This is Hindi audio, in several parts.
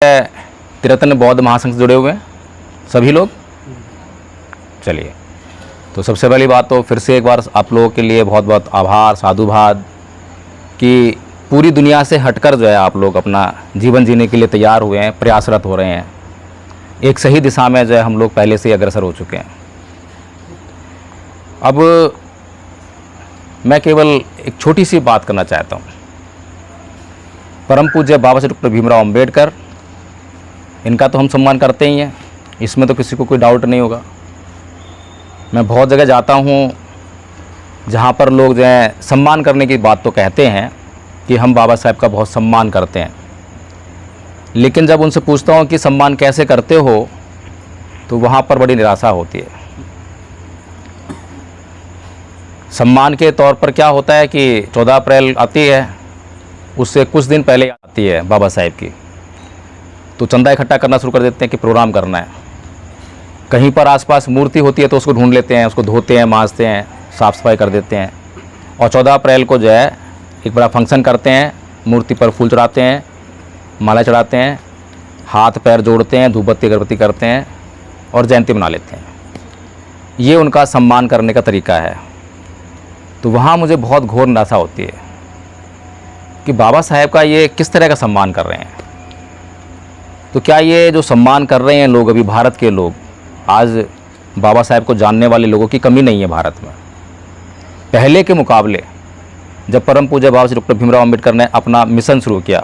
त्रिरत्न बौद्ध महासंघ से जुड़े हुए हैं सभी लोग। चलिए, तो सबसे पहली बात तो फिर से एक बार आप लोगों के लिए बहुत बहुत आभार, साधुवाद कि पूरी दुनिया से हटकर जो है आप लोग अपना जीवन जीने के लिए तैयार हुए हैं, प्रयासरत हो रहे हैं। एक सही दिशा में जो है हम लोग पहले से ही अग्रसर हो चुके हैं। अब मैं केवल एक छोटी सी बात करना चाहता हूँ। परम पूज्य बाबा साहेब डॉक्टर भीमराव अंबेडकर, इनका तो हम सम्मान करते ही हैं, इसमें तो किसी को कोई डाउट नहीं होगा। मैं बहुत जगह जाता हूँ जहाँ पर लोग जो है सम्मान करने की बात तो कहते हैं कि हम बाबा साहेब का बहुत सम्मान करते हैं, लेकिन जब उनसे पूछता हूँ कि सम्मान कैसे करते हो तो वहाँ पर बड़ी निराशा होती है। सम्मान के तौर पर क्या होता है कि 14 अप्रैल आती है, उससे कुछ दिन पहले आती है बाबा साहेब की, तो चंदा इकट्ठा करना शुरू कर देते हैं कि प्रोग्राम करना है। कहीं पर आसपास मूर्ति होती है तो उसको ढूंढ लेते हैं, उसको धोते हैं, मांजते हैं, साफ़ सफाई कर देते हैं, और 14 अप्रैल को जो है एक बड़ा फंक्शन करते हैं, मूर्ति पर फूल चढ़ाते हैं, माला चढ़ाते हैं, हाथ पैर जोड़ते हैं, धूप बत्ती अगरबत्ती करते हैं और जयंती मना लेते हैं। ये उनका सम्मान करने का तरीका है। तो वहाँ मुझे बहुत घोर निराशा होती है कि बाबा साहेब का ये किस तरह का सम्मान कर रहे हैं। तो क्या ये जो सम्मान कर रहे हैं लोग, अभी भारत के लोग, आज बाबा साहेब को जानने वाले लोगों की कमी नहीं है भारत में। पहले के मुकाबले जब परम पूज्य बाबा श्री डॉक्टर भीमराव अंबेडकर ने अपना मिशन शुरू किया,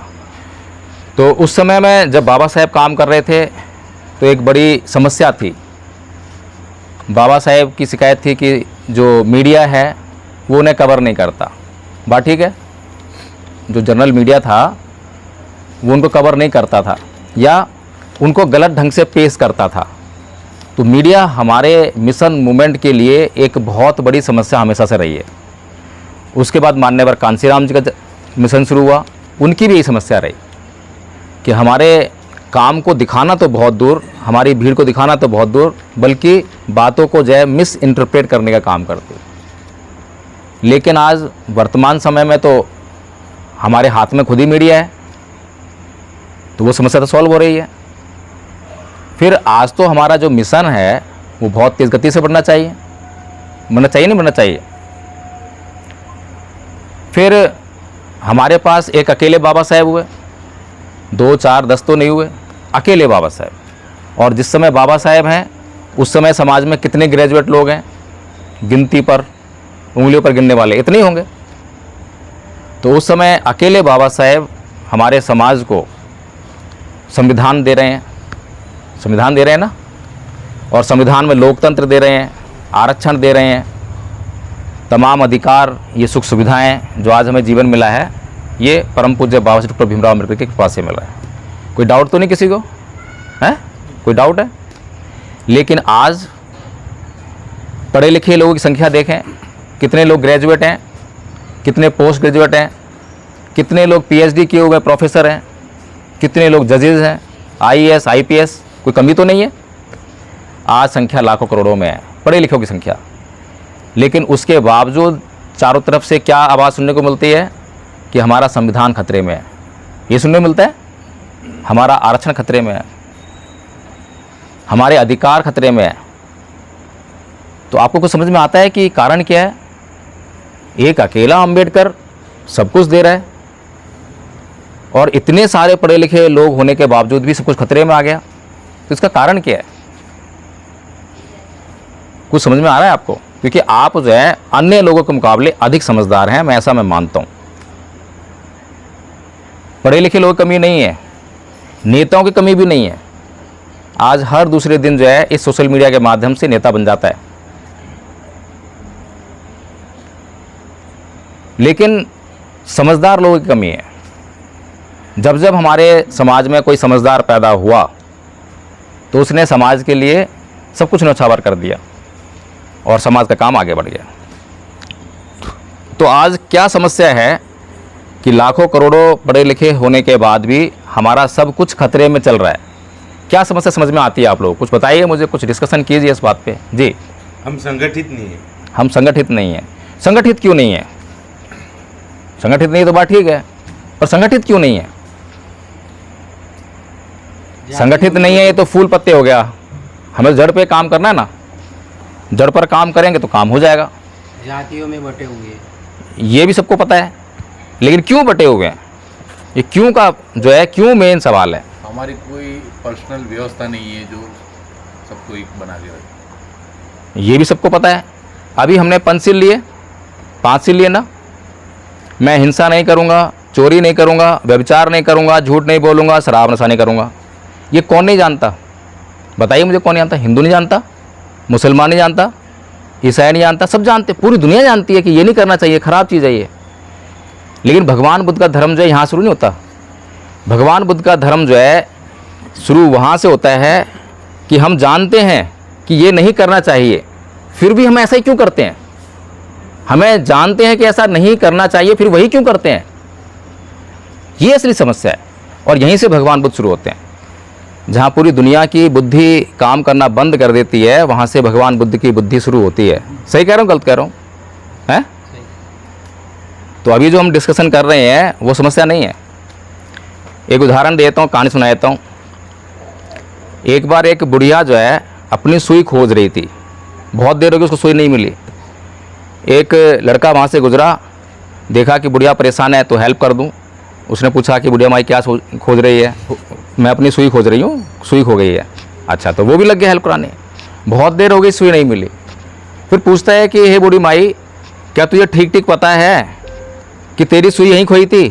तो उस समय में जब बाबा साहेब काम कर रहे थे तो एक बड़ी समस्या थी। बाबा साहेब की शिकायत थी कि जो मीडिया है वो उन्हें कवर नहीं करता। बात ठीक है, जो जनरल मीडिया था वो उनको कवर नहीं करता था या उनको गलत ढंग से पेश करता था। तो मीडिया हमारे मिशन मूवमेंट के लिए एक बहुत बड़ी समस्या हमेशा से रही है। उसके बाद माननीय कांसीराम जी का मिशन शुरू हुआ, उनकी भी यही समस्या रही कि हमारे काम को दिखाना तो बहुत दूर, हमारी भीड़ को दिखाना तो बहुत दूर, बल्कि बातों को जो है मिस इंटरप्रेट करने का काम करते। लेकिन आज वर्तमान समय में तो हमारे हाथ में खुद ही मीडिया है, तो वो समस्या तो सॉल्व हो रही है। फिर आज तो हमारा जो मिशन है वो बहुत तेज़ गति से बढ़ना चाहिए, नहीं बढ़ना चाहिए। फिर हमारे पास एक अकेले बाबा साहेब हुए, 2, 4, 10 तो नहीं हुए, अकेले बाबा साहेब। और जिस समय बाबा साहेब हैं उस समय समाज में कितने ग्रेजुएट लोग हैं, गिनती पर उंगलियों पर गिनने वाले इतने ही होंगे। तो उस समय अकेले बाबा साहेब हमारे समाज को संविधान दे रहे हैं ना, और संविधान में लोकतंत्र दे रहे हैं, आरक्षण दे रहे हैं, तमाम अधिकार, ये सुख सुविधाएं जो आज हमें जीवन मिला है, ये परम पूज्य बाबा साहेब डॉक्टर भीमराव अम्बेडकर की कृपा से मिला है। कोई डाउट तो नहीं किसी को है? कोई डाउट है? लेकिन आज पढ़े लिखे लोगों की संख्या देखें, कितने लोग ग्रेजुएट हैं, कितने पोस्ट ग्रेजुएट हैं, कितने लोग पीएचडी किए हुए प्रोफेसर हैं, कितने लोग जजेस हैं, आईएएस, आईपीएस। कोई कमी तो नहीं है। आज संख्या लाखों करोड़ों में है पढ़े लिखों की संख्या। लेकिन उसके बावजूद चारों तरफ से क्या आवाज़ सुनने को मिलती है कि हमारा संविधान खतरे में है। ये सुनने को मिलता है, हमारा आरक्षण खतरे में है, हमारे अधिकार खतरे में है। तो आपको कुछ समझ में आता है कि कारण क्या है? एक अकेला अंबेडकर सब कुछ दे रहा है और इतने सारे पढ़े लिखे लोग होने के बावजूद भी सब कुछ खतरे में आ गया। तो इसका कारण क्या है? कुछ समझ में आ रहा है आपको? क्योंकि आप जो है अन्य लोगों के मुकाबले अधिक समझदार हैं, मैं मानता हूं। पढ़े लिखे लोगों की कमी नहीं है, नेताओं की कमी भी नहीं है। आज हर दूसरे दिन जो है इस सोशल मीडिया के माध्यम से नेता बन जाता है। लेकिन समझदार लोगों की कमी है। जब जब हमारे समाज में कोई समझदार पैदा हुआ तो उसने समाज के लिए सब कुछ न्यौछावर कर दिया और समाज का काम आगे बढ़ गया। तो आज क्या समस्या है कि लाखों करोड़ों पढ़े लिखे होने के बाद भी हमारा सब कुछ खतरे में चल रहा है। क्या समस्या समझ में आती है आप लोग? कुछ बताइए मुझे, कुछ डिस्कशन कीजिए इस बात पे। जी, हम संगठित नहीं हैं। हम संगठित नहीं हैं। संगठित क्यों नहीं है? संगठित नहीं तो बात ठीक है, पर संगठित क्यों नहीं है? संगठित नहीं है ये तो फूल पत्ते हो गया। हमें जड़ पे काम करना है ना, जड़ पर काम करेंगे तो काम हो जाएगा। जातियों में बटे हुए हैं। ये भी सबको पता है, लेकिन क्यों बटे हुए हैं, ये क्यों का जो है क्यों मेन सवाल है। हमारी कोई पर्सनल व्यवस्था नहीं है जो सबको एक बना के रखे। ये भी सबको पता है। अभी हमने पंचशील लिए, 5 शील लिए ना, मैं हिंसा नहीं करूँगा, चोरी नहीं करूँगा, व्यभिचार नहीं करूँगा, झूठ नहीं बोलूँगा, शराब नशा नहीं करूँगा। ये कौन नहीं जानता, बताइए मुझे, कौन नहीं जानता? हिंदू नहीं जानता, मुसलमान नहीं जानता, ईसाई नहीं जानता, सब जानते, पूरी दुनिया जानती है कि ये नहीं करना चाहिए, खराब चीज़ है ये। लेकिन भगवान बुद्ध का धर्म जो है यहाँ शुरू नहीं होता। भगवान बुद्ध का धर्म जो है शुरू वहाँ से होता है कि हम जानते हैं कि ये नहीं करना चाहिए, फिर भी हम ऐसा ही क्यों करते हैं। हमें जानते हैं कि ऐसा नहीं करना चाहिए, फिर वही क्यों करते हैं, ये असली समस्या है। और यहीं से भगवान बुद्ध शुरू होते हैं। जहाँ पूरी दुनिया की बुद्धि काम करना बंद कर देती है, वहाँ से भगवान बुद्ध की बुद्धि शुरू होती है। सही कह रहा हूँ, गलत कह रहा हूँ? हैं? तो अभी जो हम डिस्कशन कर रहे हैं वो समस्या नहीं है। एक उदाहरण देता हूँ, कहानी सुना देता हूँ। एक बार एक बुढ़िया जो है अपनी सुई खोज रही थी, बहुत देर हो गई उसको सुई नहीं मिली। एक लड़का वहाँ से गुजरा, देखा कि बुढ़िया परेशान है तो हेल्प कर दूँ। उसने पूछा कि बुढ़िया माई क्या खोज रही है? मैं अपनी सुई खोज रही हूँ, सुई खो गई है। अच्छा, तो वो भी लग गया हेल्प कराने। बहुत देर हो गई, सुई नहीं मिली। फिर पूछता है कि हे बूढ़ी माई, क्या तुझे ठीक ठीक पता है कि तेरी सुई यहीं खोई थी?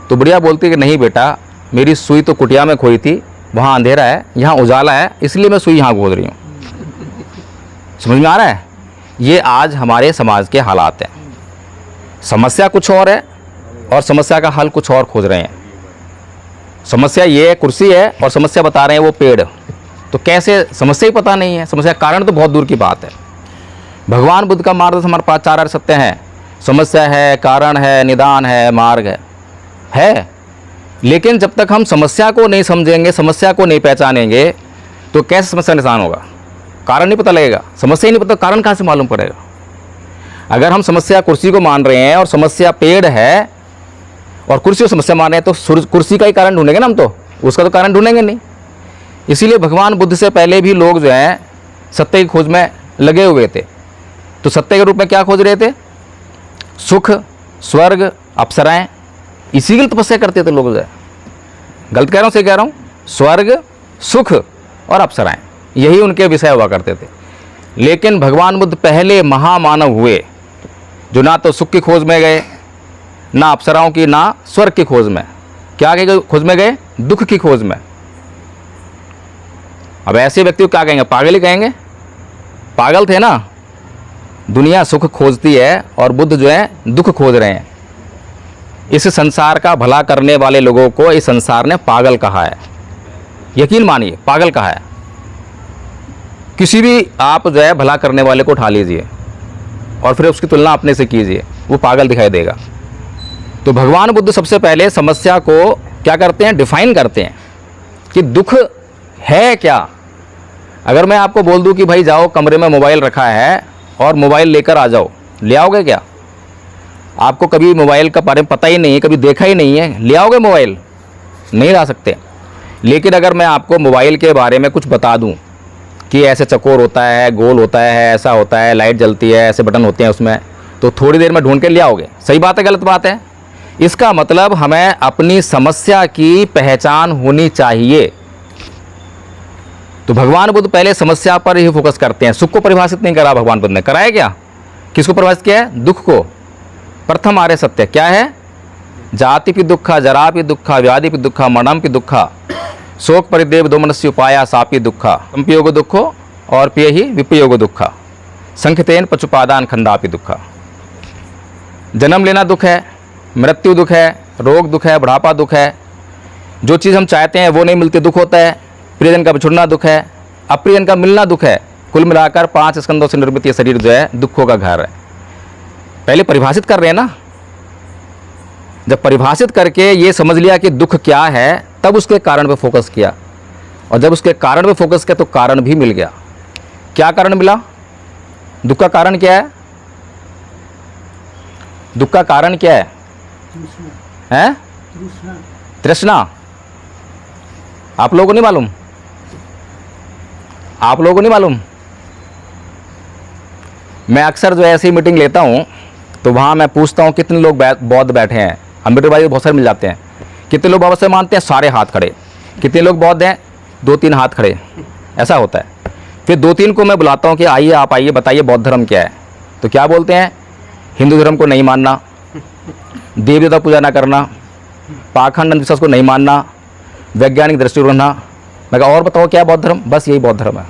तो बुढ़िया बोलती है कि नहीं बेटा, मेरी सुई तो कुटिया में खोई थी, वहाँ अंधेरा है, यहाँ उजाला है, इसलिए मैं सुई यहाँ खोज रही हूँ। समझ में आ रहा है? ये आज हमारे समाज के हालात हैं। समस्या कुछ और है और समस्या का हल कुछ और खोज रहे हैं। समस्या ये कुर्सी है और समस्या बता रहे हैं वो पेड़। तो कैसे, समस्या ही पता नहीं है, समस्या कारण तो बहुत दूर की बात है। भगवान बुद्ध का मार्गदर्शन हमारे पास 4 सत्य हैं। समस्या है, कारण है, निदान है, मार्ग है। लेकिन जब तक हम समस्या को नहीं समझेंगे, समस्या को नहीं पहचानेंगे, तो कैसे समस्या निदान होगा? कारण नहीं पता लगेगा, समस्या ही नहीं पता, कारण कहाँ से मालूम पड़ेगा? अगर हम समस्या कुर्सी को मान रहे हैं और समस्या पेड़ है और कुर्सी को समस्या मान रहे हैं, तो कुर्सी का ही कारण ढूंढेंगे ना हम, तो उसका तो कारण ढूंढेंगे नहीं। इसीलिए भगवान बुद्ध से पहले भी लोग जो हैं सत्य की खोज में लगे हुए थे। तो सत्य के रूप में क्या खोज रहे थे? सुख, स्वर्ग, अप्सराएं, इसी की तपस्या करते थे लोग जो है। गलत कह रहा हूँ, सही कह रहा हूँ? स्वर्ग, सुख और अप्सराएं, यही उनके विषय हुआ करते थे। लेकिन भगवान बुद्ध पहले महामानव हुए जो ना तो सुख की खोज में गए, ना अप्सराओं की, ना स्वर्ग की खोज में। क्या के खोज में गए? दुख की खोज में। अब ऐसे व्यक्ति को क्या कहेंगे? पागल ही कहेंगे। पागल थे ना। दुनिया सुख खोजती है और बुद्ध जो है दुख खोज रहे हैं। इस संसार का भला करने वाले लोगों को इस संसार ने पागल कहा है। यकीन मानिए, पागल कहा है। किसी भी आप जो है भला करने वाले को उठा लीजिए और फिर उसकी तुलना अपने से कीजिए, वो पागल दिखाई देगा। तो भगवान बुद्ध सबसे पहले समस्या को क्या करते हैं? डिफाइन करते हैं कि दुख है क्या। अगर मैं आपको बोल दूं कि भाई जाओ कमरे में मोबाइल रखा है और मोबाइल लेकर आ जाओ, ले आओगे क्या? आपको कभी मोबाइल का बारे में पता ही नहीं है, कभी देखा ही नहीं है, ले आओगे मोबाइल? नहीं ला सकते। लेकिन अगर मैं आपको मोबाइल के बारे में कुछ बता दूं कि ऐसे चकोर होता है, गोल होता है, ऐसा होता है, लाइट जलती है, ऐसे बटन होते हैं उसमें, तो थोड़ी देर में ढूंढ के ले आओगे। सही बात है, गलत बात है? इसका मतलब हमें अपनी समस्या की पहचान होनी चाहिए। तो भगवान बुद्ध पहले समस्या पर ही फोकस करते हैं। सुख को परिभाषित नहीं करा भगवान बुद्ध ने, कराया क्या? किसको परिभाषित किया है? दुख को। प्रथम आर्य सत्य क्या है? जाति पि दुखा, जरा पि दुखा, व्याधि पि दुखा, मरणम पि दुखा, शोक परिदेव दोमनस्य उपाया सापि दुखा, संपयोग दुखो और पिय ही विपयोग दुखा, संखितेन पचुपादान खंडापि दुखा। जन्म लेना दुख है, मृत्यु दुख है, रोग दुख है, बुढ़ापा दुख है, जो चीज़ हम चाहते हैं वो नहीं मिलती, दुख होता है। प्रियजन का बिछुड़ना दुख है, अप्रियजन का मिलना दुख है। कुल मिलाकर 5 स्कंदों से निर्मित ये शरीर जो है दुखों का घर है। पहले परिभाषित कर रहे हैं ना। जब परिभाषित करके ये समझ लिया कि दुख क्या है, तब उसके कारण पे फोकस किया, और जब उसके कारण पे फोकस किया तो कारण भी मिल गया। क्या कारण मिला? दुख का कारण क्या है? दुख का कारण क्या है? हैं? तृष्णा। आप लोगों को नहीं मालूम? आप लोगों को नहीं मालूम? मैं अक्सर जो ऐसी मीटिंग लेता हूँ तो वहाँ मैं पूछता हूँ कितने लोग बौद्ध बैठे हैं। अम्बेडकर भाई बहुत सारे मिल जाते हैं। कितने लोग बाबा साहेब मानते हैं? सारे हाथ खड़े। कितने लोग बौद्ध हैं? 2-3 हाथ खड़े। ऐसा होता है। फिर 2-3 को मैं बुलाता हूँ कि आइए, आप आइए, बताइए बौद्ध धर्म क्या है। तो क्या बोलते हैं? हिंदू धर्म को नहीं मानना, देवी देवता पूजा ना करना, पाखंड अंधविश्वास को नहीं मानना, वैज्ञानिक दृष्टि रखना। मैं कहा और बताओ क्या बौद्ध धर्म? बस यही बौद्ध धर्म है,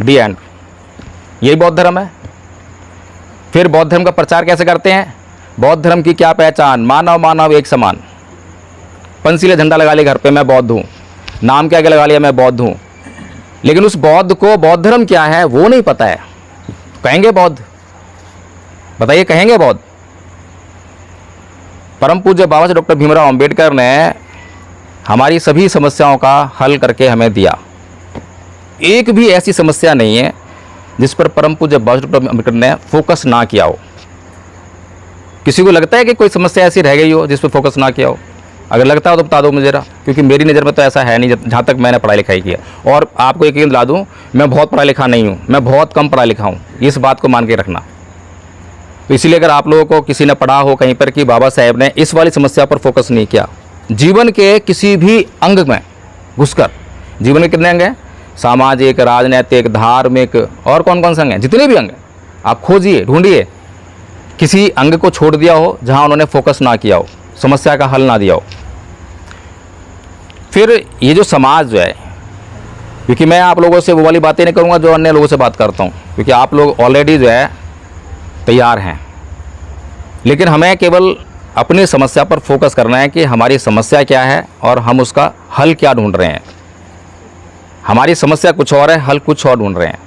दी एंड। यही बौद्ध धर्म है। फिर बौद्ध धर्म का प्रचार कैसे करते हैं? बौद्ध धर्म की क्या पहचान? मानव मानव एक समान। पंसीले झंडा लगा लिया घर पे, मैं बौद्ध हूँ। नाम क्या लगा लिया, मैं बौद्ध हूँ। लेकिन उस बौद्ध को बौद्ध धर्म क्या है वो नहीं पता है। कहेंगे बौद्ध? बताइए, कहेंगे बौद्ध? परम पूज्य बाबा साहब डॉक्टर भीमराव अंबेडकर ने हमारी सभी समस्याओं का हल करके हमें दिया। एक भी ऐसी समस्या नहीं है जिस पर परम पूज्य बाबा साहब डॉक्टर अंबेडकर ने फोकस ना किया हो। किसी को लगता है कि कोई समस्या ऐसी रह गई हो जिस पर फोकस ना किया हो? अगर लगता हो तो बता दो मुझे जरा, क्योंकि मेरी नज़र में तो ऐसा है नहीं जहाँ तक मैंने पढ़ाई लिखाई किया। और आपको यकीन दिला दूँ, मैं बहुत पढ़ा लिखा नहीं हूँ, मैं बहुत कम पढ़ा लिखा हूँ, इस बात को मान के रखना। तो इसीलिए अगर आप लोगों को किसी ने पढ़ा हो कहीं पर कि बाबा साहेब ने इस वाली समस्या पर फोकस नहीं किया, जीवन के किसी भी अंग में घुसकर, जीवन के कितने अंग हैं? सामाजिक, राजनीतिक, धार्मिक और कौन कौन से अंग हैं? जितने भी अंग हैं आप खोजिए, ढूंढिए, किसी अंग को छोड़ दिया हो जहां उन्होंने फोकस ना किया हो, समस्या का हल ना दिया हो। फिर ये जो समाज जो है, क्योंकि मैं आप लोगों से वो वाली बातें नहीं करूँगा जो अन्य लोगों से बात करता हूँ, क्योंकि आप लोग ऑलरेडी जो है तैयार हैं। लेकिन हमें केवल अपनी समस्या पर फोकस करना है कि हमारी समस्या क्या है और हम उसका हल क्या ढूंढ रहे हैं। हमारी समस्या कुछ और है, हल कुछ और ढूंढ रहे हैं।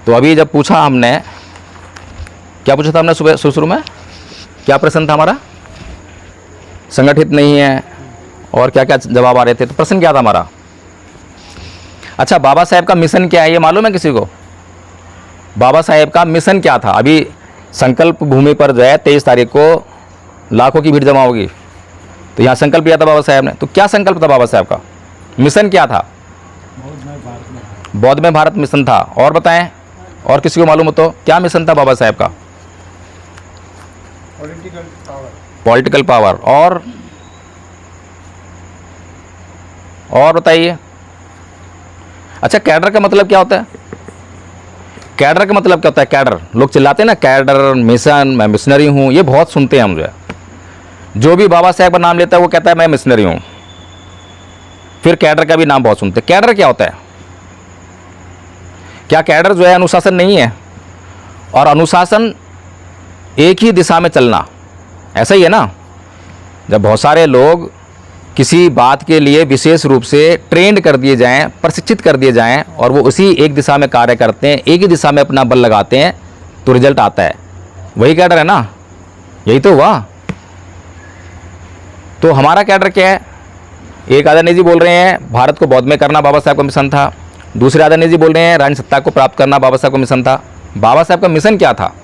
तो अभी जब पूछा हमने, क्या पूछा था हमने सुबह शुरू में? क्या प्रश्न था हमारा? संगठित नहीं है और क्या क्या जवाब आ रहे थे। तो प्रश्न क्या था हमारा? अच्छा, बाबा साहेब का मिशन क्या है ये मालूम है किसी को? बाबा साहेब का मिशन क्या था? अभी संकल्प भूमि पर जो है 23 तारीख को लाखों की भीड़ जमा होगी, तो यहाँ संकल्प लिया था बाबा साहेब ने। तो क्या संकल्प था बाबा साहेब का? मिशन क्या था? बौद्ध में भारत मिशन था। और बताएं, और किसी को मालूम हो तो क्या मिशन था बाबा साहेब का? Political power. और बताइए। अच्छा, कैडर का मतलब क्या होता है? कैडर का मतलब क्या होता है? कैडर, लोग चिल्लाते हैं ना, कैडर, मिशन, मैं मिशनरी हूँ, ये बहुत सुनते हैं हम। जो भी बाबा साहेब का नाम लेता है वो कहता है मैं मिशनरी हूँ। फिर कैडर का भी नाम बहुत सुनते हैं। कैडर क्या होता है? क्या कैडर जो है अनुशासन नहीं है? और अनुशासन एक ही दिशा में चलना, ऐसा ही है ना। जब बहुत सारे लोग किसी बात के लिए विशेष रूप से ट्रेंड कर दिए जाएं, प्रशिक्षित कर दिए जाएं और वो उसी एक दिशा में कार्य करते हैं, एक ही दिशा में अपना बल लगाते हैं, तो रिजल्ट आता है। वही कैडर है ना, यही तो हुआ। तो हमारा कैडर क्या है? एक आदरणीय जी बोल रहे हैं भारत को बौद्ध में करना बाबा साहब का मिशन था। दूसरे आदरणीय जी बोल रहे हैं रानी सत्ता को प्राप्त करना बाबा साहब का मिशन था। बाबा साहब का मिशन क्या था?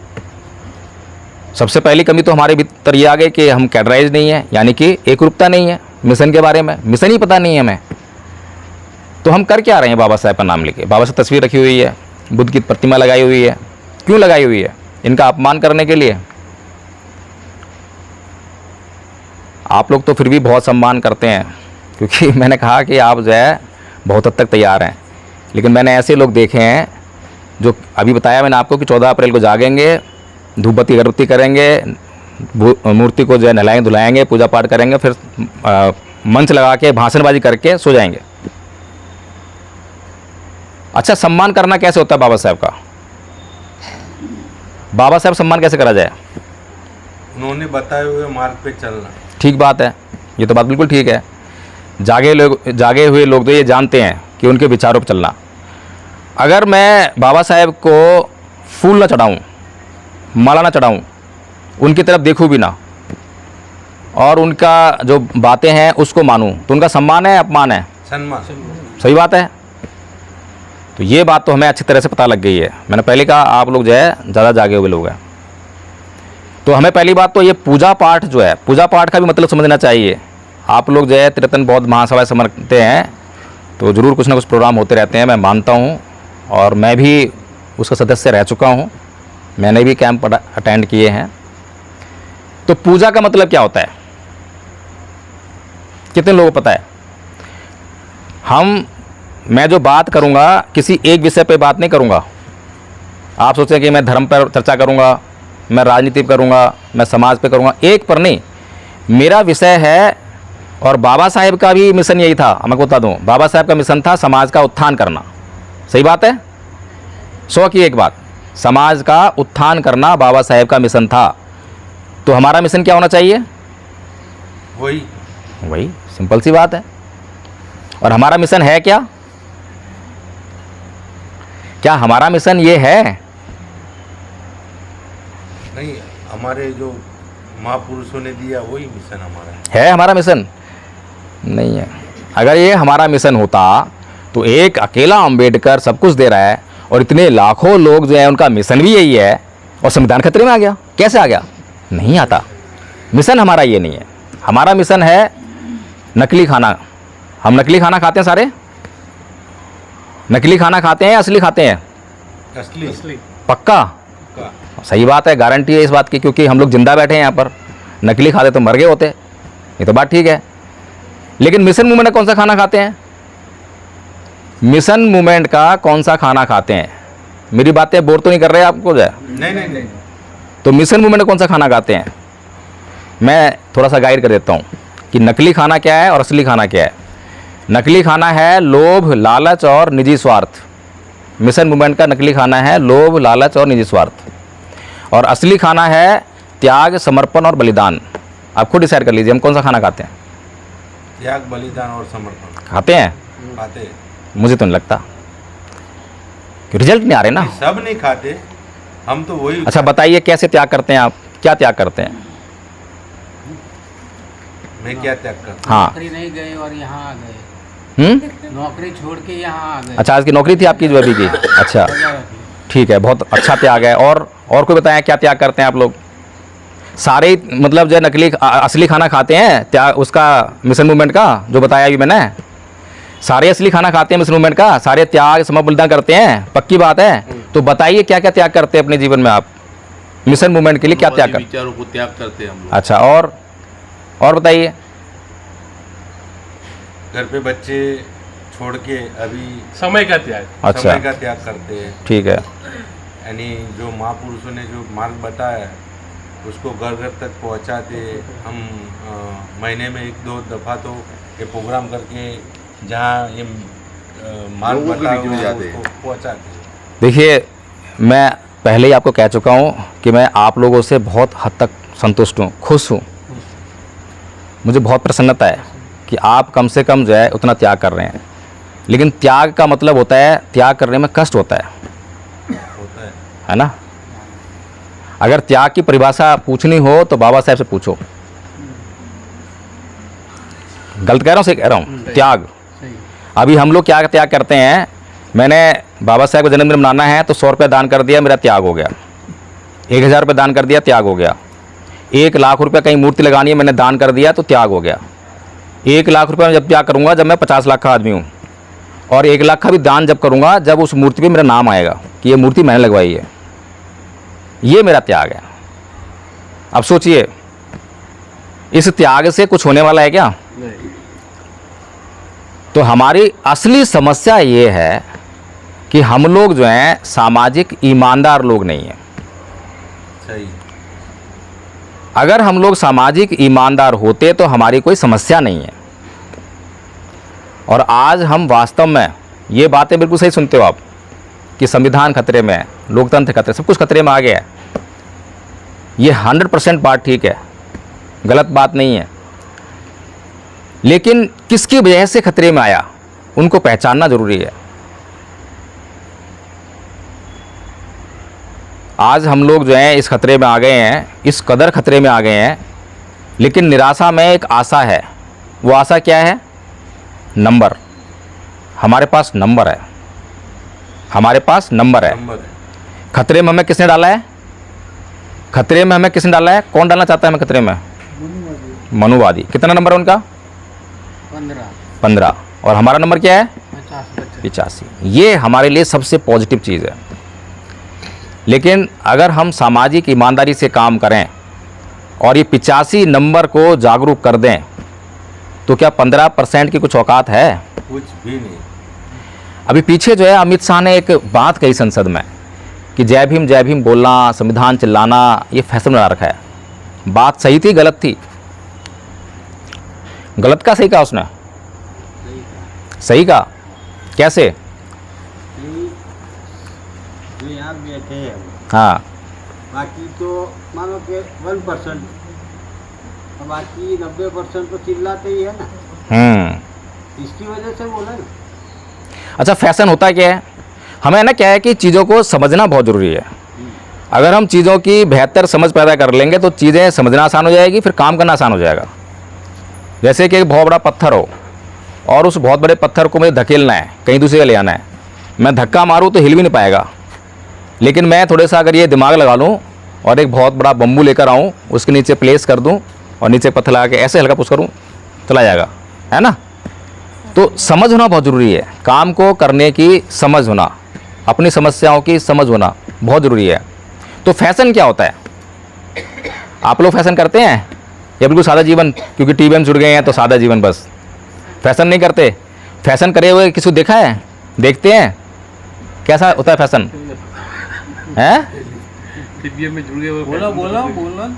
सबसे पहली कमी तो हमारे भीतर ये आ गई कि हम कैडराइज नहीं है, यानी कि एकरूपता नहीं है मिशन के बारे में, मिशन ही पता नहीं है हमें। तो हम कर क्या रहे हैं बाबा साहब का नाम लेके? बाबा साहब तस्वीर रखी हुई है, बुद्ध की प्रतिमा लगाई हुई है, क्यों लगाई हुई है? इनका अपमान करने के लिए? आप लोग तो फिर भी बहुत सम्मान करते हैं, क्योंकि मैंने कहा कि आप जो है बहुत हद तक तैयार हैं। लेकिन मैंने ऐसे लोग देखे हैं जो अभी बताया मैंने आपको कि 14 अप्रैल को जागेंगे, धूपबत्ती अगरबत्ती करेंगे, मूर्ति को जो है नहलाएंगे धुलाएंगे, पूजा पाठ करेंगे, फिर मंच लगा के भाषणबाजी करके सो जाएंगे। अच्छा, सम्मान करना कैसे होता है बाबा साहब का? बाबा साहब सम्मान कैसे करा जाए? उन्होंने बताए हुए मार्ग पे चलना। ठीक बात है, ये तो बात बिल्कुल ठीक है। जागे हुए लोग तो ये जानते हैं कि उनके विचारों पर चलना। अगर मैं बाबा साहेब को फूल ना चढ़ाऊं, माला ना चढ़ाऊं, उनकी तरफ देखूं भी ना, और उनका जो बातें हैं उसको मानूं, तो उनका सम्मान है अपमान है? सम्मान। सही बात है। तो ये बात तो हमें अच्छी तरह से पता लग गई है। मैंने पहले कहा आप लोग जो है ज़्यादा जागे हुए लोग हैं। तो हमें पहली बात तो ये पूजा पाठ जो है, पूजा पाठ का भी मतलब समझना चाहिए। आप लोग जो है तिरतन बौद्ध महासभा समझते हैं, तो ज़रूर कुछ ना कुछ प्रोग्राम होते रहते हैं, मैं मानता हूँ। और मैं भी उसका सदस्य रह चुका हूँ, मैंने भी कैंप अटेंड किए हैं। तो पूजा का मतलब क्या होता है, कितने लोगों को पता है? मैं जो बात करूँगा किसी एक विषय पे बात नहीं करूँगा। आप सोचें कि मैं धर्म पर चर्चा करूँगा, मैं राजनीति पर करूँगा, मैं समाज पे करूँगा, एक पर नहीं। मेरा विषय है, और बाबा साहेब का भी मिशन यही था। मैं बता दूँ, बाबा साहेब का मिशन था समाज का उत्थान करना। सही बात है, 100 की एक बात, समाज का उत्थान करना बाबा साहेब का मिशन था। तो हमारा मिशन क्या होना चाहिए? वही सिंपल सी बात है। और हमारा मिशन है क्या? क्या हमारा मिशन ये है? नहीं, हमारे जो महापुरुषों ने दिया वही मिशन हमारा है हमारा मिशन? नहीं है। अगर ये हमारा मिशन होता तो एक अकेला अंबेडकर सब कुछ दे रहा है और इतने लाखों लोग जो है उनका मिशन भी यही है, और संविधान खतरे में आ गया? कैसे आ गया? नहीं आता। मिशन हमारा ये नहीं है। हमारा मिशन है नकली खाना। हम नकली खाना खाते हैं सारे? नकली खाना खाते हैं या असली खाते हैं? असली पक्का? का। सही बात है, गारंटी है इस बात की, क्योंकि हम लोग जिंदा बैठे हैं यहाँ पर। नकली खाते तो मर गए होते, ये तो बात ठीक है। लेकिन मिशन मूवमेंट का कौन सा खाना खाते हैं? मिशन मूवमेंट का कौन सा खाना खाते हैं? मेरी बातें बोर तो नहीं कर रहे आपको? जो है नहीं। तो मिशन मूवमेंट का कौन सा खाना खाते हैं? मैं थोड़ा सा गाइड कर देता हूँ कि नकली खाना क्या है और असली खाना क्या है। नकली खाना है लोभ, लालच और निजी स्वार्थ। मिशन मूवमेंट का नकली खाना है लोभ, लालच और निजी स्वार्थ। और असली खाना है त्याग, समर्पण और बलिदान। आप खुद डिसाइड कर लीजिए हम कौन सा खाना खाते हैं। त्याग, बलिदान और समर्पण खाते हैं? खाते हैं। मुझे तो नहीं लगता, कि रिजल्ट नहीं आ रहे ना। सब नहीं खाते, हम तो वही। अच्छा बताइए कैसे त्याग करते हैं आप? क्या त्याग करते हैं? मैं क्या त्याग करता हाँ। नौकरी नहीं गए और यहाँ आ गए। नौकरी छोड़ के यहाँ आ गए। अच्छा, आज की नौकरी थी आपकी जो अभी की? अच्छा ठीक है, बहुत अच्छा त्याग है। और कोई बताएं क्या त्याग करते हैं आप लोग? सारे मतलब जो नकली असली खाना खाते हैं त्याग उसका, मिशन मूवमेंट का जो बताया अभी मैंने, सारे असली खाना खाते हैं मिशन मूवमेंट का, सारे त्याग समर्पण बलिदान करते हैं, पक्की बात है। तो बताइए क्या क्या त्याग करते हैं अपने जीवन में आप मिशन मूवमेंट के लिए? क्या त्याग करते हैं? विचारों को त्याग करते हैं हम लोग। अच्छा, और बताइए। घर पे बच्चे छोड़ के अभी समय का त्याग। अच्छा समय का त्याग करते हैं। ठीक है। यानी जो महापुरुषों ने जो मार्ग बताया है उसको घर घर तक पहुंचाते। हम महीने में 1-2 दफ़ा तो ये प्रोग्राम करके जहाँ ये मार्ग लोगों के बताया बीच में हुआ जाते हैं। उसको पहुंचाते हैं। देखिए, मैं पहले ही आपको कह चुका हूँ कि मैं आप लोगों से बहुत हद तक संतुष्ट हूँ, खुश हूँ। मुझे बहुत प्रसन्नता है कि आप कम से कम जो है उतना त्याग कर रहे हैं। लेकिन त्याग का मतलब होता है, त्याग करने में कष्ट होता है ना? अगर त्याग की परिभाषा पूछनी हो तो बाबा साहेब से पूछो। गलत कह रहा हूँ, सही कह रहा हूँ? त्याग, अभी हम लोग क्या त्याग करते हैं? मैंने बाबा साहेब का जन्मदिन मनाना है तो 100 रुपये दान कर दिया, मेरा त्याग हो गया। 1000 रुपये दान कर दिया, त्याग हो गया। 1 लाख रुपये कहीं मूर्ति लगानी है, मैंने दान कर दिया तो त्याग हो गया। 1 लाख रुपये मैं जब त्याग करूँगा जब मैं 50 लाख का आदमी हूँ, और 1 लाख का भी दान जब करूँगा जब उस मूर्ति पे मेरा नाम आएगा कि ये मूर्ति मैंने लगवाई है। ये मेरा त्याग है। अब सोचिए, इस त्याग से कुछ होने वाला है क्या? तो हमारी असली समस्या ये है कि हम लोग जो हैं सामाजिक ईमानदार लोग नहीं हैं। सही। अगर हम लोग सामाजिक ईमानदार होते तो हमारी कोई समस्या नहीं है। और आज हम वास्तव में ये बातें बिल्कुल सही सुनते हो आप कि संविधान खतरे में है, लोकतंत्र खतरे, सब कुछ खतरे में आ गया है। ये 100% बात ठीक है, गलत बात नहीं है। लेकिन किसकी वजह से खतरे में आया उनको पहचानना जरूरी है। आज हम लोग जो हैं इस खतरे में आ गए हैं, इस कदर खतरे में आ गए हैं, लेकिन निराशा में एक आशा है। वो आशा क्या है? नंबर। हमारे पास नंबर है, हमारे पास नंबर है। खतरे में हमें किसने डाला है? खतरे में हमें किसने डाला है? कौन डालना चाहता है हमें खतरे में? मनुवादी। कितना नंबर है उनका? 15। 15। और हमारा नंबर क्या है? 50। 85, ये हमारे लिए सबसे पॉजिटिव चीज़ है। लेकिन अगर हम सामाजिक ईमानदारी से काम करें और ये 85 नंबर को जागरूक कर दें तो क्या 15% की कुछ औकात है? कुछ भी नहीं। अभी पीछे जो है अमित शाह ने एक बात कही संसद में कि जय भीम बोलना, संविधान चिल्लाना, ये फैशन बना रखा है। बात सही थी, गलत थी? गलत का सही कहा उसने? सही कहा। कैसे? जो यहाँ बैठे हैं हाँ, बाकी तो मानो कि 1%, बाकी 90% तो चिल्लाते ही है ना, इसकी वजह से बोला ना। अच्छा, फैशन होता क्या है? हमें ना क्या है कि चीज़ों को समझना बहुत ज़रूरी है। अगर हम चीज़ों की बेहतर समझ पैदा कर लेंगे तो चीज़ें समझना आसान हो जाएगी, फिर काम करना आसान हो जाएगा। जैसे कि एक बहुत बड़ा पत्थर हो और उस बहुत बड़े पत्थर को मुझे धकेलना है, कहीं दूसरी जगह ले आना है। मैं धक्का मारूँ तो हिल भी नहीं पाएगा, लेकिन मैं थोड़े सा अगर ये दिमाग लगा लूँ और एक बहुत बड़ा बम्बू लेकर आऊँ, उसके नीचे प्लेस कर दूँ और नीचे पत्थर लगा के ऐसे हल्का पुश करूँ, चला जाएगा, है ना? तो समझ होना बहुत ज़रूरी है। काम को करने की समझ होना, अपनी समस्याओं की समझ होना बहुत ज़रूरी है। तो फैशन क्या होता है? आप लोग फैशन करते हैं या बिल्कुल सादा जीवन, क्योंकि टीवी में जुड़ गए हैं तो सादा जीवन बस? फैशन नहीं करते। फैशन करे हुए किसी को देखा है? देखते हैं कैसा होता है फैशन? हैं? टीवी में जुड़ गए वो बोलो बोलो बोलो,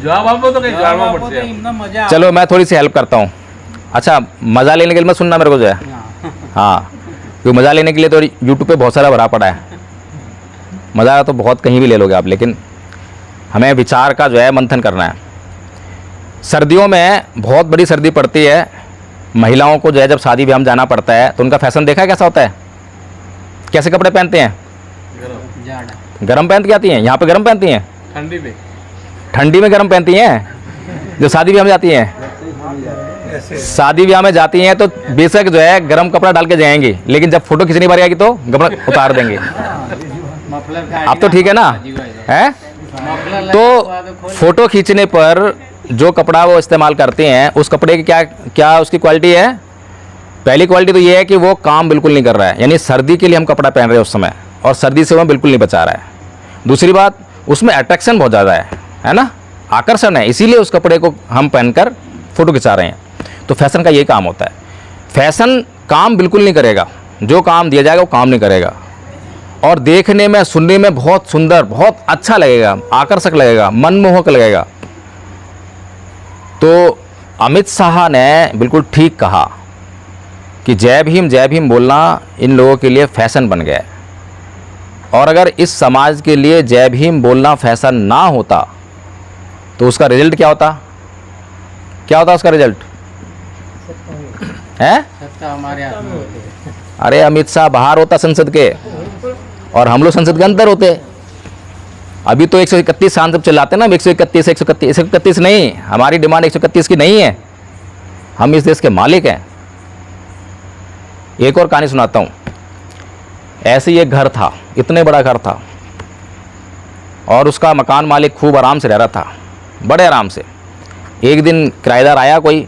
जवाब आपको तो कहीं जवाब आपको पड़ते तो हैं। इतना मजा चलो मैं थोड़ी सी हेल्प करता हूँ। अच्छा, मज़ा लेने के लिए मत सुनना मेरे को जो है। हाँ, क्योंकि मज़ा लेने के लिए तो यूट्यूब पे बहुत सारा भरा पड़ा है। मज़ा तो बहुत कहीं भी ले लोगे आप, लेकिन हमें विचार का जो है मंथन करना है। सर्दियों में बहुत बड़ी सर्दी पड़ती है, महिलाओं को जो है जब शादी ब्याह में जाना पड़ता है तो उनका फैशन देखा है कैसा होता है? कैसे कपड़े पहनते हैं? जाड़ा गरम पहन के आती हैं। यहाँ पे गरम पहनती हैं, ठंडी में ठंडी में गरम पहनती हैं। जो शादी ब्याह में जाती हैं, शादी ब्याह में जाती हैं तो बेशक जो है गरम कपड़ा डाल के जाएंगी, लेकिन जब फोटो खींचनी बारी आएगी तो कपड़ा उतार देंगे। मफलर का आप तो ठीक है ना? हैं? तो फोटो खींचने पर जो कपड़ा वो इस्तेमाल करते हैं, उस कपड़े की क्या क्या उसकी क्वालिटी है? पहली क्वालिटी तो ये है कि वो काम बिल्कुल नहीं कर रहा है, यानी सर्दी के लिए हम कपड़ा पहन रहे हैं उस समय, और सर्दी से वो बिल्कुल नहीं बचा रहा है। दूसरी बात, उसमें अट्रैक्शन बहुत ज़्यादा है ना? आकर्षण है, इसीलिए उस कपड़े को हम पहनकर फोटो खिंचा रहे हैं। तो फैशन का ये काम होता है। फैशन काम बिल्कुल नहीं करेगा, जो काम दिया जाएगा वो काम नहीं करेगा, और देखने में सुनने में बहुत सुंदर, बहुत अच्छा लगेगा, आकर्षक लगेगा, मनमोहक लगेगा। तो अमित शाह ने बिल्कुल ठीक कहा कि जय भीम बोलना इन लोगों के लिए फैशन बन गया है। और अगर इस समाज के लिए जय भीम बोलना फैशन ना होता तो उसका रिजल्ट क्या होता? क्या होता उसका रिजल्ट? है? सत्ता हमारे हाथ में होती है। अरे अमित शाह बाहर होता संसद के, और हम लोग संसद के अंदर होते। अभी तो 131 सांसद चिल्लाते ना, 131 नहीं, हमारी डिमांड 131 की नहीं है। हम इस देश के मालिक हैं। एक और कहानी सुनाता हूँ। ऐसे ही एक घर था, इतने बड़ा घर था, और उसका मकान मालिक खूब आराम से रह रहा था, बड़े आराम से। एक दिन किराएदार आया कोई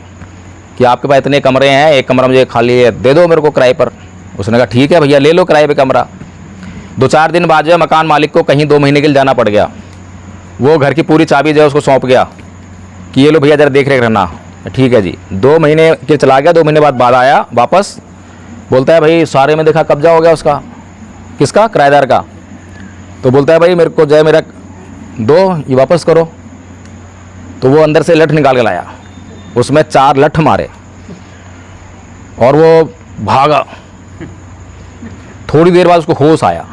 कि आपके पास इतने कमरे हैं, एक कमरा मुझे खाली है, दे दो मेरे को किराए पर। उसने कहा ठीक है भैया, ले लो किराए पे कमरा। 2-4 दिन बाद जो है मकान मालिक को कहीं 2 महीने के लिए जाना पड़ गया। वो घर की पूरी चाबी जो है उसको सौंप गया कि ये लो भैया ज़रा देख रेख रखना। ठीक है जी। 2 महीने के चला गया। 2 महीने बाद आया वापस, बोलता है भाई सारे में देखा कब्जा हो गया उसका। किसका? किराएदार का। तो बोलता है भाई मेरे को जो है मेरा दो, ये वापस करो। तो वो अंदर से लठ निकाल के लाया, उसमें 4 लठ मारे और वो भागा। थोड़ी देर बाद उसको होश आया,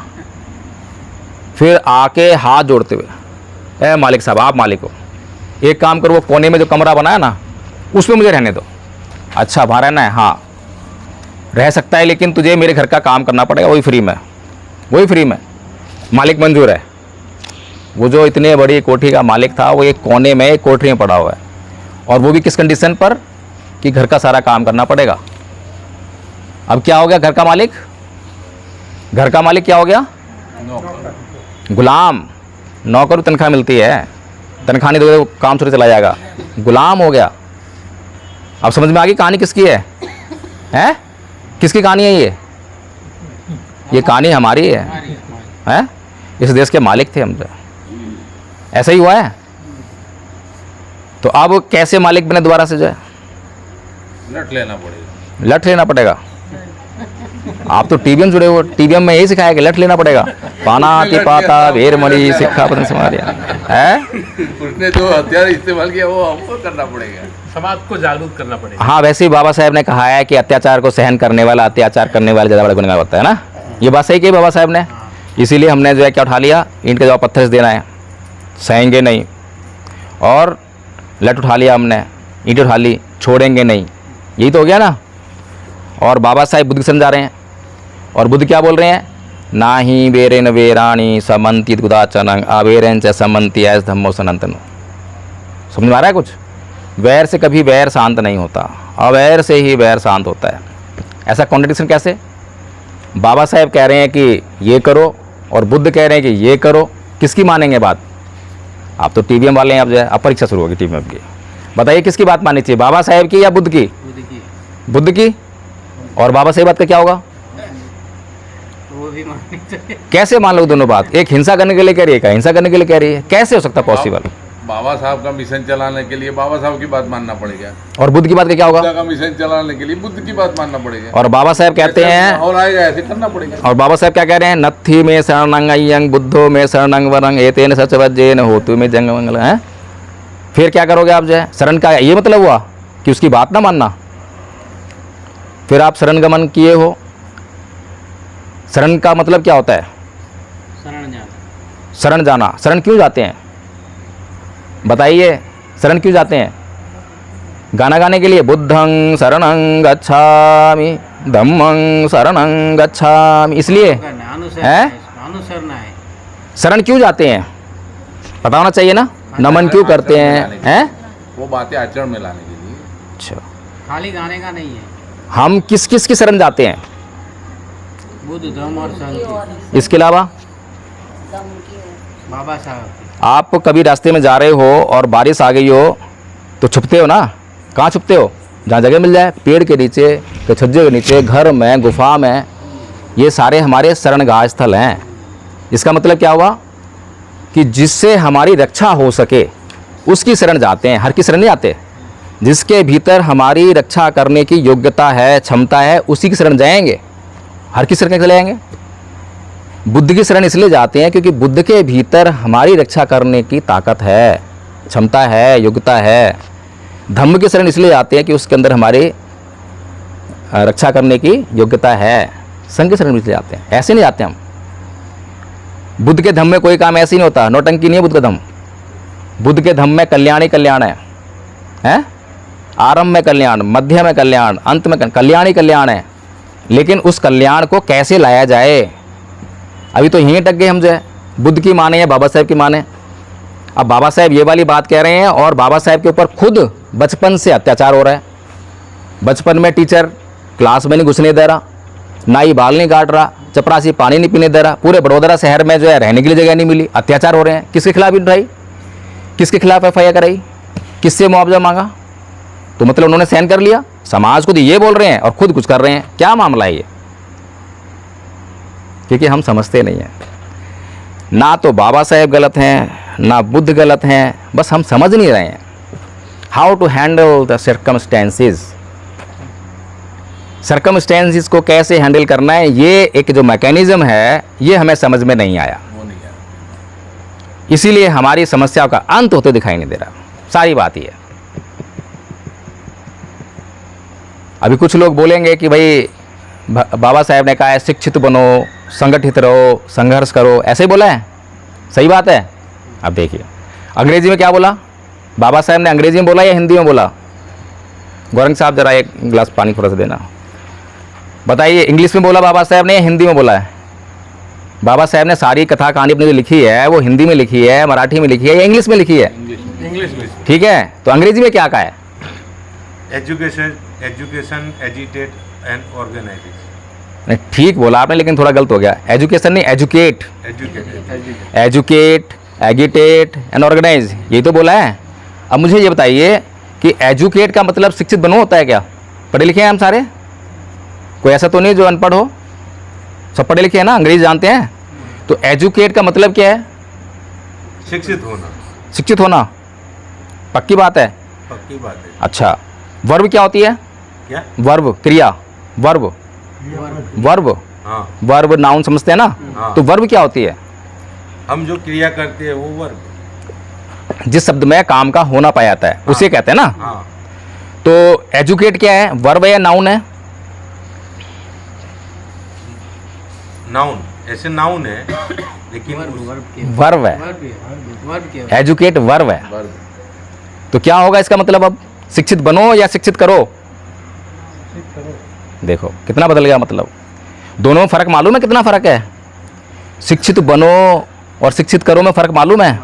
फिर आके हाथ जोड़ते हुए, ए मालिक साहब, आप मालिक हो, एक काम करो, वो कोने में जो कमरा बनाया ना उसमें मुझे रहने दो। अच्छा वहाँ रहना है? हाँ रह सकता है, लेकिन तुझे मेरे घर का काम करना पड़ेगा, वही फ्री में, वही फ्री में। मालिक मंजूर है। वो जो इतने बड़ी कोठी का मालिक था, वो एक कोने में एक कोठरी में पड़ा हुआ है, और वो भी किस कंडीशन पर कि घर का सारा काम करना पड़ेगा। अब क्या हो गया? घर का मालिक क्या हो गया? गुलाम। नौकर को तनख्वाह मिलती है, तनख्वाह नहीं दोगे तो काम छोड़ चला जाएगा, गुलाम हो गया। अब समझ में आ गई कहानी किसकी है? हैं? किसकी कहानी है ये? ये कहानी हमारी है, हमारी हैं? इस देश के मालिक थे हम तो, ऐसा ही हुआ है। तो अब कैसे मालिक बने दोबारा से जो है? लट लेना पड़ेगा। लट लेना पड़ेगा। आप तो टीबीएम जुड़े हो, टीबीएम में यही सिखाया कि लट लेना पड़ेगा। पानाति पाता वेरमणि सिक्खापदं समादया है। उसने जो हथियार इस्तेमाल किया वो हमको करना पड़ेगा। समाज को जागरूक करना पड़ेगा। हाँ, वैसे ही बाबा साहेब ने कहा है कि अत्याचार को सहन करने वाला अत्याचार करने वाला ज़्यादा बड़ा गुनहगार होता है ना। ये बात सही कही बाबा साहेब ने। इसीलिए हमने जो है क्या उठा लिया, ईंट का जवाब पत्थर से देना है, सहेंगे नहीं। और लट उठा लिया हमने, ईंट उठा ली, छोड़ेंगे नहीं, यही तो हो गया ना। और बाबा साहेब बुद्ध के शरण जा रहे हैं, और बुद्ध क्या बोल रहे हैं? ना ही वेरेन वेराणी समन्ति गुदाचनंग अवेरन च समन्ति ऐस धम्मो सनातन। समझ में आ रहा है कुछ? वैर से कभी वैर शांत नहीं होता, अवैर से ही वैर शांत होता है। ऐसा कॉन्ट्रडिक्शन कैसे? बाबा साहेब कह रहे हैं कि ये करो और बुद्ध कह रहे हैं कि ये करो, किसकी मानेंगे बात? आप तो टीवीएम वाले हैं, अब जो है अब परीक्षा शुरू होगी टीवीएम की। बताइए किसकी बात माननी चाहिए, बाबा साहेब की या बुद्ध की? बुद्ध की, बुद्ध की। और बाबा साहेब बात का क्या होगा? वो भी माननी चाहिए। कैसे मान लो दोनों बात? एक हिंसा करने के लिए कह रही है, क्या हिंसा करने के लिए कह रही है? कैसे हो सकता पॉसिबल? बाबा साहब का मिशन चलाने के लिए बाबा साहब की बात मानना पड़ेगा। और बुद्ध की बात का क्या होगा? बुद्ध का मिशन चलाने के लिए बुद्ध की बात मानना पड़ेगा। और बाबा साहेब कहते हैं, और आएगा ऐसे करना पड़ेगा। और बाबा साहेब क्या कह रहे हैं? नत्थी में शरणंग अय्यंग बुद्धो में शरणंग वरंग एतेन सचवज्जेन होतु में जंग मंगल है। फिर क्या करोगे आप जो है? शरण का ये मतलब हुआ कि उसकी बात ना मानना। फिर आप शरण गमन किए हो, शरण का मतलब क्या होता है? शरण जाना। शरण जाना। शरण क्यों जाते हैं बताइए? शरण क्यों जाते हैं? गाना गाने के लिए? बुद्धं शरणं गच्छामि धम्मं शरणं गच्छामि, इसलिए करना, अनुसरण हैं? है, अनुसरना है। शरण क्यों जाते हैं? पता होना चाहिए ना। नमन क्यों करते हैं? वो बातें आचरण में लाने के लिए। अच्छा, खाली गाने का नहीं है। हम किस किस की शरण जाते हैं? बुद्ध, धम्म और संत। इसके अलावा बाबा साहब। आप कभी रास्ते में जा रहे हो और बारिश आ गई हो तो छुपते हो ना? कहाँ छुपते हो? जहाँ जगह मिल जाए, पेड़ के नीचे, के छज्जे के नीचे, घर में, गुफा में। ये सारे हमारे शरणगाह स्थल हैं। इसका मतलब क्या हुआ कि जिससे हमारी रक्षा हो सके उसकी शरण जाते हैं। हर की शरण नहीं जाते। जिसके भीतर हमारी रक्षा करने की योग्यता है, क्षमता है, उसी की शरण जाएंगे। हर की शरण कैसे जाएंगे? बुद्ध की शरण इसलिए जाते हैं क्योंकि बुद्ध के भीतर हमारी रक्षा करने की ताकत है, क्षमता है, योग्यता है। धम्म की शरण इसलिए जाते हैं कि उसके अंदर हमारी रक्षा करने की योग्यता है। संघ की शरण इसलिए जाते हैं, ऐसे नहीं जाते हम। बुद्ध के धम्म में कोई काम ऐसे नहीं होता, नौटंकी नहीं है बुद्ध का धम्म। बुद्ध के धम्म में कल्याण ही कल्याण है? आरंभ में कल्याण, मध्य में कल्याण, अंत में कल्याण ही कल्याण है। लेकिन उस कल्याण को कैसे लाया जाए, अभी तो यहीं टक गए हम जो है। बुद्ध की माने या बाबा साहेब की माने? अब बाबा साहेब ये वाली बात कह रहे हैं और बाबा साहेब के ऊपर खुद बचपन से अत्याचार हो रहा है। बचपन में टीचर क्लास में नहीं घुसने दे रहा, नाई बाल नहीं काट रहा, चपरासी पानी नहीं पीने दे रहा, पूरे बड़ोदरा शहर में जो है रहने के लिए जगह नहीं मिली, अत्याचार हो रहे हैं। किसके खिलाफ उठाई? किसके खिलाफ एफआईआर कराई? किससे मुआवजा मांगा? तो मतलब उन्होंने सहन कर लिया। समाज को तो ये बोल रहे हैं और खुद कुछ कर रहे हैं। क्या मामला है ये? क्योंकि हम समझते नहीं हैं। ना तो बाबा साहेब गलत हैं, ना बुद्ध गलत हैं, बस हम समझ नहीं रहे हैं how to handle the circumstances. Circumstances को कैसे हैंडल करना है, ये एक जो मैकेनिज्म है, ये हमें समझ में नहीं आया। वो नहीं है। इसीलिए हमारी समस्याओं का अंत होते दिखाई नहीं दे रहा। सारी बात ये है। अभी कुछ लोग बोलेंगे कि भाई बाबा साहेब ने कहा है शिक्षित बनो, संगठित रहो, संघर्ष करो, ऐसे ही बोला है। सही बात है। अब देखिए अंग्रेजी में क्या बोला बाबा साहेब ने? अंग्रेजी में बोला या हिंदी में बोला? गौरंग साहब जरा एक गिलास पानी थोड़ा सा देना। बताइए, इंग्लिश में बोला बाबा साहेब ने या हिंदी में बोला है? बाबा साहेब ने सारी कथा कहानी अपनी जो लिखी है वो हिंदी में लिखी है, मराठी में लिखी है या इंग्लिश में लिखी है? इंग्लिश में। ठीक है, तो अंग्रेजी में क्या कहा है? Education agitate and organization. नहीं, ठीक बोला आपने, लेकिन थोड़ा गलत हो गया। एजुकेशन नहीं, एजुकेट। एजुकेट, एगिटेट एंड ऑर्गेनाइज, यही तो बोला है। अब मुझे ये बताइए कि एजुकेट का मतलब शिक्षित बनो होता है क्या? पढ़े लिखे हैं हम सारे? कोई ऐसा तो नहीं जो अनपढ़ हो? सब पढ़े लिखे हैं ना, अंग्रेजी जानते हैं। तो एजुकेट का मतलब क्या है? शिक्षित होना। शिक्षित होना, पक्की बात है। पक्की बात है। अच्छा, वर्ब क्या होती है? क्या? वर्ब, क्रिया, वर्ब, वर्ब, हाँ वर्ब नाउन समझते हैं ना? हाँ। तो वर्ब क्या होती है? हम जो क्रिया करते हैं वो वर्ब। जिस शब्द में काम का होना पाया जाता है उसे कहते हैं ना। हाँ तो एजुकेट क्या है, वर्ब है या नाउन है? नाउन, ऐसे नाउन है लेकिन वर्ब है। वर्ब के एजुकेट वर्ब है। वर्ब तो क्या होगा इसका मतलब? अब शिक्षित बनो या शिक्षित करो? देखो कितना बदल गया मतलब। दोनों में फर्क मालूम है? कितना फर्क है? शिक्षित बनो और शिक्षित करो में फर्क मालूम है?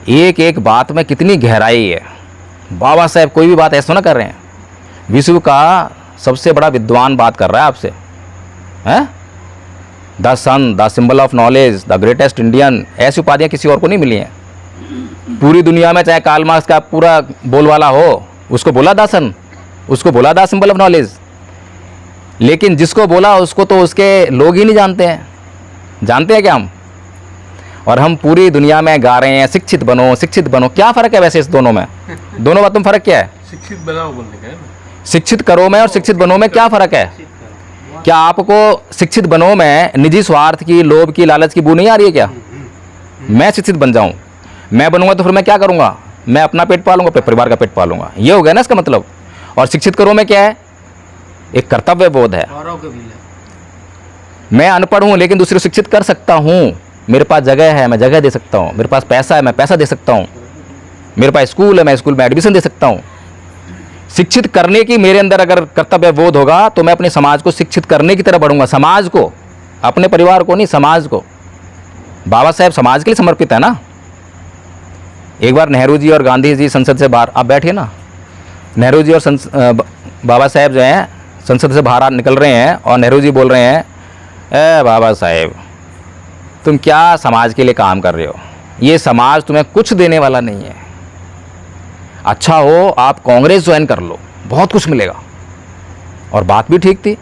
एक एक बात में कितनी गहराई है। बाबा साहेब कोई भी बात ऐसा ना कर रहे हैं, विश्व का सबसे बड़ा विद्वान बात कर रहा है आपसे, हैं? The sun, the symbol of knowledge, the greatest Indian, ऐसी उपाधियां किसी और को नहीं मिली हैं पूरी दुनिया में। चाहे कार्ल मार्क्स का पूरा बोलवाला हो, उसको बोला द सन, उसको बोला द सिंबल ऑफ नॉलेज, लेकिन जिसको बोला उसको तो उसके लोग ही नहीं जानते हैं। जानते हैं क्या हम? और हम पूरी दुनिया में गा रहे हैं शिक्षित बनो, शिक्षित बनो। क्या फ़र्क है वैसे इस दोनों में? दोनों बातों में फ़र्क क्या है? शिक्षित बनाओ बोलने का है ना। शिक्षित करो में और शिक्षित बनो में क्या फ़र्क है? क्या आपको शिक्षित बनो में निजी स्वार्थ की, लोभ की, लालच की बू नहीं आ रही है क्या? मैं शिक्षित बन जाऊं, मैं बनूंगा तो फिर मैं क्या करूंगा? मैं अपना पेट पालूंगा, अपने परिवार का पेट पालूंगा। ये हो गया ना इसका मतलब। और शिक्षित करो में क्या है? एक कर्तव्य बोध है। औरों के भी मैं अनपढ़ हूं लेकिन दूसरे को शिक्षित कर सकता हूं। मेरे पास जगह है, मैं जगह दे सकता हूं। मेरे पास पैसा है, मैं पैसा दे सकता हूं। मेरे पास स्कूल है, मैं स्कूल में एडमिशन दे सकता हूं। शिक्षित करने की मेरे अंदर अगर कर्तव्य बोध होगा तो मैं अपने समाज को शिक्षित करने की तरफ बढ़ूंगा। समाज को, अपने परिवार को नहीं, समाज को। बाबा साहेब समाज के लिए समर्पित है ना। एक बार नेहरू जी और गांधी जी संसद से बाहर, आप बैठिए ना, नेहरू जी और बाबा साहेब जो हैं संसद से बाहर निकल रहे हैं और नेहरू जी बोल रहे हैं, ए बाबा साहेब तुम क्या समाज के लिए काम कर रहे हो? ये समाज तुम्हें कुछ देने वाला नहीं है। अच्छा हो आप कांग्रेस ज्वाइन कर लो, बहुत कुछ मिलेगा। और बात भी ठीक थी।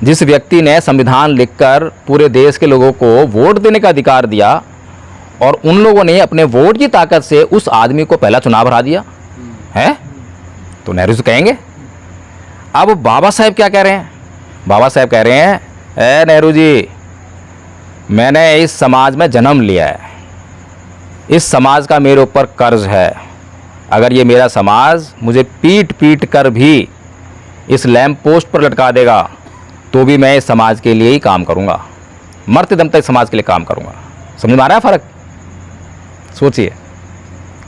जिस व्यक्ति ने संविधान लिखकर पूरे देश के लोगों को वोट देने का अधिकार दिया और उन लोगों ने अपने वोट की ताकत से उस आदमी को पहला चुनाव हरा दिया है, तो नेहरू से कहेंगे। अब बाबा साहेब क्या कह रहे हैं? बाबा साहेब कह रहे हैं, ए नेहरू जी, मैंने इस समाज में जन्म लिया है, इस समाज का मेरे ऊपर कर्ज है। अगर ये मेरा समाज मुझे पीट पीट कर भी इस लैंप पोस्ट पर लटका देगा तो भी मैं इस समाज के लिए ही काम करूँगा, मरते दम तक समाज के लिए काम करूँगा। समझ में आ रहा है फ़र्क? सोचिए,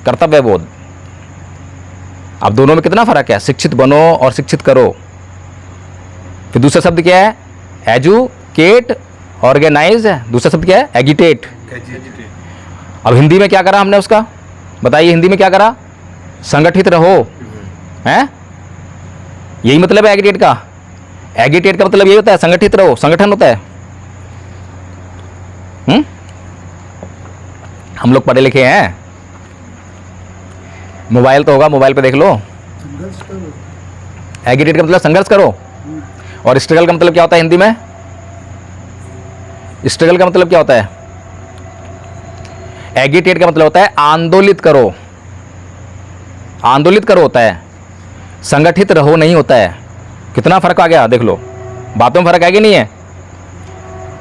कर्तव्य बोध। अब दोनों में कितना फ़र्क है? शिक्षित बनो और शिक्षित करो। फिर दूसरा शब्द क्या है? एजुकेट, ऑर्गेनाइज है। दूसरा शब्द क्या है? एगिटेट। अब हिंदी में क्या करा हमने उसका? बताइए हिंदी में क्या करा? संगठित रहो, हैं? यही मतलब है एगिटेट का। एगिटेट का मतलब यही होता है, संगठित रहो, संगठन होता है। हम लोग पढ़े लिखे हैं, मोबाइल तो होगा, मोबाइल पे देख लो। एगिटेट का मतलब संघर्ष करो। और स्ट्रगल का मतलब क्या होता है हिंदी में? स्ट्रगल का मतलब क्या होता है? एगिटेट का मतलब होता है आंदोलित करो। आंदोलित करो होता है, संगठित रहो नहीं होता है। कितना फर्क आ गया देख लो, बातों में फर्क है कि नहीं है?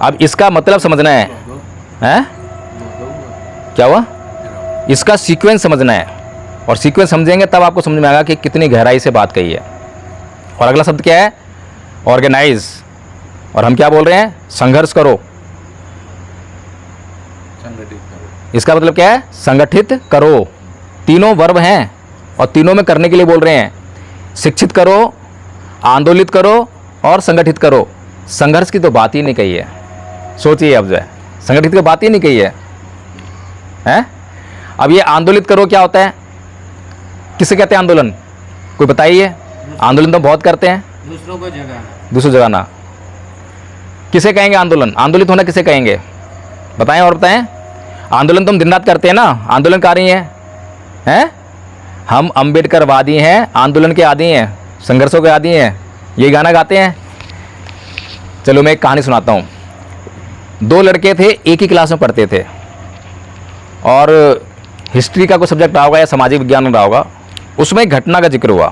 अब इसका मतलब समझना है, हैं? क्या हुआ? इसका सीक्वेंस समझना है, और सीक्वेंस समझेंगे तब आपको समझ में आएगा कि कितनी गहराई से बात कही है। और अगला शब्द क्या है? ऑर्गेनाइज। और हम क्या बोल रहे हैं? संघर्ष करो। संगठित करो। इसका मतलब क्या है? संगठित करो। तीनों वर्ब हैं और तीनों में करने के लिए बोल रहे हैं। शिक्षित करो, आंदोलित करो और संगठित करो। संघर्ष की तो बात ही नहीं कही है। सोचिए अब जो है, संगठित की बात ही नहीं कही है, हैं? अब ये आंदोलित करो क्या होता है? किसे कहते हैं आंदोलन? कोई बताइए। आंदोलन तो बहुत करते हैं, दूसरों को जगाना। दूसरी जगह ना। किसे कहेंगे आंदोलन? आंदोलित होना किसे कहेंगे? बताएं और बताएं। आंदोलन तो हम दिन रात करते हैं ना, आंदोलनकारी हैं? हम अम्बेडकरवादी हैं, आंदोलन के आदी हैं, संघर्षों के आदी हैं। ये गाना गाते हैं, चलो मैं एक कहानी सुनाता हूँ। दो लड़के थे, एक ही क्लास में पढ़ते थे, और हिस्ट्री का कोई सब्जेक्ट रहा होगा या सामाजिक विज्ञान रहा होगा। उसमें एक घटना का जिक्र हुआ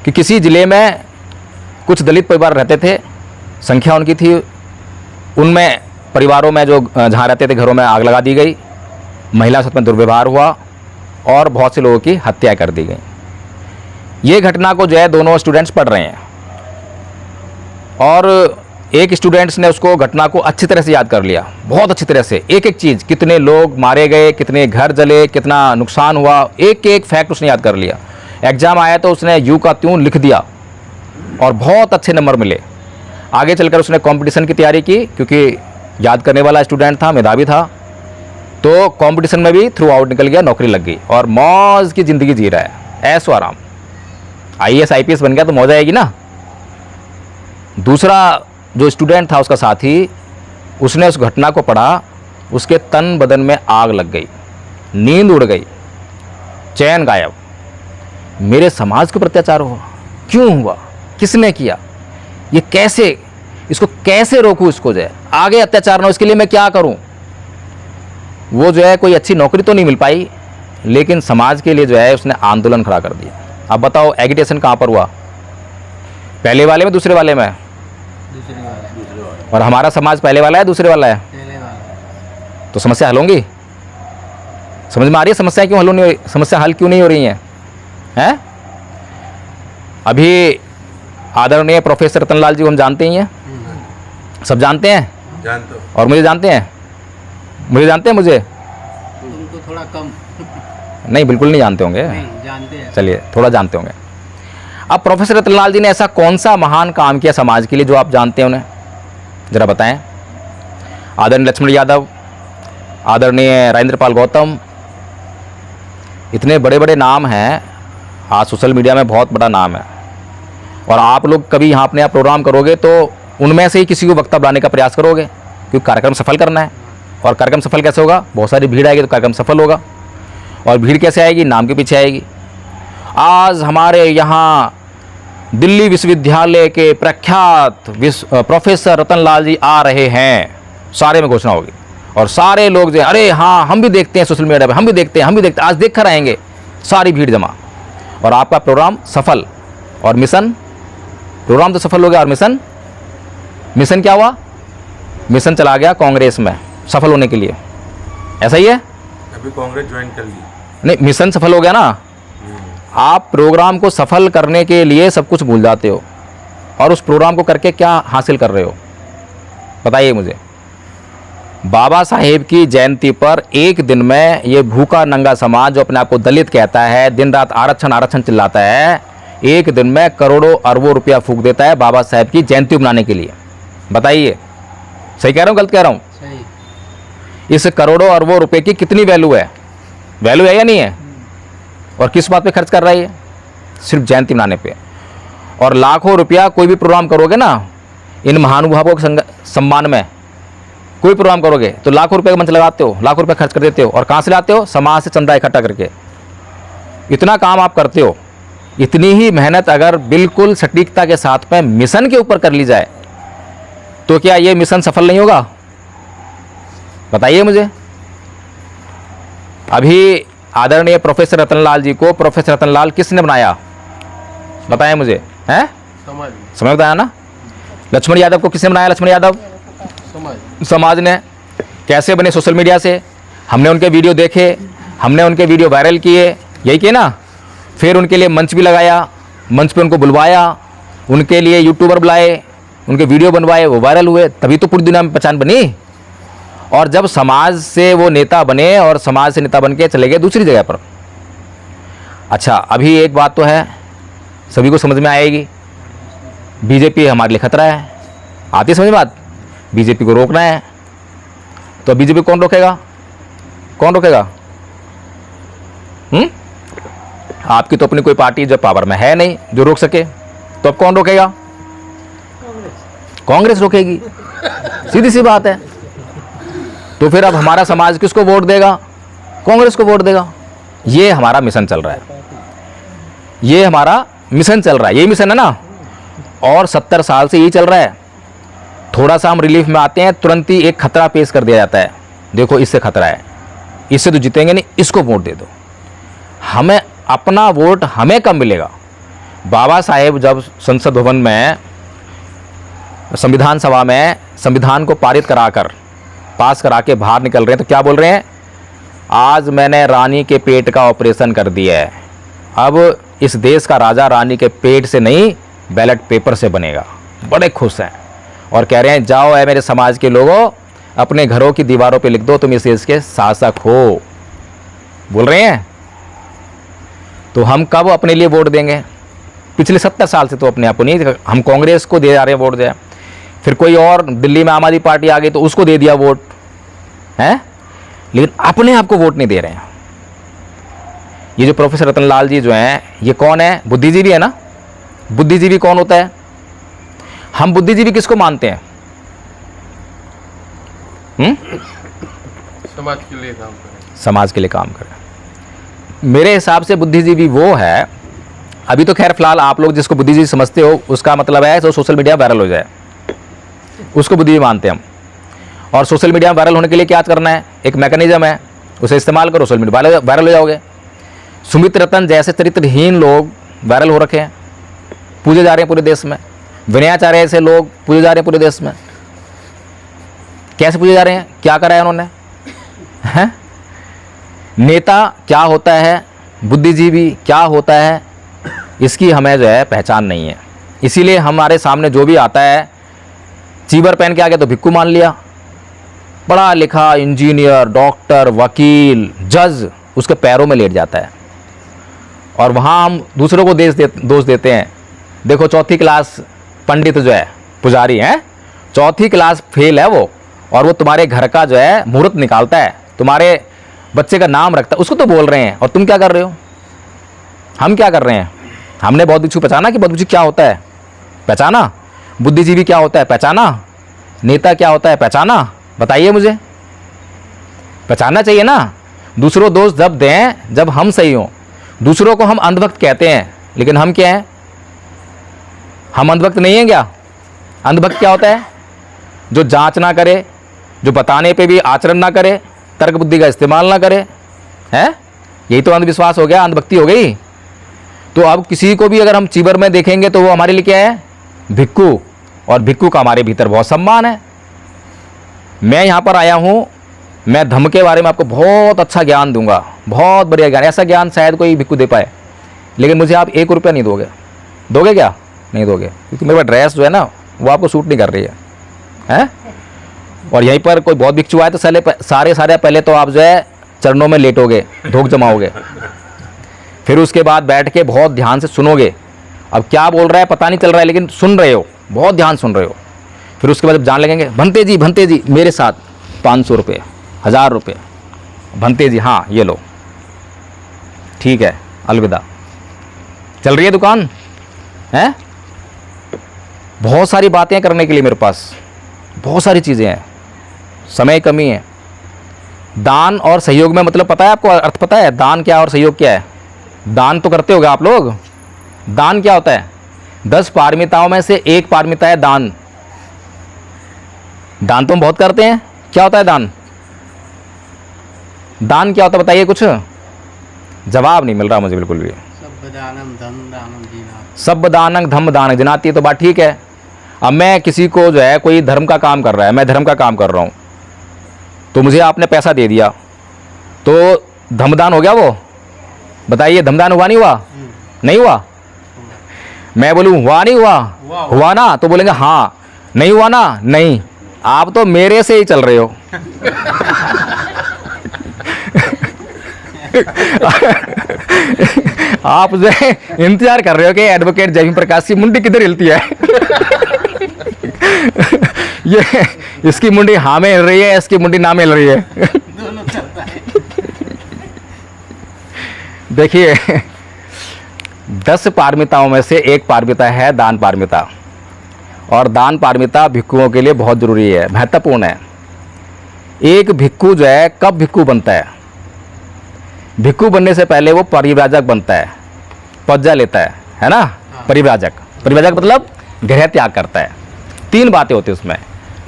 कि किसी ज़िले में कुछ दलित परिवार रहते थे, संख्या उनकी थी, उनमें परिवारों में जो जहाँ रहते थे घरों में आग लगा दी गई, महिला साथ में दुर्व्यवहार हुआ और बहुत से लोगों की हत्या कर दी गई। ये घटना को जो है दोनों स्टूडेंट्स पढ़ रहे हैं, और एक स्टूडेंट्स ने उसको घटना को अच्छी तरह से याद कर लिया, बहुत अच्छी तरह से, एक एक चीज़, कितने लोग मारे गए, कितने घर जले, कितना नुकसान हुआ, एक एक फैक्ट उसने याद कर लिया। एग्ज़ाम आया तो उसने यूं का त्यों लिख दिया और बहुत अच्छे नंबर मिले। आगे चलकर उसने कंपटीशन की तैयारी की, क्योंकि याद करने वाला स्टूडेंट था, मेधावी था, तो कंपटीशन में भी थ्रू आउट निकल गया, नौकरी लग गई और मौज की ज़िंदगी जी रहा है, ऐसो आराम। IAS IPS बन गया तो मौज आएगी ना। दूसरा जो स्टूडेंट था उसका साथी, उसने उस घटना को पढ़ा, उसके तन बदन में आग लग गई, नींद उड़ गई, चैन गायब। मेरे समाज के ऊपर अत्याचार हुआ, क्यों हुआ, किसने किया, ये कैसे, इसको कैसे रोकूं, इसको जो है आगे अत्याचार ना हो, इसके लिए मैं क्या करूं। वो जो है कोई अच्छी नौकरी तो नहीं मिल पाई, लेकिन समाज के लिए जो है उसने आंदोलन खड़ा कर दिया। अब बताओ एगिटेशन कहाँ पर हुआ, पहले वाले में, दूसरे वाले में? दूसरे वाला, और हमारा समाज पहले वाला है दूसरे वाला है? पहले वाला। तो समस्या हल होंगी? समझ में आ रही है समस्या क्यों हल नहीं, समस्या हल क्यों नहीं हो रही हैं? अभी आदरणीय प्रोफेसर रतनलाल जी को हम जानते ही हैं, सब जानते हैं, जानते हो? और मुझे जानते हैं, मुझे जानते हैं, मुझे तुमको थोड़ा कम। नहीं, बिल्कुल नहीं जानते होंगे, नहीं जानते हैं। चलिए थोड़ा जानते होंगे। अब प्रोफेसर रतनलाल जी ने ऐसा कौन सा महान काम किया समाज के लिए जो आप जानते हैं, उन्हें जरा बताएं। आदरणीय लक्ष्मण यादव, आदरणीय राजेंद्रपाल गौतम, इतने बड़े बड़े नाम हैं, आज सोशल मीडिया में बहुत बड़ा नाम है, और आप लोग कभी यहाँ अपने आप प्रोग्राम करोगे तो उनमें से ही किसी को वक्ता बनाने का प्रयास करोगे, क्योंकि कार्यक्रम सफल करना है। और कार्यक्रम सफल कैसे होगा? बहुत सारी भीड़ आएगी तो कार्यक्रम सफल होगा। और भीड़ कैसे आएगी? नाम के पीछे आएगी। आज हमारे यहाँ दिल्ली विश्वविद्यालय के प्रख्यात प्रोफेसर रतनलाल जी आ रहे हैं, सारे में घोषणा होगी, और सारे लोग जो अरे हाँ हम भी देखते हैं सोशल मीडिया पे, हम भी देखते हैं, हम भी देखते हैं, आज देख कर आएंगे, सारी भीड़ जमा, और आपका प्रोग्राम सफल। और मिशन, प्रोग्राम तो सफल हो गया, और मिशन क्या हुआ? मिशन चला गया कांग्रेस में सफल होने के लिए, ऐसा ही है? अभी कांग्रेस ज्वाइन कर ली। नहीं, मिशन सफल हो गया ना। आप प्रोग्राम को सफल करने के लिए सब कुछ भूल जाते हो, और उस प्रोग्राम को करके क्या हासिल कर रहे हो बताइए मुझे। बाबा साहेब की जयंती पर एक दिन में ये भूखा नंगा समाज जो अपने आप को दलित कहता है, दिन रात आरक्षण आरक्षण चिल्लाता है, एक दिन में करोड़ों अरबों रुपया फूंक देता है बाबा साहेब की जयंती मनाने के लिए। बताइए सही कह रहा हूँ, गलत कह रहा हूँ? सही। इस करोड़ों अरबों रुपए की कितनी वैल्यू है? वैल्यू है या नहीं है? और किस बात पे खर्च कर रहा है ये? सिर्फ जयंती मनाने पे। और लाखों रुपया कोई भी प्रोग्राम करोगे ना इन महानुभावों के सम्मान में, कोई प्रोग्राम करोगे तो लाखों रुपए का मंच लगाते हो, लाखों रुपए खर्च कर देते हो, और कहाँ से लाते हो? समाज से चंदा इकट्ठा करके। इतना काम आप करते हो, इतनी ही मेहनत अगर बिल्कुल सटीकता के साथ में मिशन के ऊपर कर ली जाए तो क्या ये मिशन सफल नहीं होगा? बताइए मुझे। अभी आदरणीय प्रोफेसर रतनलाल जी को प्रोफेसर रतनलाल किसने बनाया? बताएं मुझे, हैं? समाज समझ बताया ना। लक्ष्मण यादव को किसने बनाया? लक्ष्मण यादव समाज ने। कैसे बने? सोशल मीडिया से। हमने उनके वीडियो देखे, हमने उनके वीडियो वायरल किए, यही किए ना। फिर उनके लिए मंच भी लगाया, मंच पे उनको बुलवाया, उनके लिए यूट्यूबर बुलाए, उनके वीडियो बनवाए, वो वायरल हुए, तभी तो पूरी दुनिया में पहचान बनी। और जब समाज से वो नेता बने और समाज से नेता बन के चले गए दूसरी जगह पर। अच्छा, अभी एक बात तो है सभी को समझ में आएगी, बीजेपी हमारे लिए खतरा है। आती है समझ में बात? बीजेपी को रोकना है, तो बीजेपी कौन रोकेगा? कौन रोकेगा? आपकी तो अपनी कोई पार्टी जो पावर में है नहीं जो रोक सके, तो अब कौन रोकेगा? कांग्रेस रोकेगी, सीधी सी बात है। तो फिर अब हमारा समाज किसको वोट देगा? कांग्रेस को वोट देगा। ये हमारा मिशन चल रहा है, ये हमारा मिशन चल रहा है, यही मिशन है ना। और 70 साल से यही चल रहा है। थोड़ा सा हम रिलीफ में आते हैं, तुरंत ही एक खतरा पेश कर दिया जाता है, देखो इससे खतरा है, इससे तो जीतेंगे नहीं, इसको वोट दे दो। हमें अपना वोट हमें कब मिलेगा? बाबा साहेब जब संसद भवन में, संविधान सभा में संविधान को पास करा के बाहर निकल रहे हैं तो क्या बोल रहे हैं? आज मैंने रानी के पेट का ऑपरेशन कर दिया है, अब इस देश का राजा रानी के पेट से नहीं बैलेट पेपर से बनेगा। बड़े खुश हैं और कह रहे हैं जाओ ऐ मेरे समाज के लोगों, अपने घरों की दीवारों पे लिख दो तुम इस देश के शासक हो, बोल रहे हैं। तो हम कब अपने लिए वोट देंगे? पिछले 70 साल से तो अपने आप को नहीं, हम कांग्रेस को दे जा रहे हैं वोट दे, फिर कोई और दिल्ली में आम आदमी पार्टी आ गई तो उसको दे दिया वोट है, लेकिन अपने आप को वोट नहीं दे रहे हैं। ये जो प्रोफेसर रतनलाल जी जो हैं, ये कौन है? बुद्धिजीवी है ना। बुद्धिजीवी कौन होता है? हम बुद्धिजीवी किसको मानते हैं? समाज के लिए काम करें। समाज के लिए काम करें। मेरे हिसाब से बुद्धिजीवी वो है, अभी तो खैर फिलहाल आप लोग जिसको बुद्धिजीवी समझते हो उसका मतलब है तो सोशल मीडिया वायरल हो जाए, उसको बुद्धिजीवी मानते हैं हम। और सोशल मीडिया वायरल होने के लिए क्या करना है? एक मैकेनिज्म है, उसे इस्तेमाल करो, सोशल मीडिया वायरल हो जाओगे। सुमित रतन जैसे चरित्रहीन लोग वायरल हो रखे हैं, पूजे जा रहे हैं पूरे देश में। विनयाचार्य ऐसे लोग पूजे जा रहे हैं पूरे देश में। कैसे पूजे जा रहे हैं? क्या करा है उन्होंने? हैं? नेता क्या होता है, बुद्धिजीवी क्या होता है, इसकी हमें जो है पहचान नहीं है। इसीलिए हमारे सामने जो भी आता है चीबर पहन के आ गया तो भिक्खू मान लिया। पढ़ा लिखा इंजीनियर, डॉक्टर, वकील, जज उसके पैरों में लेट जाता है और वहाँ हम दूसरों को दोष देते हैं। देखो 4th क्लास पंडित जो है, पुजारी हैं, 4th क्लास फेल है वो, और वो तुम्हारे घर का जो है मुहूर्त निकालता है, तुम्हारे बच्चे का नाम रखता है, उसको तो बोल रहे हैं। और तुम क्या कर रहे हो? हम क्या कर रहे हैं? हमने बौद्ध भिक्षु पहचाना कि बौद्ध भिक्षु क्या होता है? पहचाना। बुद्धिजीवी क्या होता है? पहचाना। नेता क्या होता है? पहचाना। बताइए मुझे, पहचानना चाहिए ना। दूसरों दोष जब दें जब हम सही हों। दूसरों को हम अंधभक्त कहते हैं, लेकिन हम क्या हैं? हम अंधभक्त नहीं हैं क्या? अंधभक्त क्या होता है? जो जांच ना करे, जो बताने पे भी आचरण ना करे, तर्क बुद्धि का इस्तेमाल ना करे, है? यही तो अंधविश्वास हो गया, अंधभक्ति हो गई। तो अब किसी को भी अगर हम चीबर में देखेंगे तो वो हमारे लिए क्या है? भिक्खू। और भिक्खू का हमारे भीतर बहुत सम्मान है। मैं यहाँ पर आया हूँ, मैं धम्म के बारे में आपको बहुत अच्छा ज्ञान दूंगा, बहुत बढ़िया ज्ञान। ऐसा ज्ञान शायद कोई भिक्खू दे पाए, लेकिन मुझे आप 1 रुपया नहीं दोगे। दोगे क्या? नहीं दोगे, क्योंकि मेरे पास ड्रेस जो है ना वो आपको सूट नहीं कर रही है? और यहीं पर कोई बहुत भिक्षु आए तो सारे पहले तो आप जो है चरणों में लेटोगे, धोख जमाओगे, फिर उसके बाद बैठ के बहुत ध्यान से सुनोगे। अब क्या बोल रहा है पता नहीं चल रहा है, लेकिन सुन रहे हो, बहुत ध्यान सुन रहे हो। फिर उसके बाद जब जान लगेंगे, भंते जी मेरे साथ 500 रुपये, 1000 रुपये। भंते जी हाँ ये लो, ठीक है, अलविदा। चल रही है दुकान है। बहुत सारी बातें करने के लिए मेरे पास, बहुत सारी चीज़ें हैं, समय कमी है। दान और सहयोग में मतलब पता है आपको? अर्थ पता है दान क्या और सहयोग क्या है? दान तो करते होगे आप लोग। दान क्या होता है? 10 पारमिताओं में से एक पारमिता है दान। दान तो हम बहुत करते हैं। क्या होता है दान? दान क्या होता है बताइए कुछ? जवाब नहीं मिल रहा मुझे बिल्कुल भी। सब दानम धम दानम जिनाति। सब दानंग धम दान जिनाती, तो बात ठीक है। अब मैं किसी को जो है कोई धर्म का काम कर रहा है, मैं धर्म का काम कर रहा हूँ, तो मुझे आपने पैसा दे दिया तो धमदान हो गया वो? बताइए, धमदान हुआ नहीं हुआ? नहीं हुआ? मैं बोलूँ हुआ नहीं हुआ? हुआ ना? तो बोलेंगे हाँ। नहीं हुआ ना? नहीं। आप तो मेरे से ही चल रहे हो। आप जो है इंतजार कर रहे हो कि एडवोकेट जयवीर प्रकाश की मुंडी किधर हिलती है। ये इसकी मुंडी हाँ में हिल रही है, इसकी मुंडी ना में हिल रही है। दोनों चलता है। देखिए 10 पारमिताओं में से एक पारमिता है दान पारमिता, और दान पारमिता भिक्षुओं के लिए बहुत जरूरी है, महत्वपूर्ण है। एक भिक्षु जो है कब भिक्षु बनता है? भिक्षु बनने से पहले वो परिव्राजक बनता है, पज्जा लेता है ना? परिव्राजक मतलब गृह त्याग करता है। 3 बातें होती है उसमें।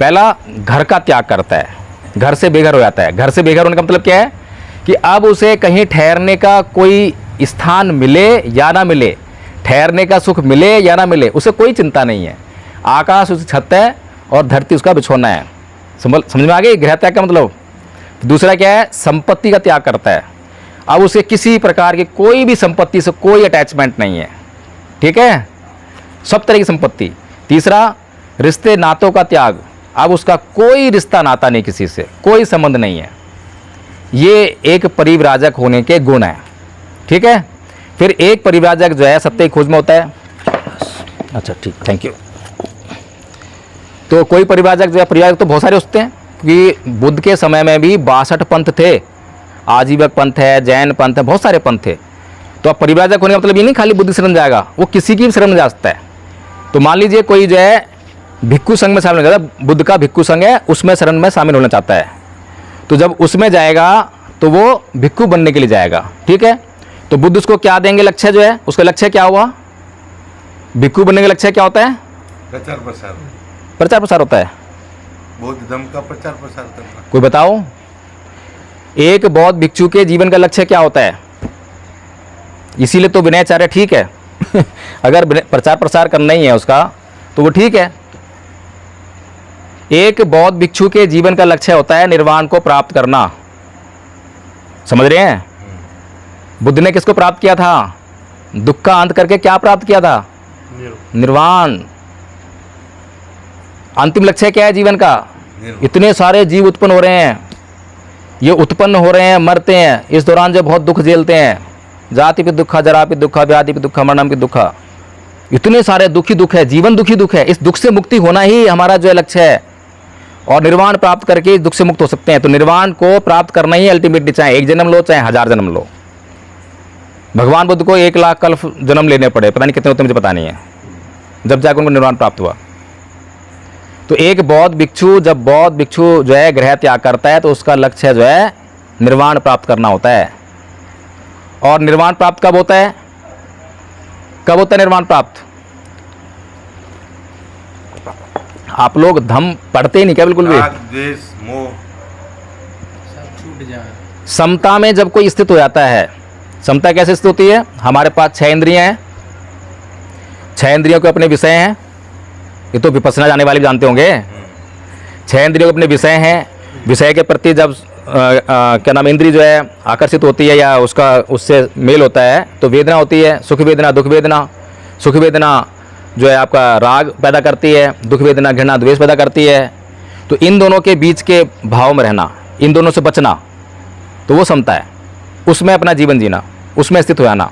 पहला घर का त्याग करता है, घर से बेघर हो जाता है। घर से बेघर होने का मतलब क्या है कि अब उसे कहीं ठहरने का कोई स्थान मिले या ना मिले, ठहरने का सुख मिले या ना मिले, उसे कोई चिंता नहीं है। आकाश उसकी छत है और धरती उसका बिछौना है। समझ में आ गई गृह त्याग का मतलब। दूसरा क्या है, संपत्ति का त्याग करता है। अब उसे किसी प्रकार की कोई भी संपत्ति से कोई अटैचमेंट नहीं है, ठीक है, सब तरह की संपत्ति। तीसरा, रिश्ते नातों का त्याग। अब उसका कोई रिश्ता नाता नहीं, किसी से कोई संबंध नहीं है। ये एक परिव्राजक होने के गुण हैं, ठीक है। फिर एक परिव्राजक जो है सत्य की खोज में होता है। अच्छा ठीक, थैंक यू। तो कोई परिव्राजक जो है, परिव्राजक तो बहुत सारे होते हैं, क्योंकि बुद्ध के समय में भी 62 पंथ थे। आजीवक पंथ है, जैन पंथ है, बहुत सारे पंथ थे। तो अब परिव्राजक होने का मतलब ये नहीं खाली बुद्ध शरण जाएगा, वो किसी की भी शरण में जा सकता है। तो मान लीजिए कोई जो है भिक्खु संघ में शामिल होना चाहता है, बुद्ध का भिक्खु संघ है, उसमें शरण में शामिल होना चाहता है। तो जब उसमें जाएगा तो वो भिक्खु बनने के लिए जाएगा, ठीक है। तो बुद्ध उसको क्या देंगे, लक्ष्य जो है, उसका लक्ष्य क्या हुआ, भिक्खु बनने का लक्ष्य क्या होता है, प्रचार प्रसार, प्रचार प्रसार होता है। बौद्ध धर्म का प्रचार प्रसार करना। कोई बताओ, एक बौद्ध भिक्षु के जीवन का लक्ष्य क्या होता है। इसीलिए तो विनयाचार्य ठीक है अगर प्रचार प्रसार करना ही है उसका तो वो ठीक है। एक बौद्ध भिक्षु के जीवन का लक्ष्य होता है निर्वाण को प्राप्त करना। समझ रहे हैं, बुद्ध ने किसको प्राप्त किया था, दुख का अंत करके क्या प्राप्त किया था, निर्वाण। अंतिम लक्ष्य क्या है जीवन का, इतने सारे जीव उत्पन्न हो रहे हैं, ये उत्पन्न हो रहे हैं, मरते हैं, इस दौरान जो बहुत दुख झेलते हैं, जाति पे दुखा, जरा पे दुखा, व्याधि पे दुखा, मरणम पे दुखा, इतने सारे दुखी दुख है, जीवन दुखी दुख है। इस दुख से मुक्ति होना ही हमारा जो लक्ष्य है, और निर्वाण प्राप्त करके इस दुख से मुक्त हो सकते हैं। तो निर्वाण को प्राप्त करना ही अल्टीमेटली, चाहे एक जन्म लो चाहे 1000 जन्म लो। भगवान बुद्ध को 1 लाख कल्प जन्म लेने पड़े, पता नहीं कितने होते मुझे पता नहीं है, जब जाकर उनको निर्वाण प्राप्त हुआ। तो एक बौद्ध भिक्षु, जब बौद्ध भिक्षु जो है गृह त्याग करता है तो उसका लक्ष्य जो है निर्वाण प्राप्त करना होता है। और निर्वाण प्राप्त कब होता है, कब होता है निर्वाण प्राप्त। आप लोग धम्म पढ़ते ही नहीं क्या बिल्कुल भी। राग, द्वेष, मोह सब छूट जाए। समता में जब कोई स्थित हो जाता है, समता कैसे स्थित होती है, हमारे पास 6 इंद्रियां हैं, 6 इंद्रियों के अपने विषय हैं, ये तो विपස්සना जाने वाले भी जानते होंगे। 6 इंद्रियों के अपने विषय हैं, विषय के प्रति जब क्या नाम इंद्री जो है आकर्षित होती है या उसका उससे मेल होता है तो वेदना होती है, सुख वेदना, दुख वेदना। सुख वेदना जो है आपका राग पैदा करती है, दुख वेदना घृणा द्वेष पैदा करती है। तो इन दोनों के बीच के भाव में रहना, इन दोनों से बचना, तो वो समता है, उसमें अपना जीवन जीना, उसमें स्थित हो जाना।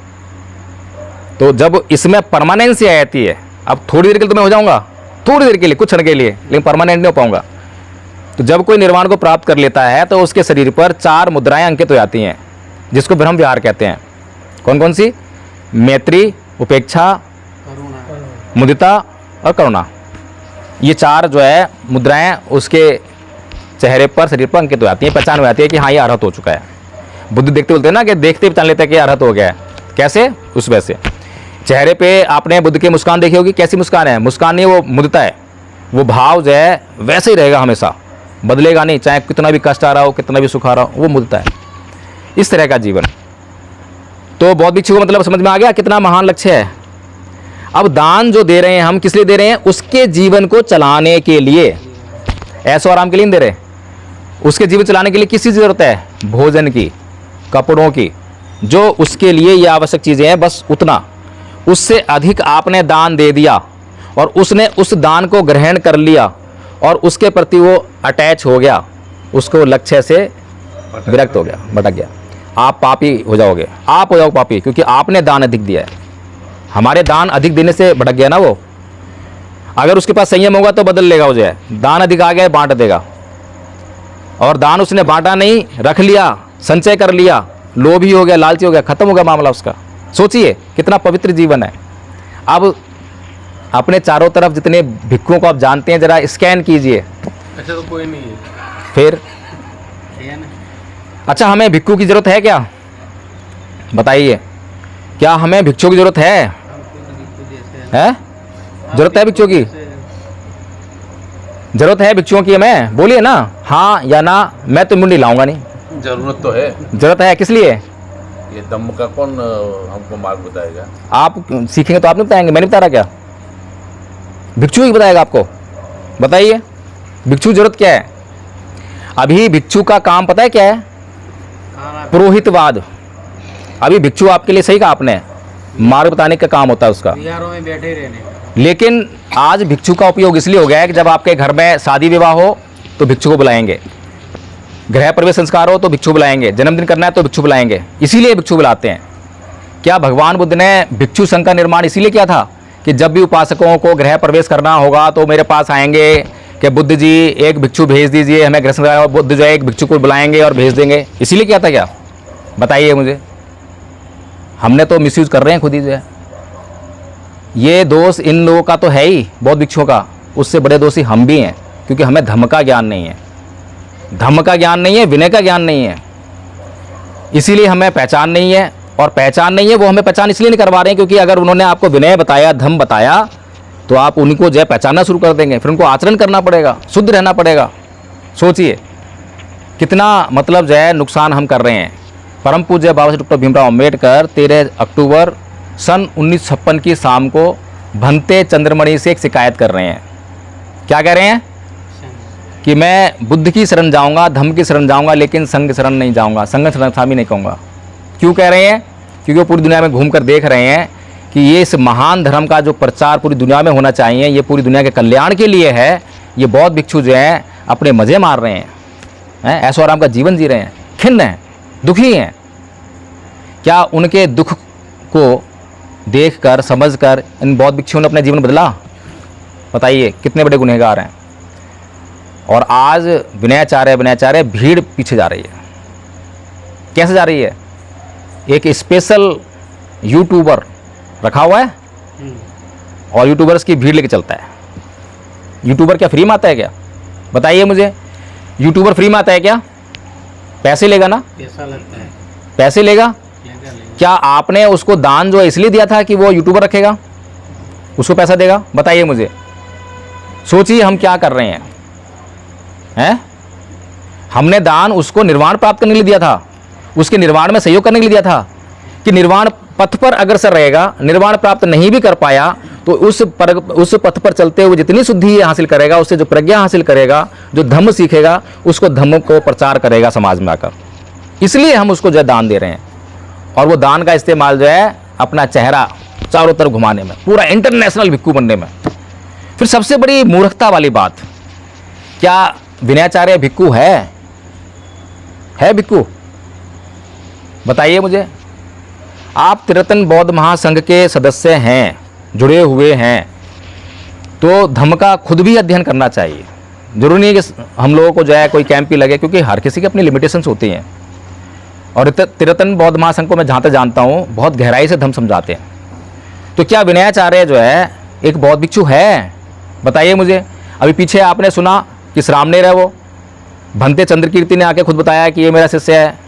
तो जब इसमें परमानेंसी आ जाती है, अब थोड़ी देर के लिए तो मैं हो जाऊंगा, थोड़ी देर के लिए, कुछ क्षण के लिए, लेकिन परमानेंट नहीं हो पाऊंगा। तो जब कोई निर्वाण को प्राप्त कर लेता है तो उसके शरीर पर 4 मुद्राएं अंकित हो जाती हैं, जिसको ब्रह्म विहार कहते हैं। कौन कौन सी, मैत्री, उपेक्षा, करुणा, मुदिता और करुणा। ये 4 जो है मुद्राएं उसके चेहरे पर, शरीर पर अंकित हो जाती हैं, पहचान हो जाती है कि हाँ ये अर्हत हो चुका है। बुद्ध देखते बोलते हैं ना कि देखते ही पहचान लेते हैं कि अर्हत हो गया है। कैसे, उस वैसे चेहरे पे आपने बुद्ध की मुस्कान देखी होगी, कैसी मुस्कान है, मुस्कान नहीं वो मुदिता है। वो भाव जो है वैसे ही रहेगा, हमेशा बदलेगा नहीं, चाहे कितना भी कष्ट आ रहा हो, कितना भी सुख आ रहा हो, वो मुदिता है। इस तरह का जीवन। तो बौद्ध भिक्षु को मतलब समझ में आ गया कितना महान लक्ष्य है। अब दान जो दे रहे हैं हम किस लिए दे रहे हैं, उसके जीवन को चलाने के लिए, ऐसो आराम के लिए नहीं दे रहे। उसके जीवन चलाने के लिए किस चीज़ की जरूरत है, भोजन की, कपड़ों की, जो उसके लिए ये आवश्यक चीज़ें हैं, बस उतना। उससे अधिक आपने दान दे दिया और उसने उस दान को ग्रहण कर लिया और उसके प्रति वो अटैच हो गया, उसको लक्ष्य से विरक्त हो गया, भटक गया, आप पापी हो जाओगे, आप हो जाओ पापी, क्योंकि आपने दान अधिक दिया है। हमारे दान अधिक देने से भटक गया ना वो। अगर उसके पास संयम होगा तो बदल लेगा, वो जो है दान अधिक आ गया बांट देगा। और दान उसने बांटा नहीं, रख लिया, संचय कर लिया, लोभी हो गया, लालची हो गया, खत्म हो गया मामला उसका। सोचिए कितना पवित्र जीवन है। अब अपने चारों तरफ जितने भिक्षुओं को आप जानते हैं जरा स्कैन कीजिए। अच्छा तो कोई नहीं है। फिर है ना। अच्छा, हमें भिक्षु की जरूरत है क्या, बताइए, क्या हमें भिक्षु की जरूरत है, हम खुद जैसे है? जरूरत है भिक्षु की? जरूरत है भिक्षुओं की हमें? बोलिए ना, हाँ या ना। मैं तो मुंडी लाऊंगा नहीं। जरूरत तो है। जरूरत है, किस लिए? ये धम्म का कौन हमको मार्ग बताएगा? आप सीखेंगे तो आप नहीं बताएंगे, मैंने बता रहा क्या? भिक्षु ही बताएगा आपको। बताइए भिक्षु जरूरत क्या है? अभी भिक्षु का काम पता है क्या है? पुरोहितवाद। अभी भिक्षु आपके लिए, सही कहा आपने, मार्ग बताने का काम होता है उसका। बिहारों में बैठे रहने। लेकिन आज भिक्षु का उपयोग इसलिए हो गया है कि जब आपके घर में शादी विवाह हो तो भिक्षु को बुलाएंगे, गृह प्रवेश संस्कार हो तो भिक्षु बुलाएंगे, जन्मदिन करना है तो भिक्षु बुलाएंगे, इसीलिए भिक्षु बुलाते हैं। क्या भगवान बुद्ध ने भिक्षु संघ का निर्माण इसीलिए किया था कि जब भी उपासकों को गृह प्रवेश करना होगा तो मेरे पास आएंगे कि बुद्ध जी एक भिक्षु भेज दीजिए, हमें गृह संस्कार, बुद्ध जो है एक भिक्षु को बुलाएंगे और भेज देंगे, इसीलिए किया था क्या? बताइए मुझे। हमने तो मिसयूज कर रहे हैं खुद ही जो है। ये दोष इन लोगों का तो है ही, बौद्ध भिक्षुओं का, उससे बड़े दोषी हम भी हैं, क्योंकि हमें धम्म का ज्ञान नहीं है, धम्म का ज्ञान नहीं है, विनय का ज्ञान नहीं है, इसीलिए हमें पहचान नहीं है। और पहचान नहीं है, वो हमें पहचान इसलिए नहीं करवा रहे हैं क्योंकि अगर उन्होंने आपको विनय बताया, धम्म बताया, तो आप उनको जो है पहचानना शुरू कर देंगे, फिर उनको आचरण करना पड़ेगा, शुद्ध रहना पड़ेगा। सोचिए कितना मतलब जो है नुकसान हम कर रहे हैं। परम पूज्य बाबा साहेब डॉक्टर भीमराव अम्बेडकर 13 अक्टूबर सन 1956 की शाम को भंते चंद्रमणि से एक शिकायत कर रहे हैं। क्या कह रहे हैं? कि मैं बुद्ध की शरण जाऊंगा, धम्म की शरण जाऊंगा, लेकिन संघ की शरण नहीं जाऊंगा, संघ शरण स्वामी नहीं कहूँगा। क्यों कह रहे हैं? क्योंकि वो पूरी दुनिया में घूम कर देख रहे हैं कि ये इस महान धर्म का जो प्रचार पूरी दुनिया में होना चाहिए, ये पूरी दुनिया के कल्याण के लिए है। ये बौद्ध भिक्षु जो हैं अपने मज़े मार रहे हैं, ऐशो आराम का जीवन जी रहे हैं, खिन्न हैं, दुखी हैं। क्या उनके दुख को देखकर, समझकर इन बौद्ध भिक्षुओं ने अपना जीवन बदला? बताइए कितने बड़े गुनहगार हैं। और आज विनयाचार्य भीड़ पीछे जा रही है। कैसे जा रही है? एक स्पेशल यूट्यूबर रखा हुआ है और यूट्यूबर्स की भीड़ लेके चलता है। यूट्यूबर क्या फ्री में आता है क्या? बताइए मुझे, यूट्यूबर फ्री में आता है क्या? पैसे लेगा ना? पैसा लगता है। पैसे लेगा? क्या आपने उसको दान जो है इसलिए दिया था कि वो यूट्यूबर रखेगा, उसको पैसा देगा? बताइए मुझे। सोचिए हम क्या कर रहे हैं? हमने दान उसको निर्वाण प्राप्त करने के लिए दिया था, उसके निर्वाण में सहयोग करने के लिए दिया था कि निर्वाण पथ पर अग्रसर रहेगा, निर्वाण प्राप्त नहीं भी कर पाया तो उस पथ पर चलते हुए जितनी शुद्धि हासिल करेगा, उससे जो प्रज्ञा हासिल करेगा, जो धम्म सीखेगा, उसको धम्म को प्रचार करेगा समाज में आकर। इसलिए हम उसको जो है दान दे रहे हैं। और वो दान का इस्तेमाल जो है अपना चेहरा चारों तरफ घुमाने में, पूरा इंटरनेशनल भिक्षु बनने में। फिर सबसे बड़ी मूर्खता वाली बात, क्या विनयाचार्य भिक्षु है भिक्षु? बताइए मुझे। आप तिरतन बौद्ध महासंघ के सदस्य हैं, जुड़े हुए हैं, तो धम्म का खुद भी अध्ययन करना चाहिए। जरूरी नहीं कि हम लोगों को जो है कोई कैंप ही लगे, क्योंकि हर किसी की अपनी लिमिटेशंस होती हैं। और तिरतन बौद्ध महासंघ को मैं जहाँ तक जानता हूँ बहुत गहराई से धम्म समझाते हैं। तो क्या विनयाचार्य जो है एक बौद्ध भिक्षु है? बताइए मुझे। अभी पीछे आपने सुना कि श्रामणेर है, वो भंते चंद्रकीर्ति ने आके खुद बताया कि ये मेरा शिष्य है।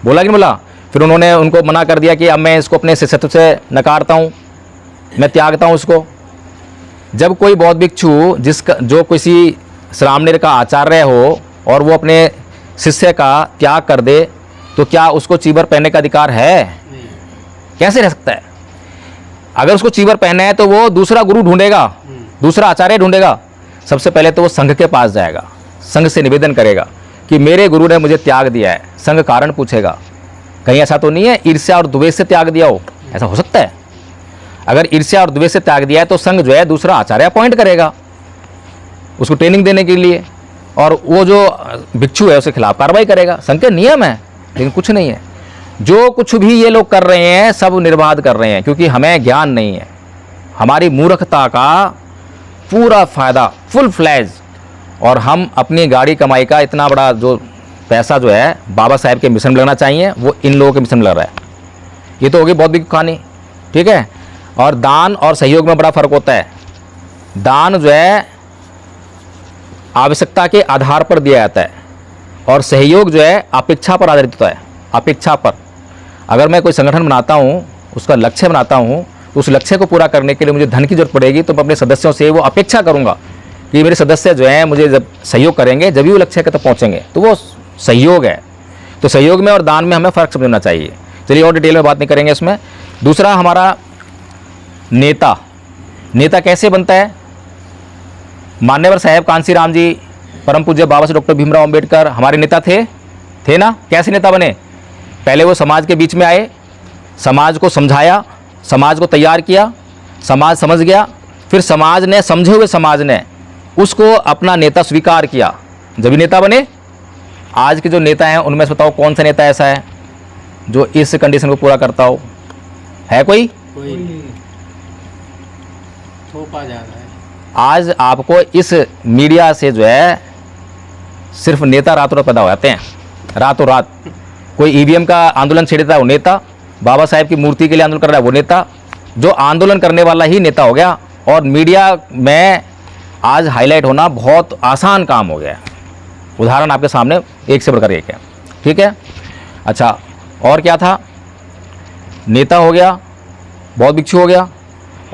बोला कि नहीं बोला? फिर उन्होंने उनको मना कर दिया कि अब मैं इसको अपने शिष्यत्व से नकारता हूँ, मैं त्यागता हूँ उसको। जब कोई बौद्ध भिक्षु जो किसी श्रामणेर का आचार्य हो और वो अपने शिष्य का त्याग कर दे, तो क्या उसको चीवर पहनने का अधिकार है? कैसे रह सकता है? अगर उसको चीवर पहने है तो वो दूसरा गुरु ढूंढेगा, दूसरा आचार्य ढूंढेगा। सबसे पहले तो वो संघ के पास जाएगा, संघ से निवेदन करेगा कि मेरे गुरु ने मुझे त्याग दिया है। संघ कारण पूछेगा, कहीं ऐसा तो नहीं है ईर्ष्या और द्वेष से त्याग दिया हो? ऐसा हो सकता है? अगर ईर्ष्या और द्वेष से त्याग दिया है तो संघ जो है दूसरा आचार्य अपॉइंट करेगा उसको ट्रेनिंग देने के लिए, और वो जो भिक्षु है उसके खिलाफ कार्रवाई करेगा। संघ के नियम है, लेकिन कुछ नहीं है। जो कुछ भी ये लोग कर रहे हैं सब निर्बाध कर रहे हैं, क्योंकि हमें ज्ञान नहीं है। हमारी मूर्खता का पूरा फ़ायदा फुल फ्लैज, और हम अपनी गाड़ी कमाई का इतना बड़ा जो पैसा जो है बाबा साहेब के मिशन में लगना चाहिए, वो इन लोगों के मिशन में लग रहा है। ये तो होगी बौद्ध कहानी, ठीक है। और दान और सहयोग में बड़ा फ़र्क होता है। दान जो है आवश्यकता के आधार पर दिया जाता है, और सहयोग जो है अपेक्षा पर आधारित होता है। अपेक्षा पर, अगर मैं कोई संगठन बनाता हूँ, उसका लक्ष्य बनाता हूँ, तो उस लक्ष्य को पूरा करने के लिए मुझे धन की जरूरत पड़ेगी, तो मैं अपने सदस्यों से वो अपेक्षा करूँगा कि मेरे सदस्य जो हैं मुझे जब सहयोग करेंगे जब भी वो लक्ष्य तक पहुँचेंगे, तो वो सहयोग है। तो सहयोग में और दान में हमें फ़र्क समझना चाहिए। चलिए और डिटेल में बात नहीं करेंगे इसमें। दूसरा हमारा नेता, नेता कैसे बनता है? मान्यवर साहेब कांसीराम जी, परम पूज्य बाबा साहेब डॉक्टर भीमराव अंबेडकर हमारे नेता थे ना? कैसे नेता बने? पहले वो समाज के बीच में आए, समाज को समझाया, समाज को तैयार किया, समाज समझ गया, फिर समाज ने, समझे हुए समाज ने उसको अपना नेता स्वीकार किया, जब भी नेता बने। आज के जो नेता हैं उनमें से बताओ कौन सा नेता ऐसा है जो इस कंडीशन को पूरा करता हो? है कोई? कोई नहीं, थोपा ज़्यादा है। आज आपको इस मीडिया से जो है सिर्फ नेता रातों रात पैदा हो जाते हैं, रातों रात। कोई ईवीएम का आंदोलन छेड़ता है वो नेता, बाबा साहेब की मूर्ति के लिए आंदोलन कर रहा है वो नेता, जो आंदोलन करने वाला ही नेता हो गया। और मीडिया में आज हाईलाइट होना बहुत आसान काम हो गया है। उदाहरण आपके सामने एक से बढ़कर एक है, ठीक है। अच्छा, और क्या था? नेता हो गया, बहुत भिक्षु हो गया,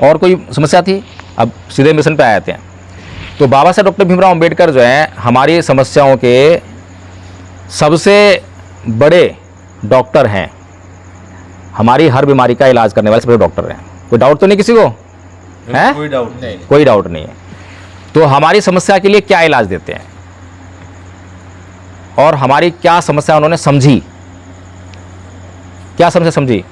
और कोई समस्या थी? अब सीधे मिशन पे आए थे। तो बाबा साहेब डॉक्टर भीमराव अंबेडकर जो हैं हमारी समस्याओं के सबसे बड़े डॉक्टर हैं, हमारी हर बीमारी का इलाज करने वाले सबसे बड़े डॉक्टर हैं। कोई डाउट तो नहीं किसी को? है? कोई डाउट नहीं। कोई डाउट नहीं है। तो हमारी समस्या के लिए क्या इलाज देते हैं और हमारी क्या समस्या उन्होंने समझी, क्या समस्या समझी?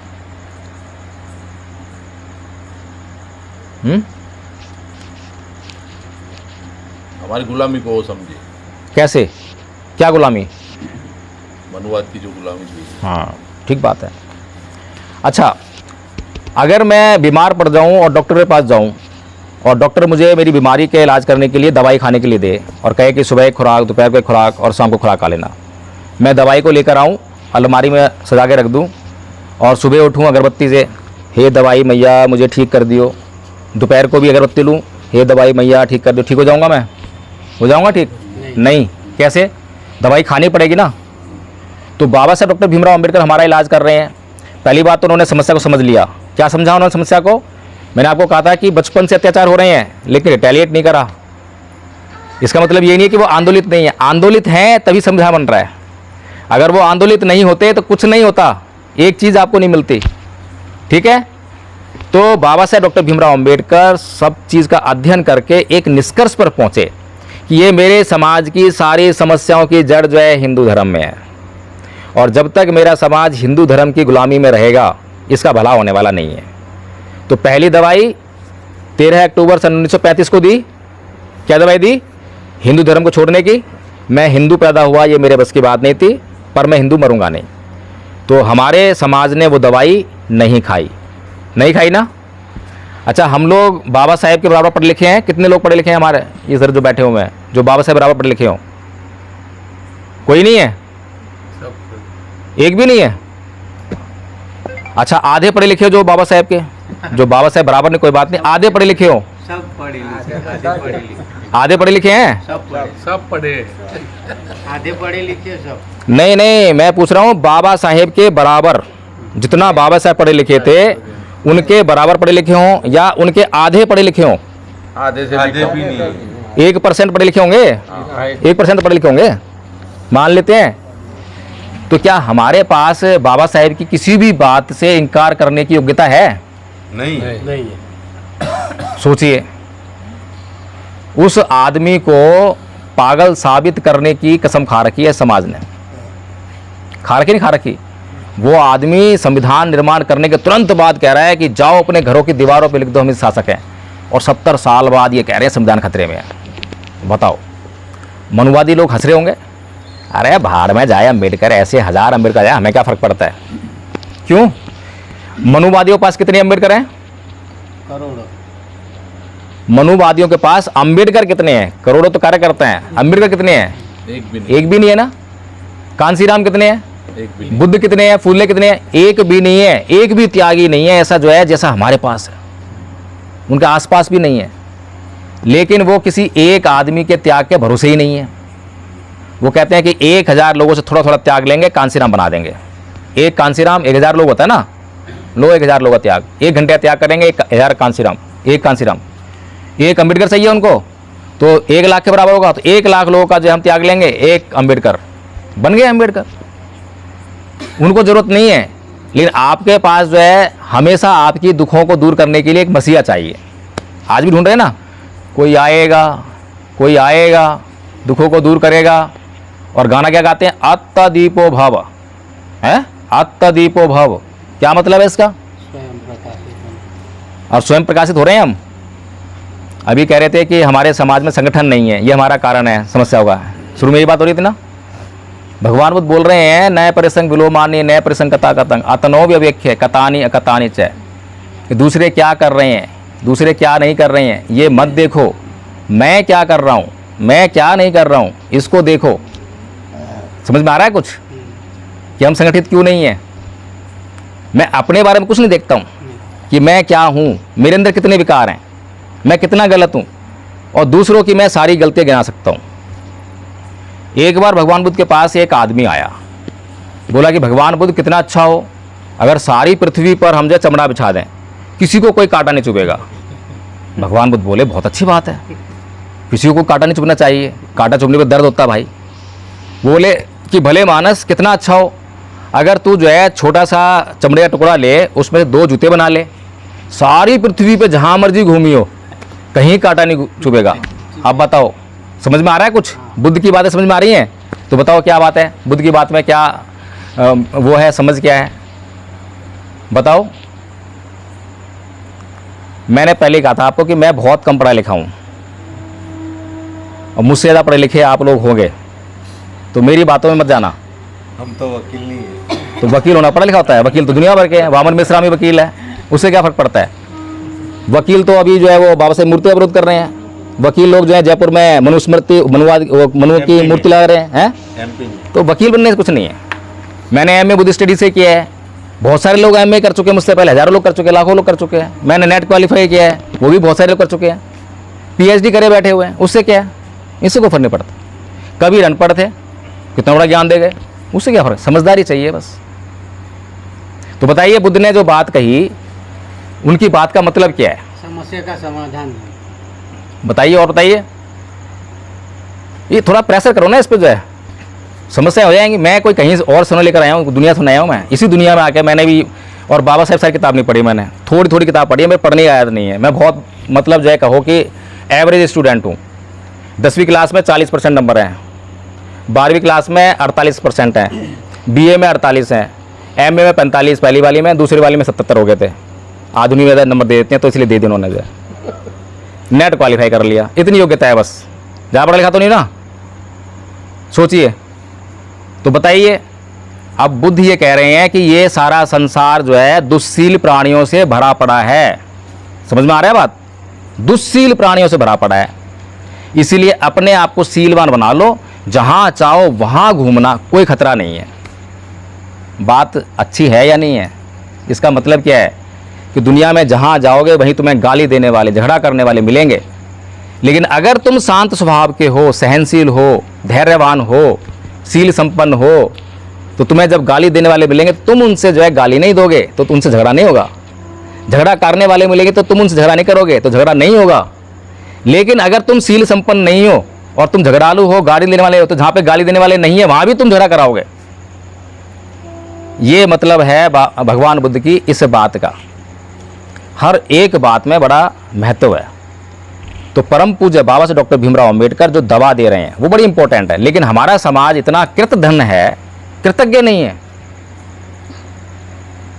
हमारी गुलामी को वो समझे, कैसे? क्या गुलामी? मनुवाद की जो गुलामी थी। हाँ, ठीक बात है। अच्छा, अगर मैं बीमार पड़ जाऊं और डॉक्टर के पास जाऊं और डॉक्टर मुझे मेरी बीमारी के इलाज करने के लिए दवाई खाने के लिए दे और कहे कि सुबह एक खुराक, दोपहर को एक खुराक और शाम को खुराक खा लेना, मैं दवाई को लेकर आऊं, अलमारी में सजा के रख दूं और सुबह उठूं अगरबत्ती से, हे दवाई मैया मुझे ठीक कर दियो, दोपहर को भी अगरबत्ती लूँ, हे दवाई मैया ठीक कर दियो, ठीक हो जाऊँगा मैं? हो जाऊँगा ठीक? नहीं। कैसे? दवाई खानी पड़ेगी ना। तो बाबा साहब डॉक्टर भीमराव अंबेडकर हमारा इलाज कर रहे हैं। पहली बात तो उन्होंने समस्या को समझ लिया। क्या समझा उन्होंने समस्या को? मैंने आपको कहा था कि बचपन से अत्याचार हो रहे हैं लेकिन रिटेलिएट नहीं करा। इसका मतलब ये नहीं है कि वो आंदोलित नहीं है, आंदोलित हैं तभी समझा बन रहा है। अगर वो आंदोलित नहीं होते तो कुछ नहीं होता, एक चीज़ आपको नहीं मिलती, ठीक है। तो बाबा साहेब डॉक्टर भीमराव अंबेडकर सब चीज़ का अध्ययन करके एक निष्कर्ष पर पहुँचे कि ये मेरे समाज की सारी समस्याओं की जड़ जो है हिंदू धर्म में है, और जब तक मेरा समाज हिंदू धर्म की गुलामी में रहेगा इसका भला होने वाला नहीं है। तो पहली दवाई 13 अक्टूबर सन 1935 को दी। क्या दवाई दी? हिंदू धर्म को छोड़ने की। मैं हिंदू पैदा हुआ ये मेरे बस की बात नहीं थी, पर मैं हिंदू मरूंगा नहीं। तो हमारे समाज ने वो दवाई नहीं खाई, नहीं खाई ना। अच्छा, हम लोग बाबा साहेब के बराबर पढ़े लिखे हैं? कितने लोग पढ़े लिखे हैं हमारे ये सर जो बैठे हुए हैं जो बाबा साहेब बराबर पढ़े लिखे हों? कोई नहीं है, एक भी नहीं है। अच्छा, आधे पढ़े लिखे हो जो बाबा साहेब के, जो बाबा साहेब बराबर ने, कोई बात नहीं, आधे पढ़े लिखे हो? सब पढ़े लिखे, आधे पढ़े लिखे, आधे पढ़े लिखे हैं? सब पढ़े, आधे पढ़े लिखे सब। नहीं नहीं, मैं पूछ रहा हूँ बाबा साहेब के बराबर, जितना बाबा साहेब पढ़े लिखे थे उनके बराबर पढ़े लिखे हों या उनके आधे पढ़े लिखे हों? आधे से आधे भी नहीं। 1% पढ़े लिखे होंगे? 1% पढ़े लिखे होंगे मान लेते हैं। तो क्या हमारे पास बाबा साहेब की किसी भी बात से इनकार करने की योग्यता है? नहीं है। सोचिए, उस आदमी को पागल साबित करने की कसम खा रखी है समाज ने। खा रखी नहीं खा रखी? वो आदमी संविधान निर्माण करने के तुरंत बाद कह रहा है कि जाओ अपने घरों की दीवारों पे लिख दो हम इस शासक हैं, और 70 साल बाद ये कह रहे हैं संविधान खतरे में है। बताओ, मनुवादी लोग हंस रहे होंगे, अरे भाड़ में जाए अम्बेडकर, ऐसे 1000 अम्बेडकर जाए, हमें क्या फ़र्क पड़ता है? क्यों? मनुवादियों के पास कितने अम्बेडकर हैं? करोड़ों। मनुवादियों के पास अम्बेडकर कितने हैं? करोड़ों तो कार्यकर्ता हैं, अम्बेडकर कितने हैं? एक भी नहीं है ना। कांसीराम कितने हैं? एक भी नहीं। बुद्ध कितने हैं? फूले कितने हैं? एक भी नहीं है। एक भी त्यागी नहीं है ऐसा जो है जैसा हमारे पास है, उनके आसपास भी नहीं है। लेकिन वो किसी एक आदमी के त्याग के भरोसे ही नहीं है। वो कहते हैं कि 1000 लोगों से थोड़ा थोड़ा त्याग लेंगे, कांसीराम बना देंगे। एक कांसीराम 1000 लोग होता है ना, लो 1000 लोग का त्याग, 1 घंटे का त्याग करेंगे, 1000 कांसीराम, एक कांसीराम। एक अम्बेडकर चाहिए उनको, तो 1 लाख के बराबर होगा, तो 1 लाख लोगों का जो हम त्याग लेंगे, एक अम्बेडकर बन गए अम्बेडकर। उनको ज़रूरत नहीं है, लेकिन आपके पास जो है हमेशा आपकी दुखों को दूर करने के लिए एक मसीहा चाहिए। आज भी ढूंढ रहे हैं ना, कोई आएगा दुखों को दूर करेगा। और गाना क्या गाते हैं, अत्तदीपो भव, है अत्तदीपो भव, क्या मतलब है इसका? स्वयं प्रकाशित और स्वयं प्रकाशित हो रहे हैं हम। अभी कह रहे थे कि हमारे समाज में संगठन नहीं है, ये हमारा कारण है, समस्या होगा। शुरू में ये बात हो रही थी ना, भगवान बुद्ध बोल रहे हैं नए परिसंग विलोमानी नए परिसंग कथा कतंग अतनो व्यव्यख्य कतानी अकतानी च, कि दूसरे क्या कर रहे हैं, दूसरे क्या नहीं कर रहे हैं, ये मत देखो, मैं क्या कर रहा हूँ, मैं क्या नहीं कर रहा हूँ, इसको देखो। समझ में आ रहा है कुछ कि हम संगठित क्यों नहीं है? मैं अपने बारे में कुछ नहीं देखता हूँ कि मैं क्या हूँ, मेरे अंदर कितने विकार हैं, मैं कितना गलत हूँ, और दूसरों की मैं सारी गलतियाँ गिना सकता हूँ। एक बार भगवान बुद्ध के पास एक आदमी आया, बोला कि भगवान बुद्ध कितना अच्छा हो, अगर सारी पृथ्वी पर हम जो चमड़ा बिछा दें, किसी को कोई कांटा नहीं चुभेगा। भगवान बुद्ध बोले बहुत अच्छी बात है, किसी को कांटा नहीं चुभना चाहिए, कांटा चुभने पर दर्द होता है भाई। बोले कि भले मानस कितना अच्छा हो, अगर तू जो है छोटा सा चमड़े का टुकड़ा ले, उसमें 2 जूते बना ले, सारी पृथ्वी पे जहाँ मर्जी घूमियो, कहीं कांटा नहीं चुभेगा। अब बताओ समझ में आ रहा है कुछ? बुद्ध की बातें समझ में आ रही हैं? तो बताओ क्या बात है बुद्ध की बात में, क्या वो है, समझ क्या है बताओ। मैंने पहले कहा था आपको कि मैं बहुत कम पढ़ा लिखा हूँ, और मुझसे ज़्यादा पढ़े लिखे आप लोग होंगे, तो मेरी बातों में मत जाना। हम तो वकील नहीं है। तो वकील होना पढ़ा लिखा होता है? वकील तो दुनिया भर के हैं, वामन मिश्रा भी वकील है, उससे क्या फ़र्क पड़ता है? वकील तो अभी जो है वो बाबा साहेब मूर्ति का विरोध कर रहे हैं। वकील लोग जो है जयपुर में मनुस्मृति मनु की मूर्ति लगा रहे हैं, MP में। तो वकील बनने से कुछ नहीं है। मैंने MA बुद्ध स्टडी से किया है, बहुत सारे लोग MA कर चुके हैं मुझसे पहले, हज़ारों लोग कर चुके हैं, लाखों लोग कर चुके हैं। मैंने नेट क्वालिफाई किया है, वो भी बहुत सारे लोग कर चुके हैं। PhD करे बैठे हुए हैं, उससे क्या है? इससे कोई फर्क नहीं पड़ता। कभी अनपढ़ थे, कितना बड़ा ज्ञान दे गए, उससे क्या फर्क? समझदारी चाहिए बस। तो बताइए बुद्ध ने जो बात कही, उनकी बात का मतलब क्या है? समस्या का समाधान है। बताइए और बताइए। ये थोड़ा प्रेशर करो ना इस पे, जो है समस्या हो जाएंगी। मैं कोई कहीं और सुनो लेकर आया हूँ, दुनिया सुनाया हूँ मैं, इसी दुनिया में आके मैंने भी, और बाबा साहब सारी किताब नहीं पढ़ी मैंने, थोड़ी थोड़ी किताब पढ़ी है, मैं पढ़ने की आदत नहीं है। मैं बहुत मतलब जो है कहो कि एवरेज स्टूडेंट हूँ। 10वीं क्लास में 40% नंबर हैं, 12वीं क्लास में 48% हैं, BA में 48 हैं, MA में 45, पहली वाली में, दूसरी वाली में 77 हो गए थे। आधुनिक में नंबर दे देते हैं तो इसलिए दे दिया उन्होंने, जो नेट क्वालिफाई कर लिया, इतनी योग्यता है बस। ज़्यादा पढ़ा लिखा तो नहीं ना, सोचिए। तो बताइए, अब बुद्ध ये कह रहे हैं कि ये सारा संसार जो है दुस्सील प्राणियों से भरा पड़ा है। समझ में आ रहा है बात? दुस्सील प्राणियों से भरा पड़ा है, इसीलिए अपने आप को सीलवान बना लो, जहाँ चाहो वहाँ घूमना, कोई खतरा नहीं है। बात अच्छी है या नहीं है? इसका मतलब क्या है कि दुनिया में जहाँ जाओगे वहीं तुम्हें गाली देने वाले, झगड़ा करने वाले मिलेंगे, लेकिन अगर तुम शांत स्वभाव के हो, सहनशील हो, धैर्यवान हो, शील संपन्न हो, तो तुम्हें जब गाली देने वाले मिलेंगे तुम उनसे जो है गाली नहीं दोगे, तो उनसे झगड़ा नहीं होगा। झगड़ा करने वाले मिलेंगे तो तुम उनसे झगड़ा नहीं करोगे, तो झगड़ा नहीं होगा। लेकिन अगर तुम शील संपन्न नहीं हो और तुम झगड़ालू हो, गाली देने वाले हो, तो जहाँ पे गाली देने वाले नहीं है वहाँ भी तुम झगड़ा कराओगे। ये मतलब है भगवान बुद्ध की इस बात का। हर एक बात में बड़ा महत्व है। तो परम पूज्य बाबा से डॉक्टर भीमराव अंबेडकर जो दवा दे रहे हैं वो बड़ी इंपॉर्टेंट है, लेकिन हमारा समाज इतना कृतधन है, कृतज्ञ नहीं है।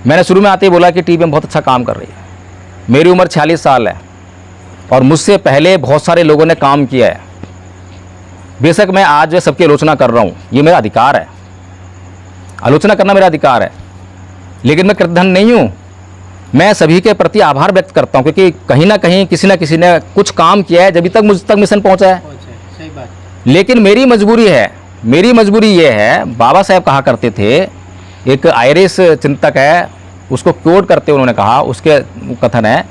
मैंने शुरू में आते ही बोला कि TBM बहुत अच्छा काम कर रही है। मेरी उम्र 46 साल है और मुझसे पहले बहुत सारे लोगों ने काम किया है। बेशक मैं आज जो सबकी आलोचना कर रहा हूँ, ये मेरा अधिकार है, आलोचना करना मेरा अधिकार है, लेकिन मैं कृतधन नहीं हूँ। मैं सभी के प्रति आभार व्यक्त करता हूँ, क्योंकि कहीं ना कहीं किसी न किसी ने कुछ काम किया है जब तक मुझ तक मिशन पहुँचा है। सही बात। लेकिन मेरी मजबूरी है, मेरी मजबूरी ये है, बाबा साहब कहा करते थे, एक आयरिश चिंतक है, उसको कोट करते उन्होंने कहा, उसके कथन है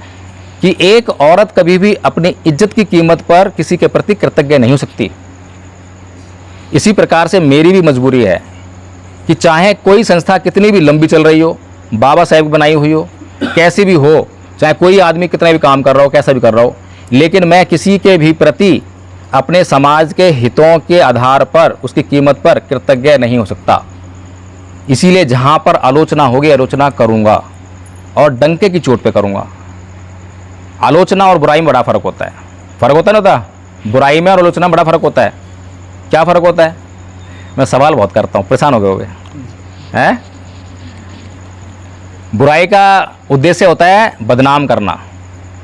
कि एक औरत कभी भी अपनी इज्जत की कीमत पर किसी के प्रति कृतज्ञ नहीं हो सकती। इसी प्रकार से मेरी भी मजबूरी है कि चाहे कोई संस्था कितनी भी लंबी चल रही हो, बाबा साहब की बनाई हुई हो, कैसी भी हो, चाहे कोई आदमी कितना भी काम कर रहा हो, कैसा भी कर रहा हो, लेकिन मैं किसी के भी प्रति अपने समाज के हितों के आधार पर उसकी कीमत पर कृतज्ञ नहीं हो सकता। इसीलिए जहाँ पर आलोचना होगी आलोचना करूँगा और डंके की चोट पे करूँगा। आलोचना और बुराई में बड़ा फ़र्क होता है। फ़र्क होता है ना होता? बुराई में और आलोचना में बड़ा फ़र्क होता है। क्या फ़र्क होता है? मैं सवाल बहुत करता हूँ, परेशान हो गए होगे हैं? बुराई का उद्देश्य होता है बदनाम करना,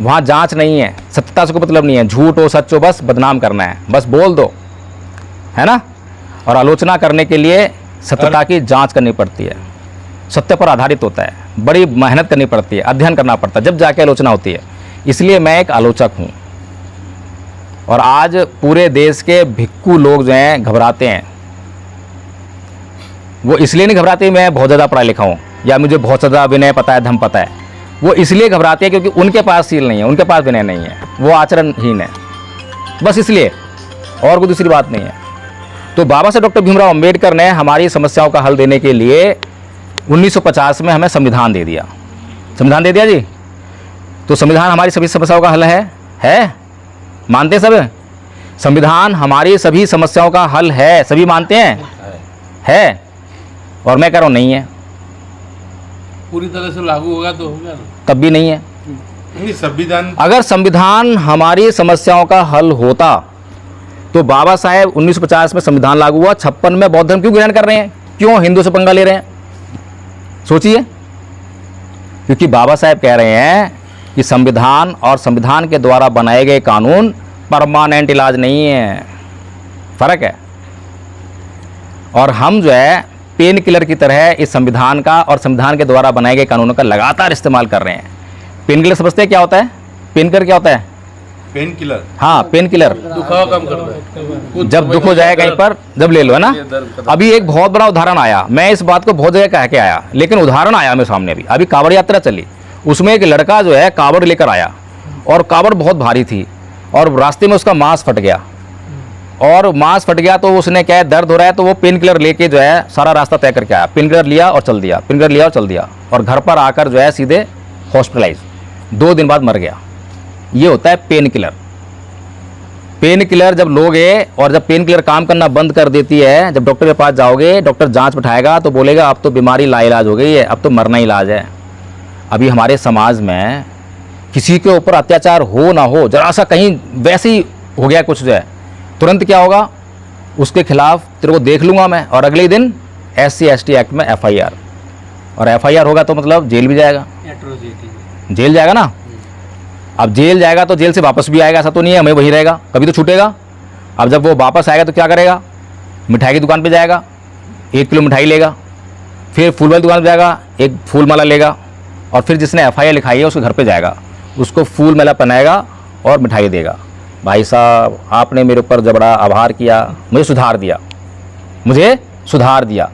वहाँ जांच नहीं है, सत्यता से कोई मतलब नहीं है, झूठ हो सच हो बस बदनाम करना है, बस बोल दो, है ना। और आलोचना करने के लिए सत्यता की जांच करनी पड़ती है, सत्य पर आधारित होता है, बड़ी मेहनत करनी पड़ती है, अध्ययन करना पड़ता है, जब जाके आलोचना होती है। इसलिए मैं एक आलोचक हूँ। और आज पूरे देश के भिक्खू लोग जो हैं घबराते हैं। वो इसलिए नहीं घबराते मैं बहुत ज़्यादा पढ़ा लिखा हूँ या मुझे बहुत ज़्यादा विनय पता है, धर्म पता है। वो इसलिए घबराते हैं क्योंकि उनके पास सील नहीं है, उनके पास विनय नहीं है, वो आचरणहीन है, बस इसलिए, और कोई दूसरी बात नहीं है। तो बाबा साहब डॉक्टर भीमराव अंबेडकर ने हमारी समस्याओं का हल देने के लिए 1950 में हमें संविधान दे दिया। संविधान दे दिया जी। तो संविधान हमारी सभी समस्याओं का हल है? मानते सब? संविधान हमारी सभी समस्याओं का हल है, सभी मानते हैं? है। और मैं कह रहा हूँ नहीं है, पूरी तरह से लागू होगा तो होगा ना। तब भी नहीं है। नहीं, संविधान अगर संविधान हमारी समस्याओं का हल होता तो बाबा साहेब 1950 में संविधान लागू हुआ, 56 में बौद्ध धर्म क्यों ग्रहण कर रहे हैं? क्यों हिंदू से पंगा ले रहे हैं? सोचिए। क्योंकि बाबा साहेब कह रहे हैं कि संविधान और संविधान के द्वारा बनाए गए कानून परमानेंट इलाज नहीं है, फर्क है। और हम जो है पेन किलर की तरह इस संविधान का और संविधान के द्वारा बनाए गए कानूनों का लगातार इस्तेमाल कर रहे हैं। पेन किलर समझते हैं क्या होता है? पेन किलर क्या होता है? पेन किलर, हाँ, पेन किलर। दुखावा कम करता है। जब दुख हो जाए कहीं पर जब ले लो, है ना। अभी एक बहुत बड़ा उदाहरण आया, मैं इस बात को बहुत जगह कह के आया, लेकिन उदाहरण आया मेरे सामने। अभी कांवड़ यात्रा चली, उसमें एक लड़का जो है कांवड़ लेकर आया और कांवड़ बहुत भारी थी और रास्ते में उसका मांस फट गया। और मांस फट गया तो उसने क्या है, दर्द हो रहा है, तो वो पेन किलर लेके जो है सारा रास्ता तय करके आया। पेन किलर लिया और चल दिया, पेन किलर लिया और चल दिया, और घर पर आकर जो है सीधे हॉस्पिटलाइज, 2 दिन बाद मर गया। ये होता है पेन किलर। पेन किलर जब लोगे और जब पेन किलर काम करना बंद कर देती है, जब डॉक्टर के पास जाओगे, डॉक्टर जांच बिठाएगा तो बोलेगा अब तो बीमारी लाइलाज हो गई है, अब तो मरना इलाज है। अभी हमारे समाज में किसी के ऊपर अत्याचार हो ना हो, जरा सा कहीं वैसे ही हो गया कुछ जो है, तुरंत क्या होगा, उसके खिलाफ तेरे को देख लूँगा मैं, और अगले दिन SC ST एक्ट में FIR, और FIR होगा तो मतलब जेल भी जाएगा, एट्रोसिटी। जेल जाएगा ना। अब जेल जाएगा तो जेल से वापस भी आएगा, ऐसा तो नहीं है हमें वहीं रहेगा, कभी तो छूटेगा। अब जब वो वापस आएगा तो क्या करेगा, मिठाई की दुकान पे जाएगा, 1 किलो मिठाई लेगा, फिर फूल वाली दुकान पे जाएगा, एक फूल माला लेगा, और फिर जिसने FIR लिखाई है उसके घर पे जाएगा, उसको फूल माला पहनाएगा और मिठाई देगा। भाई साहब, आपने मेरे ऊपर जब बड़ा आभार किया, मुझे सुधार दिया, मुझे सुधार दिया,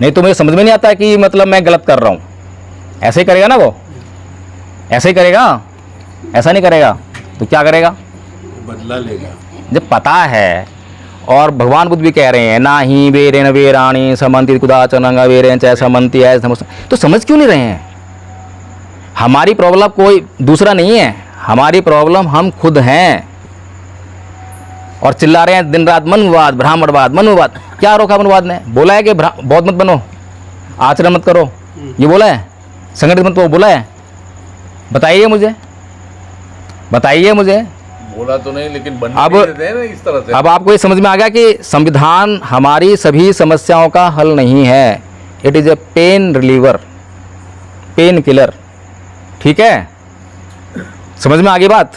नहीं तो मुझे समझ में नहीं आता कि मतलब मैं गलत कर रहा हूँ। ऐसे ही करेगा ना वो, ऐसे ही करेगा, ऐसा नहीं करेगा तो क्या करेगा, बदला लेगा। जब पता है। और भगवान बुद्ध भी कह रहे हैं ना ही वेरेन वेराणी समंति कुदाचनंगा वेरेन चाहे समंति है, तो समझ क्यों नहीं रहे हैं? हमारी प्रॉब्लम कोई दूसरा नहीं है, हमारी प्रॉब्लम हम खुद हैं। और चिल्ला रहे हैं दिन रात मनवाद, ब्राह्मणवाद, मनवाद। क्या रोका मनवाद ने? बोला है कि बौद्ध मत बनो, आचरण मत करो, ये बोला है? संगठित मत बोला है? बताइए मुझे, बताइए मुझे। बोला तो नहीं, लेकिन बन अब देते हैं ना इस तरह से। अब आपको ये समझ में आ गया कि संविधान हमारी सभी समस्याओं का हल नहीं है, it is a pain reliever, pain killer. ठीक है, समझ में आ गई बात।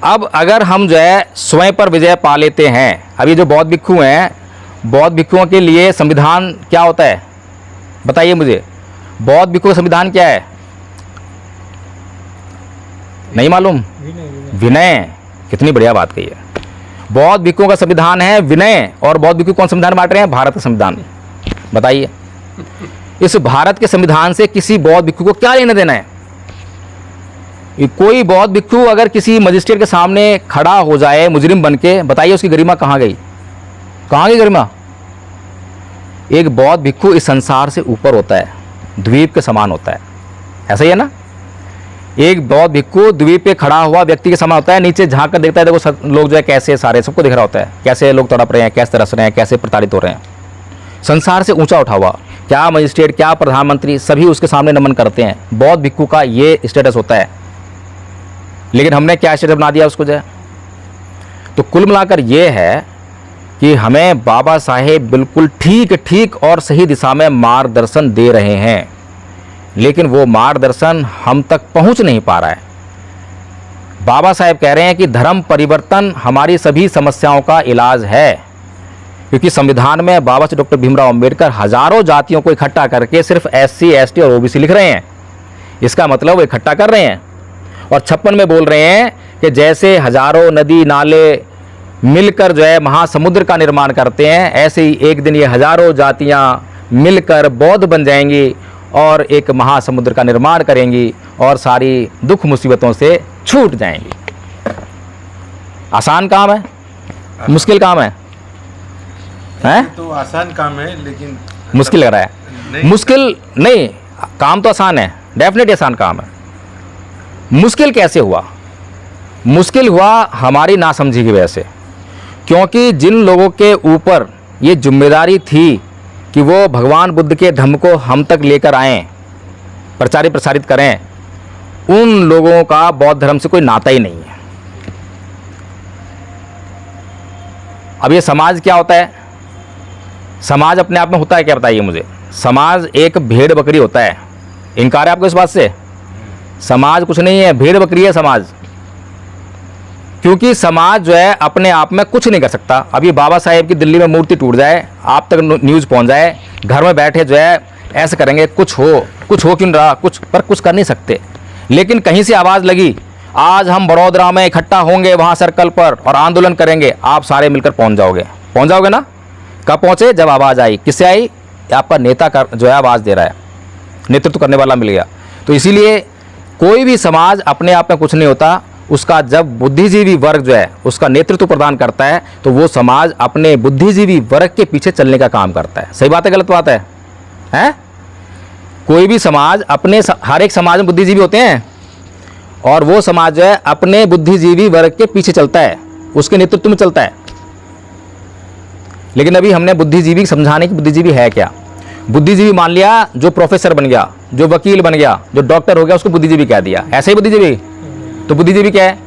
अब अगर हम जो है स्वयं पर विजय पा लेते हैं, अभी जो बौद्ध भिक्षु हैं, बौद्ध भिक्षुओं के लिए संविधान क्या होता है बताइए मुझे? बौद्ध भिक्षु का संविधान क्या है? नहीं मालूम? विनय। कितनी बढ़िया बात कही है। बौद्ध भिक्षुओं का संविधान है विनय। और बौद्ध भिक्षु कौन संविधान बांट रहे हैं? भारत का संविधान। बताइए, इस भारत के संविधान से किसी बौद्ध भिक्षु को क्या लेना देना है? कोई बौद्ध भिक्षु अगर किसी मजिस्ट्रेट के सामने खड़ा हो जाए मुजरिम बन के, बताइए उसकी गरिमा कहाँ गई? कहाँ गई गरिमा? एक बौद्ध भिक्षु इस संसार से ऊपर होता है, द्वीप के समान होता है। ऐसा ही है ना? एक बौद्ध भिक्खु द्वीप पे खड़ा हुआ व्यक्ति के समान होता है, नीचे झांक कर देखता है, देखो लोग जो है कैसे, सारे सबको दिख रहा होता है कैसे लोग तड़प रहे हैं, कैसे तरस रहे हैं, कैसे प्रताड़ित हो रहे हैं। संसार से ऊंचा उठा हुआ, क्या मजिस्ट्रेट, क्या प्रधानमंत्री, सभी उसके सामने नमन करते हैं। बौद्ध भिक्खु का ये स्टेटस होता है, लेकिन हमने क्या स्टेटस बना दिया उसको जो है। तो कुल मिलाकर ये है कि हमें बाबा साहेब बिल्कुल ठीक और सही दिशा में मार्गदर्शन दे रहे हैं, लेकिन वो मार्गदर्शन हम तक पहुंच नहीं पा रहा है। बाबा साहेब कह रहे हैं कि धर्म परिवर्तन हमारी सभी समस्याओं का इलाज है, क्योंकि संविधान में बाबा साहेब डॉक्टर भीमराव अंबेडकर हजारों जातियों को इकट्ठा करके सिर्फ SC, ST और OBC लिख रहे हैं। इसका मतलब वो इकट्ठा कर रहे हैं। और 56 में बोल रहे हैं कि जैसे हजारों नदी नाले मिलकर जो है महासमुद्र का निर्माण करते हैं, ऐसे ही एक दिन ये हजारों जातियां मिलकर बौद्ध बन जाएंगी और एक महासमुद्र का निर्माण करेंगी और सारी दुख मुसीबतों से छूट जाएंगी। आसान काम है, मुश्किल काम है, हैं? तो आसान काम है, लेकिन मुश्किल लग रहा है? नहीं। मुश्किल नहीं, काम तो आसान है, डेफिनेटली आसान काम है। मुश्किल कैसे हुआ? मुश्किल हुआ हमारी नासमझी की वजह से, क्योंकि जिन लोगों के ऊपर ये जिम्मेदारी थी कि वो भगवान बुद्ध के धम्म को हम तक लेकर आएं, प्रसारित करें, उन लोगों का बौद्ध धर्म से कोई नाता ही नहीं है। अब ये समाज क्या होता है? समाज अपने आप में होता है क्या, बताइए मुझे? समाज एक भेड़ बकरी होता है। इनकार है आपको इस बात से? समाज कुछ नहीं है, भेड़ बकरी है समाज। क्योंकि समाज जो है अपने आप में कुछ नहीं कर सकता। अभी बाबा साहेब की दिल्ली में मूर्ति टूट जाए, आप तक न्यूज़ पहुंच जाए, घर में बैठे जो है ऐसे करेंगे, कुछ हो क्यों नहीं रहा, कुछ कर नहीं सकते। लेकिन कहीं से आवाज़ लगी, आज हम बड़ौदरा में इकट्ठा होंगे वहाँ सर्कल पर और आंदोलन करेंगे, आप सारे मिलकर पहुँच जाओगे ना। कब पहुँचे? जब आवाज़ आई। किससे आई? आपका नेता का जो है आवाज़ दे रहा है, नेतृत्व करने वाला मिल गया। तो इसीलिए कोई भी समाज अपने आप में कुछ नहीं होता, उसका जब बुद्धिजीवी वर्ग जो है उसका नेतृत्व प्रदान करता है तो वो समाज अपने बुद्धिजीवी वर्ग के पीछे चलने का काम करता है। सही बात है गलत बात है? हैं? कोई भी समाज अपने, हर एक समाज में बुद्धिजीवी होते हैं और वो समाज जो है अपने बुद्धिजीवी वर्ग के पीछे चलता है, उसके नेतृत्व में चलता है। लेकिन अभी हमने बुद्धिजीवी समझाने की बुद्धिजीवी है क्या। बुद्धिजीवी मान लिया जो प्रोफेसर बन गया, जो वकील बन गया, जो डॉक्टर हो गया, उसको बुद्धिजीवी कह दिया। ऐसे ही बुद्धिजीवी? तो बुद्धिजीवी क्या है?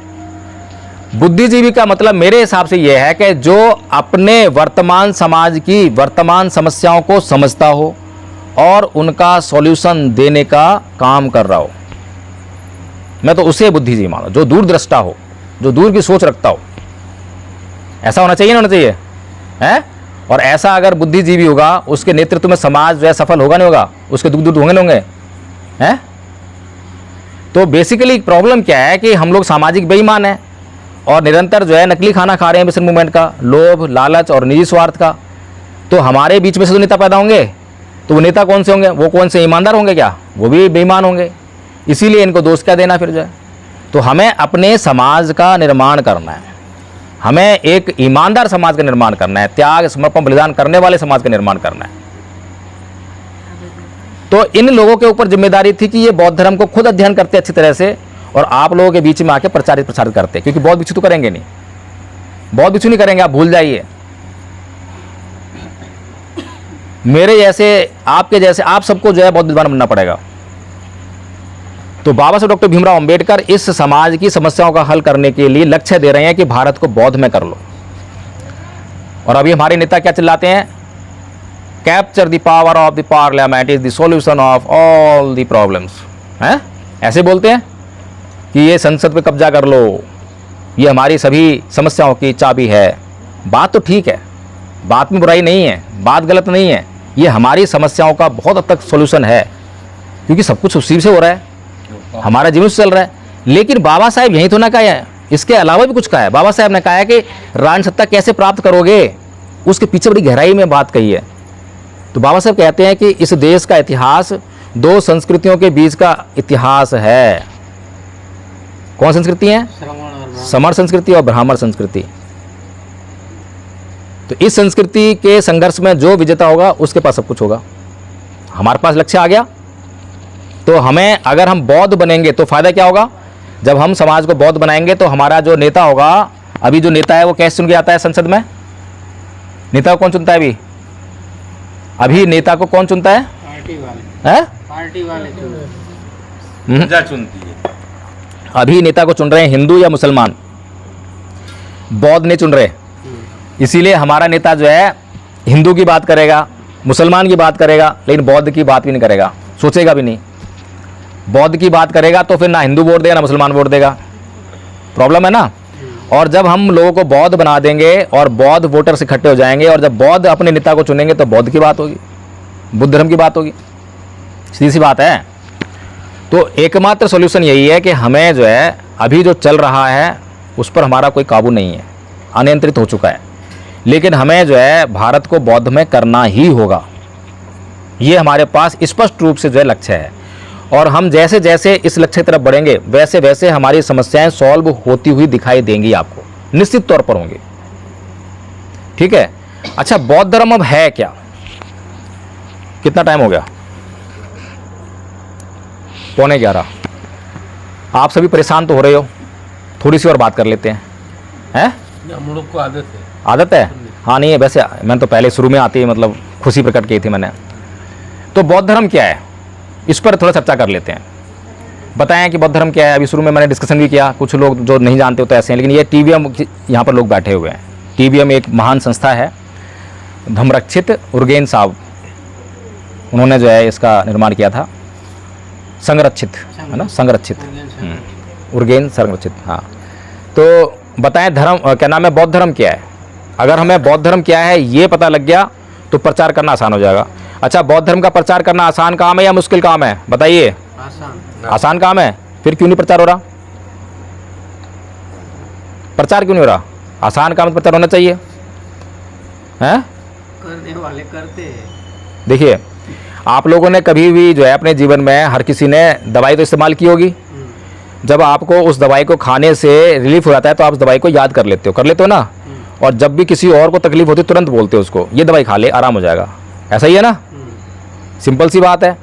बुद्धिजीवी का मतलब मेरे हिसाब से यह है कि जो अपने वर्तमान समाज की वर्तमान समस्याओं को समझता हो और उनका सॉल्यूशन देने का काम कर रहा हो। मैं तो उसे बुद्धिजीवी मानूं, जो दूरदृष्टा हो, जो दूर की सोच रखता हो। ऐसा होना चाहिए ना, होना चाहिए है? और ऐसा अगर बुद्धिजीवी होगा, उसके नेतृत्व में समाज जो है सफल होगा नहीं होगा, उसके दुख दूर होंगे हैं? तो बेसिकली प्रॉब्लम क्या है कि हम लोग सामाजिक बेईमान हैं और निरंतर जो है नकली खाना खा रहे हैं मिशन मूवमेंट का, लोभ, लालच और निजी स्वार्थ का। तो हमारे बीच में से तो नेता पैदा होंगे, तो वो नेता कौन से होंगे? वो कौन से ईमानदार होंगे क्या? वो भी बेईमान होंगे। इसीलिए इनको दोष क्या देना फिर जो है। तो हमें अपने समाज का निर्माण करना है, हमें एक ईमानदार समाज का निर्माण करना है, त्याग समर्पण बलिदान करने वाले समाज का निर्माण करना है। तो इन लोगों के ऊपर जिम्मेदारी थी कि ये बौद्ध धर्म को खुद अध्ययन करते अच्छी तरह से और आप लोगों के बीच में आके प्रसारित करते, क्योंकि बौद्ध भिक्षु तो करेंगे नहीं, बौद्ध भिक्षु नहीं करेंगे, आप भूल जाइए। मेरे जैसे, आपके जैसे, आप सबको जो है बौद्ध विद्वान बनना पड़ेगा। तो बाबा साहब डॉक्टर भीमराव अंबेडकर इस समाज की समस्याओं का हल करने के लिए लक्ष्य दे रहे हैं कि भारत को बौद्ध में कर लो। और अभी हमारे नेता क्या चिल्लाते हैं? Capture the power of the parliament is the solution of all the problems, हैं? ऐसे बोलते हैं कि ये संसद पे कब्जा कर लो, ये हमारी सभी समस्याओं की चाबी है। बात तो ठीक है, बात में बुराई नहीं है, बात गलत नहीं है, ये हमारी समस्याओं का बहुत हद तक सॉल्यूशन है, क्योंकि सब कुछ उसी से हो रहा है, हमारा जीवन से चल रहा है। लेकिन बाबा साहेब यही तो ना कहा है, इसके अलावा भी कुछ कहा है। बाबा साहेब ने कहा है कि राजसत्ता कैसे प्राप्त करोगे, उसके पीछे बड़ी गहराई में बात कही है। तो बाबा साहब कहते हैं कि इस देश का इतिहास दो संस्कृतियों के बीच का इतिहास है। कौन संस्कृति है? समर संस्कृति और ब्राह्मण संस्कृति। तो इस संस्कृति के संघर्ष में जो विजेता होगा उसके पास सब कुछ होगा। हमारे पास लक्ष्य आ गया, तो हमें अगर हम बौद्ध बनेंगे तो फ़ायदा क्या होगा? जब हम समाज को बौद्ध बनाएंगे तो हमारा जो नेता होगा, अभी जो नेता है वो कैसे चुन के आता है संसद में? नेता को कौन चुनता है अभी नेता को कौन चुनता है? पार्टी वाले, है? पार्टी वाले चुने। प्रजा चुनती है। अभी नेता को चुन रहे हैं हिंदू या मुसलमान, बौद्ध नहीं चुन रहे। इसीलिए हमारा नेता जो है हिंदू की बात करेगा, मुसलमान की बात करेगा, लेकिन बौद्ध की बात भी नहीं करेगा, सोचेगा भी नहीं। बौद्ध की बात करेगा तो फिर ना हिंदू वोट देगा ना मुसलमान वोट देगा, प्रॉब्लम है ना। और जब हम लोगों को बौद्ध बना देंगे और बौद्ध वोटर्स इकट्ठे हो जाएंगे और जब बौद्ध अपने नेता को चुनेंगे तो बौद्ध की बात होगी, बुद्ध धर्म की बात होगी, सीधी सी बात है। तो एकमात्र सॉल्यूशन यही है कि हमें जो है अभी जो चल रहा है उस पर हमारा कोई काबू नहीं है, अनियंत्रित हो चुका है, लेकिन हमें जो है भारत को बौद्ध में करना ही होगा। ये हमारे पास स्पष्ट रूप से जो है लक्ष्य है, और हम जैसे जैसे इस लक्ष्य की तरफ बढ़ेंगे वैसे वैसे हमारी समस्याएं सॉल्व होती हुई दिखाई देंगी, आपको निश्चित तौर पर होंगी। ठीक है। अच्छा, बौद्ध धर्म अब है क्या? कितना टाइम हो गया? 11:15। आप सभी परेशान तो हो रहे हो, थोड़ी सी और बात कर लेते हैं, हैं? हम लोग को आदत है। आदत है? हाँ, नहीं है वैसे, मैंने तो पहले शुरू में आती है मतलब खुशी प्रकट की थी मैंने। तो बौद्ध धर्म क्या है, इस पर थोड़ा चर्चा कर लेते हैं। बताएं कि बौद्ध धर्म क्या है। अभी शुरू में मैंने डिस्कशन भी किया, कुछ लोग जो नहीं जानते हो तो ऐसे हैं, लेकिन ये TBM यहाँ पर लोग बैठे हुए हैं। TBM एक महान संस्था है, धम्मरक्षित उर्गेन साहब, उन्होंने जो है इसका निर्माण किया था। संरक्षित है ना, संरक्षित, उर्गेन संरक्षित। हाँ, तो बताएं धर्म क्या नाम है, बौद्ध धर्म क्या है। अगर हमें बौद्ध धर्म क्या है ये पता लग गया तो प्रचार करना आसान हो जाएगा। अच्छा, बौद्ध धर्म का प्रचार करना आसान काम है या मुश्किल काम है, बताइए? आसान काम है, फिर क्यों नहीं प्रचार हो रहा? प्रचार क्यों नहीं हो रहा? आसान काम प्रचार होना चाहिए, हैं? करने वाले करते हैं। देखिए, आप लोगों ने कभी भी जो है अपने जीवन में हर किसी ने दवाई तो इस्तेमाल की होगी। जब आपको उस दवाई को खाने से रिलीफ हो जाता है तो आप उस दवाई को याद कर लेते हो ना, और जब भी किसी और को तकलीफ होती है तुरंत बोलते हो उसको, ये दवाई खा ले आराम हो जाएगा। ऐसा ही है ना, सिंपल सी बात है।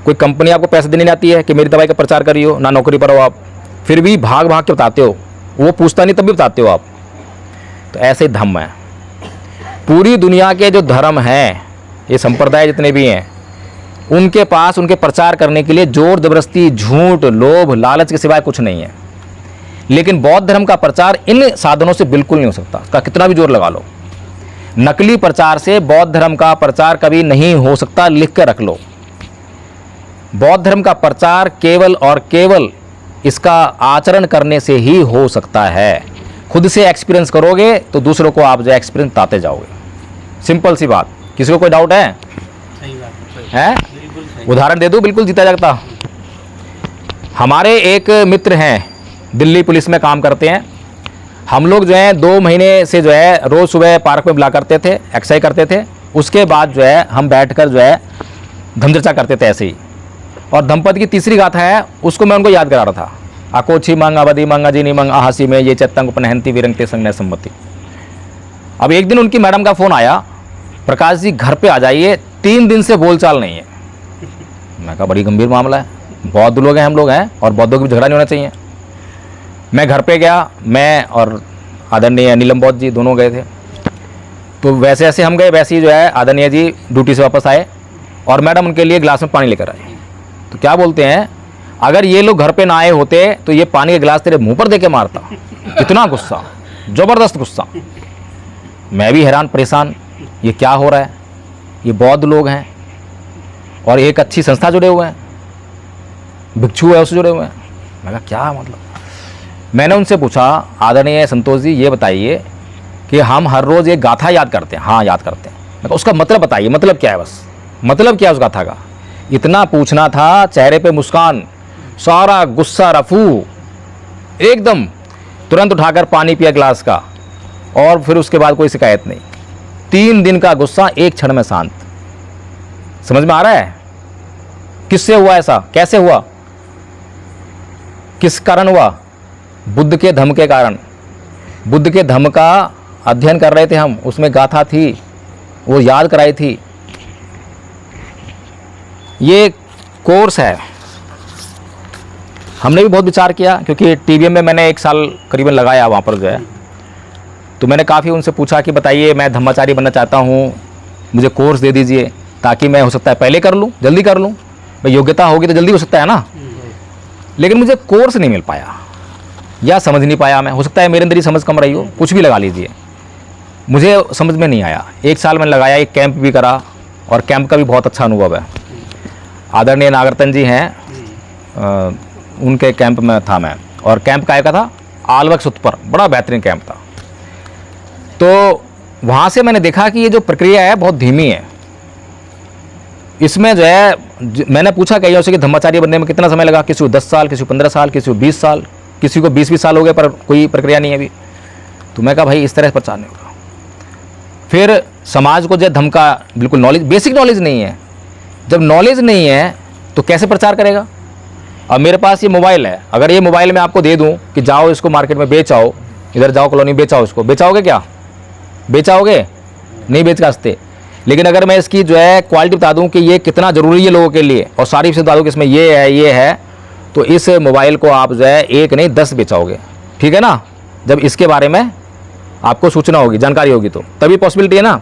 कोई कंपनी आपको पैसे देने आती है कि मेरी दवाई का प्रचार करियो, ना नौकरी पर हो आप, फिर भी भाग भाग के बताते हो, वो पूछता नहीं तब भी बताते हो आप। तो ऐसे ही धम्म है। पूरी दुनिया के जो धर्म हैं, ये संप्रदाय जितने भी हैं, उनके पास उनके प्रचार करने के लिए जोर जबरदस्ती, झूठ, लोभ, लालच के सिवाय कुछ नहीं है। लेकिन बौद्ध धर्म का प्रचार इन साधनों से बिल्कुल नहीं हो सकता, उसका कितना भी जोर लगा लो। नकली प्रचार से बौद्ध धर्म का प्रचार कभी नहीं हो सकता, लिख कर रख लो। बौद्ध धर्म का प्रचार केवल और केवल इसका आचरण करने से ही हो सकता है। खुद से एक्सपीरियंस करोगे तो दूसरों को आप जो एक्सपीरियंस बताते जाओगे, सिंपल सी बात। किसी को कोई डाउट है? सही बात है? उदाहरण दे दूं, बिल्कुल जीता जागता। हमारे एक मित्र हैं, दिल्ली पुलिस में काम करते हैं। हम लोग जो है 2 महीने से जो है रोज़ सुबह पार्क में बुला करते थे, एक्सरसाइज करते थे। उसके बाद जो है हम बैठकर जो है धमचर्चा करते थे ऐसे ही। और धम्पति की तीसरी गाथा है, उसको मैं उनको याद करा रहा था। अकोछी मंग अवधि मंग अजिनी मंग आहासी में ये चेतंग उपनहंती विरंगते संग सम्मति। अब एक दिन उनकी मैडम का फ़ोन आया, प्रकाश जी घर पे आ जाइए, 3 दिन से बोलचाल नहीं है। मैं कहा बड़ी गंभीर मामला है, बौद्ध लोग हैं हम लोग हैं, और बौद्धों की झगड़ा नहीं होना चाहिए। मैं घर पे गया, मैं और आदरणीय नीलम बौद्ध जी दोनों गए थे। तो वैसे ऐसे हम गए, वैसे ही जो है आदरणीय जी ड्यूटी से वापस आए और मैडम उनके लिए गिलास में पानी लेकर आए। तो क्या बोलते हैं, अगर ये लोग घर पे ना आए होते तो ये पानी का गिलास तेरे मुंह पर दे के मारता। इतना गुस्सा, ज़बरदस्त गुस्सा। मैं भी हैरान परेशान, ये क्या हो रहा है। ये बौद्ध लोग हैं और एक अच्छी संस्था जुड़े हुए हैं, भिक्षु है उससे जुड़े हुए हैं। मैं कहा क्या मतलब। मैंने उनसे पूछा, आदरणीय संतोष जी ये बताइए कि हम हर रोज़ एक गाथा याद करते हैं। हाँ याद करते हैं। मैं कहा उसका मतलब बताइए, मतलब क्या है, बस मतलब क्या है उस गाथा का। इतना पूछना था, चेहरे पे मुस्कान, सारा गुस्सा रफू एकदम। तुरंत उठाकर पानी पिया गिलास का, और फिर उसके बाद कोई शिकायत नहीं। 3 दिन का गुस्सा एक क्षण में शांत। समझ में आ रहा है किससे हुआ ऐसा, कैसे हुआ, किस कारण हुआ? बुद्ध के धम्म के कारण। बुद्ध के धम्म का अध्ययन कर रहे थे हम, उसमें गाथा थी, वो याद कराई थी। ये कोर्स है, हमने भी बहुत विचार किया, क्योंकि टीवीएम में मैंने 1 साल करीबन लगाया वहाँ पर जो है। तो मैंने काफ़ी उनसे पूछा कि बताइए मैं धम्माचारी बनना चाहता हूँ, मुझे कोर्स दे दीजिए ताकि मैं हो सकता है पहले कर लूँ, जल्दी कर लूँ, भाई योग्यता होगी तो जल्दी हो सकता है ना। लेकिन मुझे कोर्स नहीं मिल पाया या समझ नहीं पाया मैं, हो सकता है मेरे अंदर ही समझ कम रही हो, कुछ भी लगा लीजिए, मुझे समझ में नहीं आया। 1 साल मैंने लगाया, एक कैंप भी करा और कैंप का भी बहुत अच्छा अनुभव है। आदरणीय नागरतन जी हैं, उनके कैंप में था मैं, और कैंप का था आलवक्स उत्तर, बड़ा बेहतरीन कैंप था। तो वहाँ से मैंने देखा कि ये जो प्रक्रिया है बहुत धीमी है। इसमें जो है मैंने पूछा कईयों से कि धम्माचार्य बनने में कितना समय लगा, किसी को 10 साल, किसी को 15 साल, किसी को 20 साल, किसी को 20 साल हो गए पर कोई प्रक्रिया नहीं है अभी। तो मैं कहा भाई इस तरह प्रचार नहीं होगा। फिर समाज को जो धम्म का बिल्कुल नॉलेज, बेसिक नॉलेज नहीं है, जब नॉलेज नहीं है तो कैसे प्रचार करेगा। अब मेरे पास ये मोबाइल है, अगर ये मोबाइल मैं आपको दे दूं कि जाओ इसको मार्केट में बेच आओ, इधर जाओ कॉलोनी बेचाओ, इसको बेचाओगे क्या, बेचाओगे नहीं बेच सकते। लेकिन अगर मैं इसकी जो है क्वालिटी बता दूं कि ये कितना ज़रूरी है लोगों के लिए और सारी चीज़ बता दूं कि इसमें ये है, तो इस मोबाइल को आप जो है 1 नहीं 10 बेचाओगे, ठीक है ना। जब इसके बारे में आपको सूचना होगी, जानकारी होगी तो तभी पॉसिबिलिटी है ना।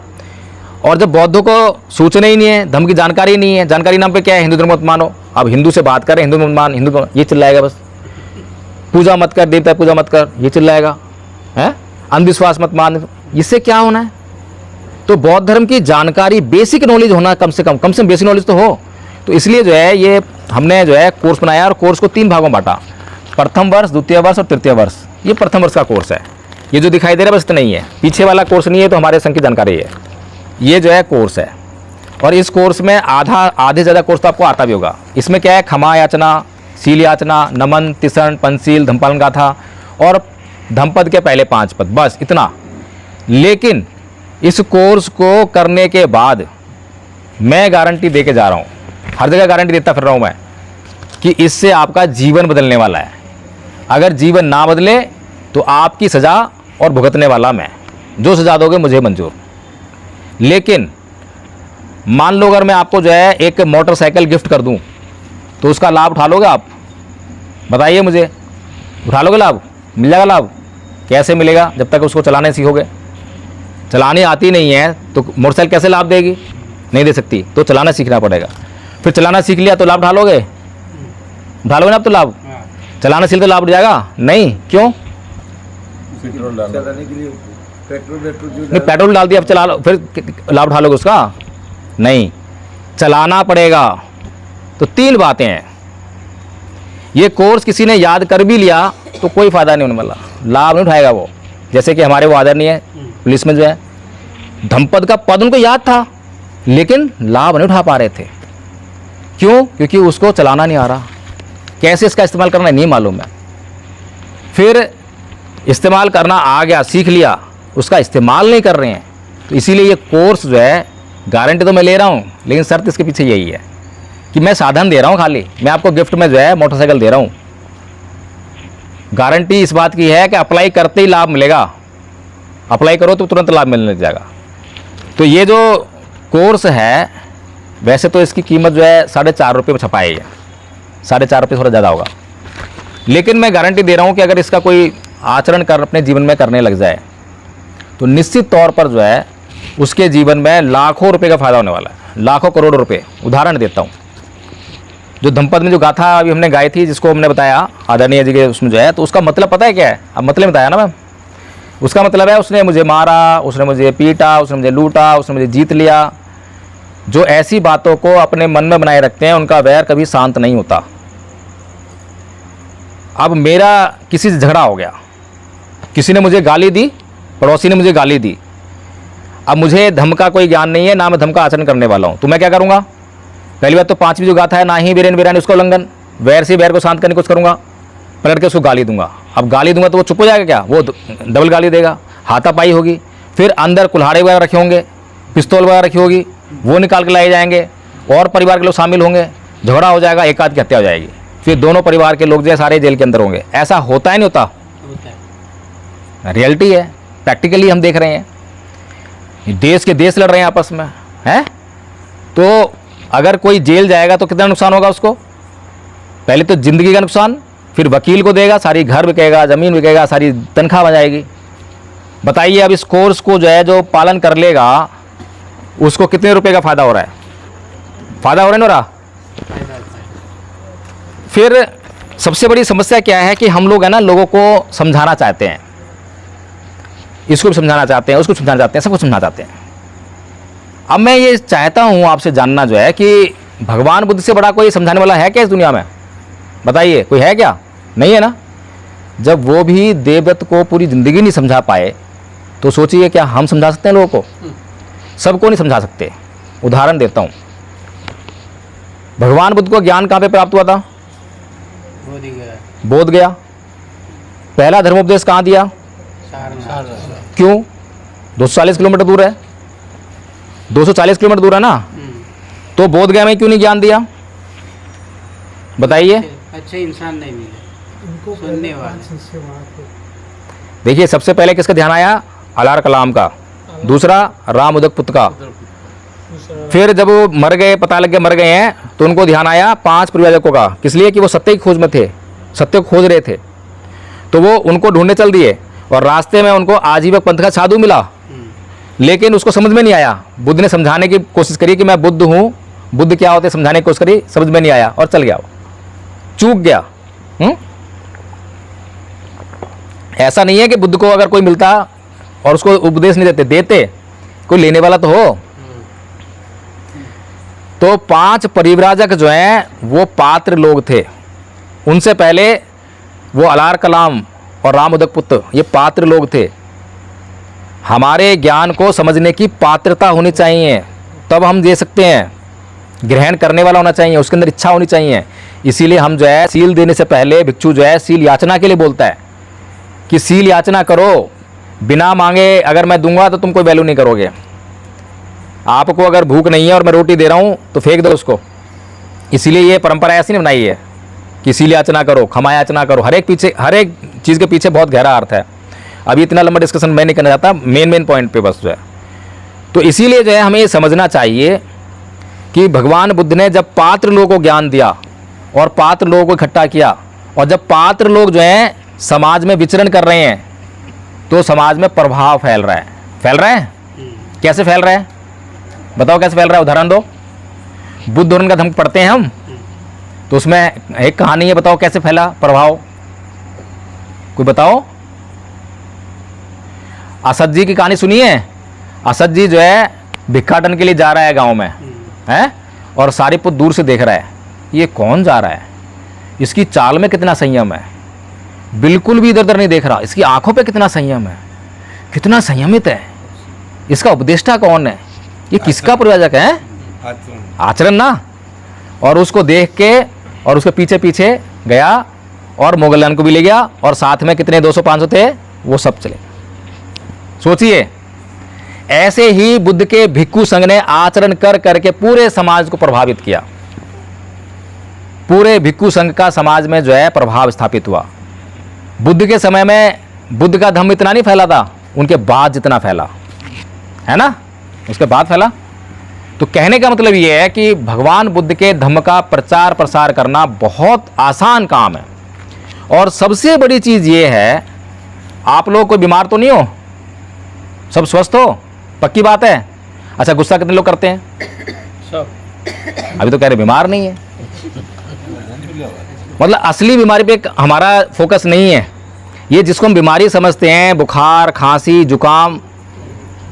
और जब बौद्धों को सूचना ही नहीं है, धर्म की जानकारी नहीं है, जानकारी नाम पे क्या है, हिंदू धर्म मत मानो। अब हिंदू से बात करें, हिंदू मत मान, हिंदू ये चिल्लाएगा बस, पूजा मत कर, देवता पूजा मत कर, ये चिल्लाएगा, है अंधविश्वास मत मान, इससे क्या होना है। तो बौद्ध धर्म की जानकारी, बेसिक नॉलेज होना कम से कम बेसिक नॉलेज तो हो। तो इसलिए जो है ये हमने जो है कोर्स बनाया और कोर्स को 3 भागों में बांटा, प्रथम वर्ष, द्वितीय वर्ष और तृतीय वर्ष। ये प्रथम वर्ष का कोर्स है, ये जो दिखाई दे रहा है बस इतना नहीं है, पीछे वाला कोर्स नहीं है, तो हमारे संघ की जानकारी है। ये जो है कोर्स है, और इस कोर्स में आधे ज़्यादा कोर्स तो आपको आता भी होगा। इसमें क्या है, क्षमा याचना, शील याचना, नमन, तिसरण, पंचशील, धम्मपालन गाथा और धम्मपद के पहले 5 पद, बस इतना। लेकिन इस कोर्स को करने के बाद मैं गारंटी दे के जा रहा हूँ, हर जगह गारंटी देता फिर रहा हूँ मैं, कि इससे आपका जीवन बदलने वाला है। अगर जीवन ना बदले तो आपकी सज़ा और भुगतने वाला मैं, जो सज़ा दोगे मुझे मंजूर। लेकिन मान लो अगर मैं आपको जो है एक मोटरसाइकिल गिफ्ट कर दूं तो उसका लाभ उठा लोगे आप, बताइए मुझे, उठा लोगे लाभ, मिल जाएगा लाभ। कैसे मिलेगा, जब तक उसको चलाने सीखोगे। चलाने आती नहीं है तो मोटरसाइकिल कैसे लाभ देगी, नहीं दे सकती, तो चलाना सीखना पड़ेगा। फिर चलाना सीख लिया तो लाभ उठा लोगे ना आप, तो लाभ चलाना सीख तो लाभ उठ जाएगा नहीं, क्यों, पेट्रोल डाल दिया अब चला लो, फिर लाभ उठा लोगे उसका, नहीं, चलाना पड़ेगा। तो 3 बातें हैं। ये कोर्स किसी ने याद कर भी लिया तो कोई फायदा नहीं होने वाला, लाभ नहीं उठाएगा वो। जैसे कि हमारे वो आदरणीय पुलिस में जो है धम्मपद का पद उनको याद था लेकिन लाभ नहीं उठा पा रहे थे, क्यों, क्योंकि उसको चलाना नहीं आ रहा, कैसे इसका इस्तेमाल करना नहीं मालूम है। फिर इस्तेमाल करना आ गया, सीख लिया, उसका इस्तेमाल नहीं कर रहे हैं। तो इसीलिए ये कोर्स जो है गारंटी तो मैं ले रहा हूँ, लेकिन शर्त इसके पीछे यही है कि मैं साधन दे रहा हूँ, खाली मैं आपको गिफ्ट में जो है मोटरसाइकिल दे रहा हूँ। गारंटी इस बात की है कि अप्लाई करते ही लाभ मिलेगा, अप्लाई करो तो तुरंत लाभ मिलने लग जाएगा। तो ये जो कोर्स है, वैसे तो इसकी कीमत जो है 4.5 रुपये में छपाई है, 4.5 रुपये थोड़ा ज़्यादा होगा, लेकिन मैं गारंटी दे रहा हूँ कि अगर इसका कोई आचरण कर अपने जीवन में करने लग जाए तो निश्चित तौर पर जो है उसके जीवन में लाखों रुपए का फायदा होने वाला है, लाखों करोड़ रुपए। उदाहरण देता हूँ, जो धम्मपद में जो गाथा अभी हमने गाई थी, जिसको हमने बताया आदरणीय जी के उसमें जो है, तो उसका मतलब पता है क्या है, अब मतलब बताया ना मैम, उसका मतलब है उसने मुझे मारा, उसने मुझे पीटा, उसने मुझे लूटा, उसने मुझे जीत लिया। जो ऐसी बातों को अपने मन में बनाए रखते हैं उनका वैर कभी शांत नहीं होता। अब मेरा किसी से झगड़ा हो गया, किसी ने मुझे गाली दी, पड़ोसी ने मुझे गाली दी, अब मुझे धर्म का कोई ज्ञान नहीं है, ना मैं धर्म का आचरण करने वाला हूँ, तो मैं क्या करूँगा, पहली बात तो 5वीं जो गाथा है, ना ही वीरेन वीरानी उसका उल्लंघन, वैर से वैर को शांत करने की कोशिश करूँगा, पलट के उसको गाली दूंगा। अब गाली दूंगा तो वो चुप हो जाएगा क्या, वो डबल गाली देगा, हाथापाई होगी, फिर अंदर कुल्हाड़े वगैरह रखे होंगे, पिस्तौल वगैरह रखी होगी, वो निकाल के लाए जाएंगे और परिवार के लोग शामिल होंगे, झगड़ा हो जाएगा, एक आध की हत्या हो जाएगी, फिर दोनों परिवार के लोग जो है सारे जेल के अंदर होंगे। ऐसा होता है नहीं होता, रियलिटी है, प्रैक्टिकली हम देख रहे हैं, देश के देश लड़ रहे हैं आपस में, है। तो अगर कोई जेल जाएगा तो कितना नुकसान होगा उसको, पहले तो ज़िंदगी का नुकसान, फिर वकील को देगा, सारी घर बिकेगा, ज़मीन बिकेगा, सारी तनख्वाह बन जाएगी। बताइए अब इस कोर्स को जो है जो पालन कर लेगा उसको कितने रुपए का फ़ायदा हो रहा है? फ़ायदा हो रहा है ना? फायदा होता है। फिर सबसे बड़ी समस्या क्या है कि हम लोग है ना लोगों को समझाना चाहते हैं, इसको भी समझाना चाहते हैं, उसको समझाना चाहते हैं, सबको समझाना चाहते हैं। अब मैं ये चाहता हूँ आपसे जानना जो है कि भगवान बुद्ध से बड़ा कोई समझाने वाला है क्या इस दुनिया में? बताइए, कोई है क्या? नहीं है ना। जब वो भी देवदत्त को पूरी ज़िंदगी नहीं समझा पाए तो सोचिए क्या हम समझा सकते हैं लोगों को? सबको नहीं समझा सकते। उदाहरण देता हूँ, भगवान बुद्ध को ज्ञान कहाँ पे प्राप्त हुआ था? बोध गया, बोध गया। पहला धर्मोपदेश कहाँ दिया? सारनाथ। क्यों? 240 किलोमीटर दूर है, 240 किलोमीटर दूर है ना, तो बोध गया में क्यों नहीं ज्ञान दिया? बताइए। अच्छे इंसान नहीं मिले सुनने वाले। देखिए, सबसे पहले किसका ध्यान आया? अलार कलाम का, दूसरा राम उदक पुत्र का। फिर जब वो मर गए, पता लग गया मर गए हैं, तो उनको ध्यान आया 5 परिव्राजकों का। किस लिए? कि वो सत्य की खोज में थे, सत्य को खोज रहे थे, तो वो उनको ढूंढने चल दिए और रास्ते में उनको आजीवक पंथ का साधु मिला, लेकिन उसको समझ में नहीं आया। बुद्ध ने समझाने की कोशिश करी कि मैं बुद्ध हूँ, बुद्ध क्या होते, समझाने की कोशिश करी, समझ में नहीं आया और चल गया, वो चूक गया। ऐसा नहीं है कि बुद्ध को अगर कोई मिलता और उसको उपदेश नहीं देते, कोई लेने वाला तो हो। तो 5 परिव्राजक जो हैं वो पात्र लोग थे। उनसे पहले वो अलार कलाम और राम उदक पुत्र, ये पात्र लोग थे। हमारे ज्ञान को समझने की पात्रता होनी चाहिए, तब हम दे सकते हैं। ग्रहण करने वाला होना चाहिए, उसके अंदर इच्छा होनी चाहिए। इसीलिए हम जो है सील देने से पहले भिक्षु जो है सील याचना के लिए बोलता है कि सील याचना करो, बिना मांगे अगर मैं दूंगा तो तुम कोई वैल्यू नहीं करोगे। आपको अगर भूख नहीं है और मैं रोटी दे रहा हूँ तो फेंक दो उसको। इसीलिए ये परंपरा ऐसी नहीं बनाई है कि सील याचना करो, क्षमा याचना करो। हर एक चीज़ के पीछे बहुत गहरा अर्थ है। अभी इतना लंबा डिस्कशन मैं नहीं करना चाहता, मेन पॉइंट पे बस जो है। तो इसीलिए जो है हमें ये समझना चाहिए कि भगवान बुद्ध ने जब पात्र लोगों को ज्ञान दिया और पात्र लोगों को इकट्ठा किया, और जब पात्र लोग जो हैं समाज में विचरण कर रहे हैं तो समाज में प्रभाव फैल रहा है। फैल रहा है? कैसे फैल रहा है? बताओ कैसे फैल रहा है, उदाहरण दो। बुद्ध धर्म का धम्म पढ़ते हैं हम, तो उसमें एक कहानी है, बताओ कैसे फैला प्रभाव, कोई बताओ। असद जी की कहानी सुनी है? असद जी जो है भिक्षाटन के लिए जा रहा है गांव में, है, और सारीपुत दूर से देख रहा है, ये कौन जा रहा है, इसकी चाल में कितना संयम है, बिल्कुल भी इधर उधर नहीं देख रहा, इसकी आंखों पे कितना संयम है, कितना संयमित है, इसका उपदेष्टा कौन है, ये किसका परिव्राजक है? आचरण ना। और उसको देख के और उसके पीछे पीछे गया और मोगलान को भी ले गया, और साथ में कितने 200-500 थे, वो सब चले। सोचिए, ऐसे ही बुद्ध के भिक्षु संघ ने आचरण कर करके पूरे समाज को प्रभावित किया। पूरे भिक्षु संघ का समाज में जो है प्रभाव स्थापित हुआ। बुद्ध के समय में बुद्ध का धम्म इतना नहीं फैला था, उनके बाद जितना फैला है ना, उसके बाद फैला। तो कहने का मतलब ये है कि भगवान बुद्ध के धम्म का प्रचार प्रसार करना बहुत आसान काम है। और सबसे बड़ी चीज़ ये है, आप लोग कोई बीमार तो नहीं हो, सब स्वस्थ हो, पक्की बात है। अच्छा, गुस्सा कितने लोग करते हैं? सब। अभी तो कह रहे बीमार नहीं है, मतलब असली बीमारी पे हमारा फोकस नहीं है। ये जिसको हम बीमारी समझते हैं, बुखार, खांसी, जुकाम,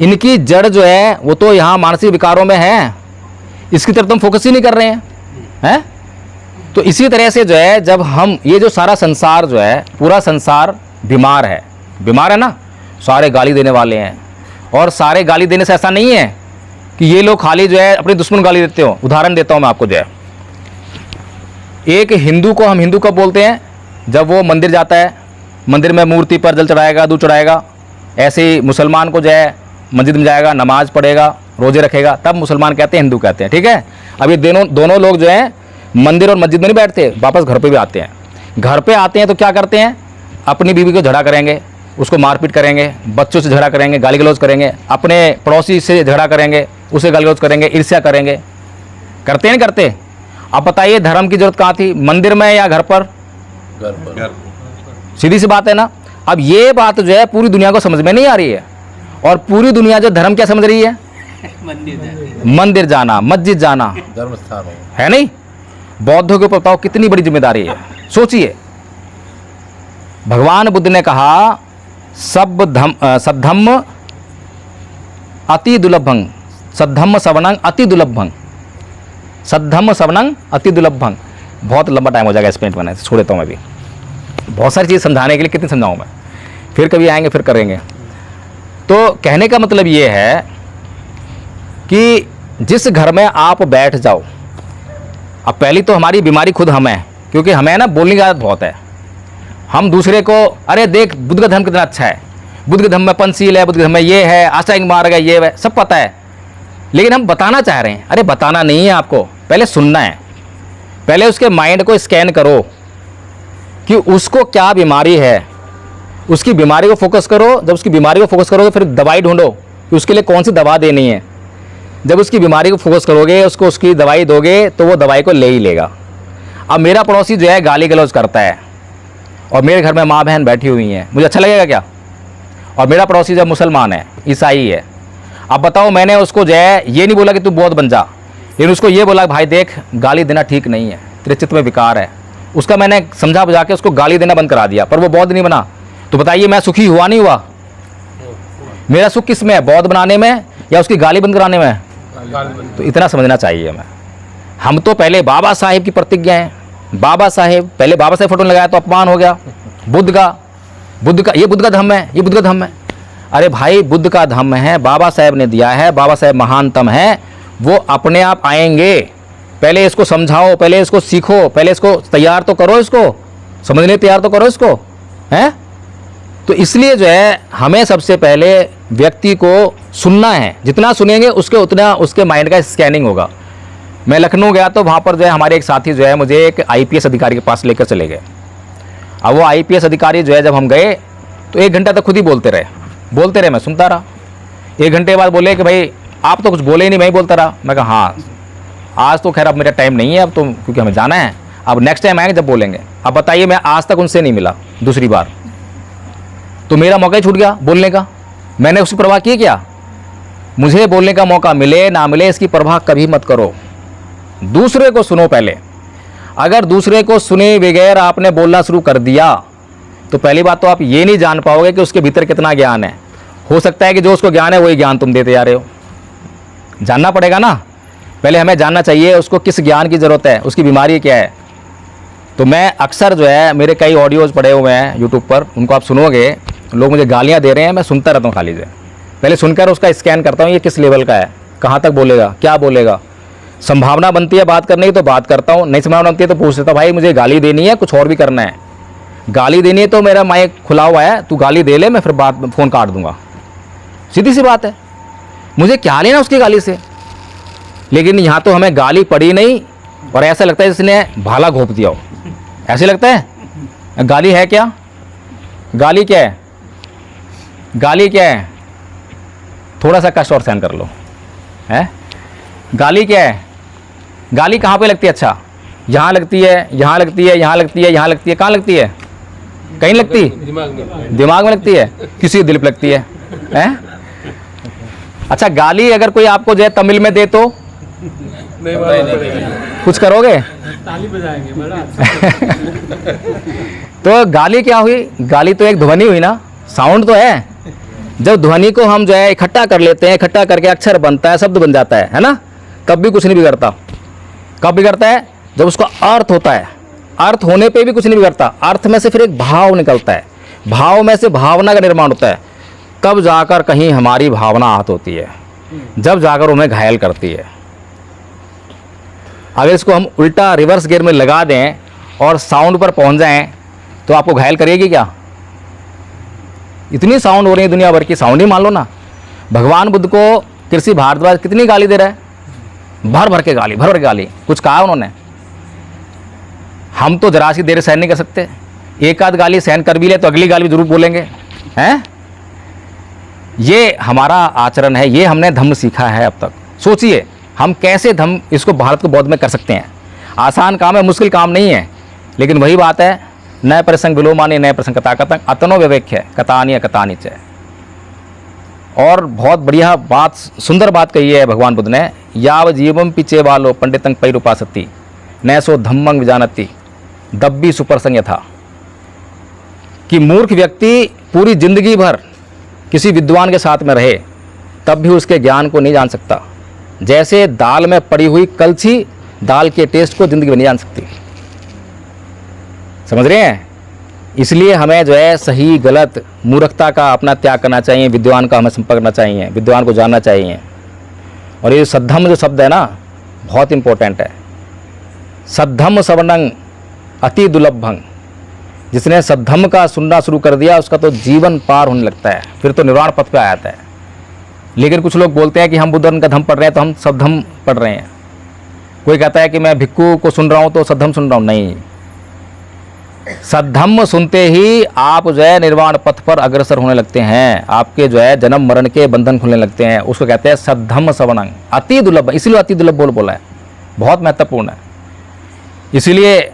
इनकी जड़ जो है वो तो यहाँ मानसिक विकारों में है, इसकी तरफ हम फोकस ही नहीं कर रहे हैं। तो इसी तरह से जो है जब हम ये जो सारा संसार जो है, पूरा संसार बीमार है ना, सारे गाली देने वाले हैं। और सारे गाली देने से ऐसा नहीं है कि ये लोग खाली जो है अपने दुश्मन गाली देते हो। उदाहरण देता हूँ मैं आपको, जो है एक हिंदू को हम हिंदू कब बोलते हैं? जब वो मंदिर जाता है, मंदिर में मूर्ति पर जल चढ़ाएगा, दूध चढ़ाएगा। ऐसे ही मुसलमान को जो है मस्जिद में जाएगा, नमाज पढ़ेगा, रोजे रखेगा, तब मुसलमान कहते हैं, हिंदू कहते हैं। ठीक है। अब ये दोनों लोग जो हैं मंदिर और मस्जिद में नहीं बैठते, वापस घर पे भी आते हैं। घर पे आते हैं तो क्या करते हैं? अपनी बीवी को झगड़ा करेंगे, उसको मारपीट करेंगे, बच्चों से झगड़ा करेंगे, गाली गलौज करेंगे, अपने पड़ोसी से झगड़ा करेंगे, उसे गाली गलौज करेंगे, ईर्ष्या करेंगे। करते हैं नहीं करते? अब बताइए धर्म की जरूरत कहाँ थी, मंदिर में या घर पर? गर्भ सीधी सी बात है ना। अब ये बात जो है पूरी दुनिया को समझ में नहीं आ रही है, और पूरी दुनिया जो धर्म क्या समझ रही है, मंदिर जाते मंदिर जाना, मस्जिद जाना, धर्म स्थान हो। है नहीं। बौद्धों के ऊपर बताओ कितनी बड़ी जिम्मेदारी है, सोचिए। भगवान बुद्ध ने कहा सद्धम्म अति दुर्लभं, सद्धम्म सवनंग अति दुर्लभं, सद्धम्म सवनंग अति दुर्लभं। बहुत लंबा टाइम हो जाएगा इस पेंट बनाने से, छोड़ देता हूँ मैं भी। बहुत सारी चीज़ समझाने के लिए कितनी समझाऊँ मैं, फिर कभी आएंगे फिर करेंगे। तो कहने का मतलब ये है कि जिस घर में आप बैठ जाओ, अब पहली तो हमारी बीमारी खुद हम है, क्योंकि हमें ना बोलने की आदत बहुत है। हम दूसरे को अरे देख बुद्ध का धर्म कितना अच्छा है, बुद्ध के धर्म में पंचशील है, बुद्ध के धर्म में ये है, अष्टांग मार्ग है, ये है, सब पता है। लेकिन हम बताना चाह रहे हैं, अरे बताना नहीं है आपको, पहले सुनना है। पहले उसके माइंड को स्कैन करो कि उसको क्या बीमारी है, उसकी बीमारी को फोकस करो। जब उसकी बीमारी को फोकस करोगे फिर दवाई ढूंढो कि उसके लिए कौन सी दवा देनी है। जब उसकी बीमारी को फोकस करोगे, उसको उसकी दवाई दोगे तो वो दवाई को ले ही लेगा। अब मेरा पड़ोसी जो है गाली गलौज करता है और मेरे घर में माँ बहन बैठी हुई हैं, मुझे अच्छा लगेगा क्या? और मेरा पड़ोसी जब मुसलमान है, ईसाई है, अब बताओ मैंने उसको जो है ये नहीं बोला कि तू बौद्ध बन जा, लेकिन उसको ये बोला भाई देख गाली देना ठीक नहीं है, तेरे चित्त में विकार है। उसका मैंने समझा बुझा के उसको गाली देना बंद करा दिया, पर वो बौद्ध नहीं बना। तो बताइए मैं सुखी हुआ नहीं हुआ? मेरा सुख किस में है, बौद्ध बनाने में या उसकी गाली बंद कराने में? तो इतना समझना चाहिए हमें। हम तो पहले बाबा साहेब की प्रतिज्ञा है, बाबा साहेब, पहले बाबा साहेब फोटो लगाया तो अपमान हो गया। बुद्ध का ये बुद्ध का धम्म है, ये बुद्ध का धम्म है। अरे भाई बुद्ध का धम्म है, बाबा साहेब ने दिया है, बाबा साहेब महानतम है, वो अपने आप आएंगे। पहले इसको समझाओ, पहले इसको सीखो, पहले इसको तैयार तो करो, इसको समझने तैयार तो करो इसको, हैं? तो इसलिए जो है हमें सबसे पहले व्यक्ति को सुनना है, जितना सुनेंगे उसके उतना उसके माइंड का स्कैनिंग होगा। मैं लखनऊ गया तो वहाँ पर जो है हमारे एक साथी जो है मुझे एक आईपीएस अधिकारी के पास लेकर चले गए। अब वो आईपीएस अधिकारी जो है जब हम गए तो 1 घंटा तक खुद ही बोलते रहे, मैं सुनता रहा। 1 घंटे बाद बोले कि भाई आप तो कुछ बोले ही नहीं, मैं ही बोलता रहा। मैं कहा हाँ आज तो खैर अब मेरा टाइम नहीं है, अब तो क्योंकि हमें जाना है, अब नेक्स्ट टाइम आएंगे जब बोलेंगे। अब बताइए मैं आज तक उनसे नहीं मिला दूसरी बार, तो मेरा मौका ही छूट गया बोलने का। मैंने उसकी परवाह की क्या? मुझे बोलने का मौका मिले ना मिले इसकी परवाह कभी मत करो, दूसरे को सुनो पहले। अगर दूसरे को सुने बगैर आपने बोलना शुरू कर दिया तो पहली बात तो आप ये नहीं जान पाओगे कि उसके भीतर कितना ज्ञान है। हो सकता है कि जो उसको ज्ञान है वही ज्ञान तुम देते जा रहे हो। जानना पड़ेगा ना, पहले हमें जानना चाहिए उसको किस ज्ञान की ज़रूरत है, उसकी बीमारी क्या है। तो मैं अक्सर जो है मेरे कई ऑडियोज़ पड़े हुए हैं यूट्यूब पर, उनको आप सुनोगे, लोग मुझे गालियाँ दे रहे हैं, मैं सुनता रहता हूँ खाली से। पहले सुनकर उसका स्कैन करता हूँ ये किस लेवल का है, कहाँ तक बोलेगा, क्या बोलेगा। संभावना बनती है बात करने की तो बात करता हूँ, नहीं संभावना बनती है तो पूछ लेता हूँ भाई मुझे गाली देनी है, कुछ और भी करना है। गाली देनी है तो मेरा माइक खुला हुआ है, तू गाली दे ले, मैं फिर बात फ़ोन काट दूंगा। सीधी सी बात है, मुझे क्या लेना उसकी गाली से। लेकिन यहाँ तो हमें गाली पड़ी नहीं और ऐसा लगता है जिसने भाला घोंप दिया हो, ऐसे लगता है। गाली है क्या? गाली क्या है? गाली क्या है? थोड़ा सा कष्ट और सहन कर लो, है? गाली क्या है? गाली कहाँ पे लगती है? अच्छा यहाँ लगती है, यहाँ लगती है, यहाँ लगती है, यहाँ लगती है, कहाँ लगती है? कहीं लगती? दिमाग में लगती है, किसी दिल पे लगती है, हैं? अच्छा गाली अगर कोई आपको जो है तमिल में दे तो कुछ करोगे? ताली बजाएंगे बड़ा। तो गाली क्या हुई? गाली तो एक ध्वनि हुई ना, साउंड तो है। जब ध्वनि को हम जो है इकट्ठा कर लेते हैं, इकट्ठा करके अक्षर बनता है, शब्द बन जाता है ना, तब भी कुछ नहीं बिगड़ता। कब बिगड़ता है? जब उसका अर्थ होता है। अर्थ होने पे भी कुछ नहीं बिगड़ता, अर्थ में से फिर एक भाव निकलता है, भाव में से भावना का निर्माण होता है, तब जाकर कहीं हमारी भावना आहत होती है, जब जाकर उन्हें घायल करती है। अगर इसको हम उल्टा रिवर्स गियर में लगा दें और साउंड पर पहुंच जाएं तो आपको घायल करेगी क्या? इतनी साउंड हो रही है दुनिया भर की, साउंड ही मान लो ना। भगवान बुद्ध को कृषि भारद्वाज कितनी गाली दे रहा है, भर भर के गाली, भर भर के गाली। कुछ कहा उन्होंने? हम तो जरा सी देर सहन नहीं कर सकते, एक आध गाली सहन कर भी ले तो अगली गाली जरूर बोलेंगे, हैं? ये हमारा आचरण है, ये हमने धम्म सीखा है अब तक। सोचिए हम कैसे धम्म इसको भारत को बौद्ध में कर सकते हैं। आसान काम है, मुश्किल काम नहीं है, लेकिन वही बात है नए प्रसंग विलोमानी नए प्रसंग कथा कथं अतनो विवेक्य कथानी कथानी च। और बहुत बढ़िया बात, सुंदर बात कही है भगवान बुद्ध ने, याव जीवम पिचे वालो पंडितं पैरुपासति नैसो धम्मं विजानति दब्बी सुप्रसंग यथा। कि मूर्ख व्यक्ति पूरी जिंदगी भर किसी विद्वान के साथ में रहे तब भी उसके ज्ञान को नहीं जान सकता। जैसे दाल में पड़ी हुई कलछी दाल के टेस्ट को जिंदगी में नहीं जान सकती। समझ रहे हैं? इसलिए हमें जो है सही गलत मूर्खता का अपना त्याग करना चाहिए, विद्वान का हमें संपर्क करना चाहिए, विद्वान को जानना चाहिए। और ये सद्धम्म जो शब्द है ना, बहुत इंपॉर्टेंट है। सद्धम्म सवर्णं अति दुर्लभं। जिसने सद्धम्म का सुनना शुरू कर दिया उसका तो जीवन पार होने लगता है, फिर तो निर्वाण पथ पे आ जाता है। लेकिन कुछ लोग बोलते हैं कि हम बुद्धन का धम्म पढ़ रहे हैं तो हम सद्धम्म पढ़ रहे हैं। कोई कहता है कि मैं भिक्खु को सुन रहा हूँ तो सद्धम्म सुन रहा हूँ। नहीं, सद्धम्म सुनते ही आप जो है निर्वाण पथ पर अग्रसर होने लगते हैं, आपके जो है जन्म मरण के बंधन खुलने लगते हैं। उसको कहते हैं सद्धम्म सवर्णं अति दुर्लभ। इसीलिए अति दुर्लभ बोला है, बहुत महत्वपूर्ण है। इसीलिए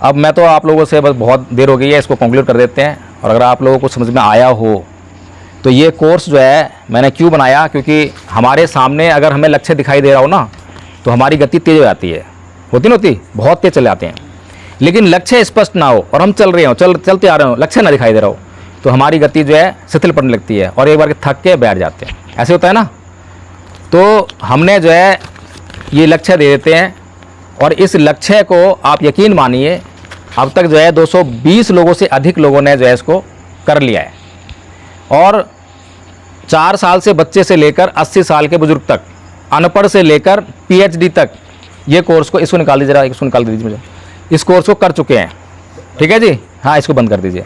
अब मैं तो आप लोगों से बस बहुत देर हो गई है, इसको कंक्लूड कर देते हैं। और अगर आप लोगों को समझ में आया हो तो ये कोर्स जो है मैंने क्यों बनाया, क्योंकि हमारे सामने अगर हमें लक्ष्य दिखाई दे रहा हो ना तो हमारी गति तेज हो जाती है, होती नहीं होती, बहुत तेज चले जाते हैं। लेकिन लक्ष्य स्पष्ट ना हो और हम चल रहे हो, चलते आ रहे हो, लक्ष्य ना दिखाई दे रहा हो तो हमारी गति जो है शिथिल पड़ने लगती है और एक बार थक के बैठ जाते हैं। ऐसे होता है ना। तो हमने जो है ये लक्ष्य दे देते हैं और इस लक्ष्य को आप यकीन मानिए अब तक जो है 220 लोगों से अधिक लोगों ने जो है इसको कर लिया है। और 4 साल से बच्चे से लेकर 80 साल के बुजुर्ग तक, अनपढ़ से लेकर PhD तक ये कोर्स को, इसको निकाल दीजिए, इसको निकाल दीजिए मुझे, इस कोर्स को कर चुके हैं। ठीक है जी, हाँ इसको बंद कर दीजिए।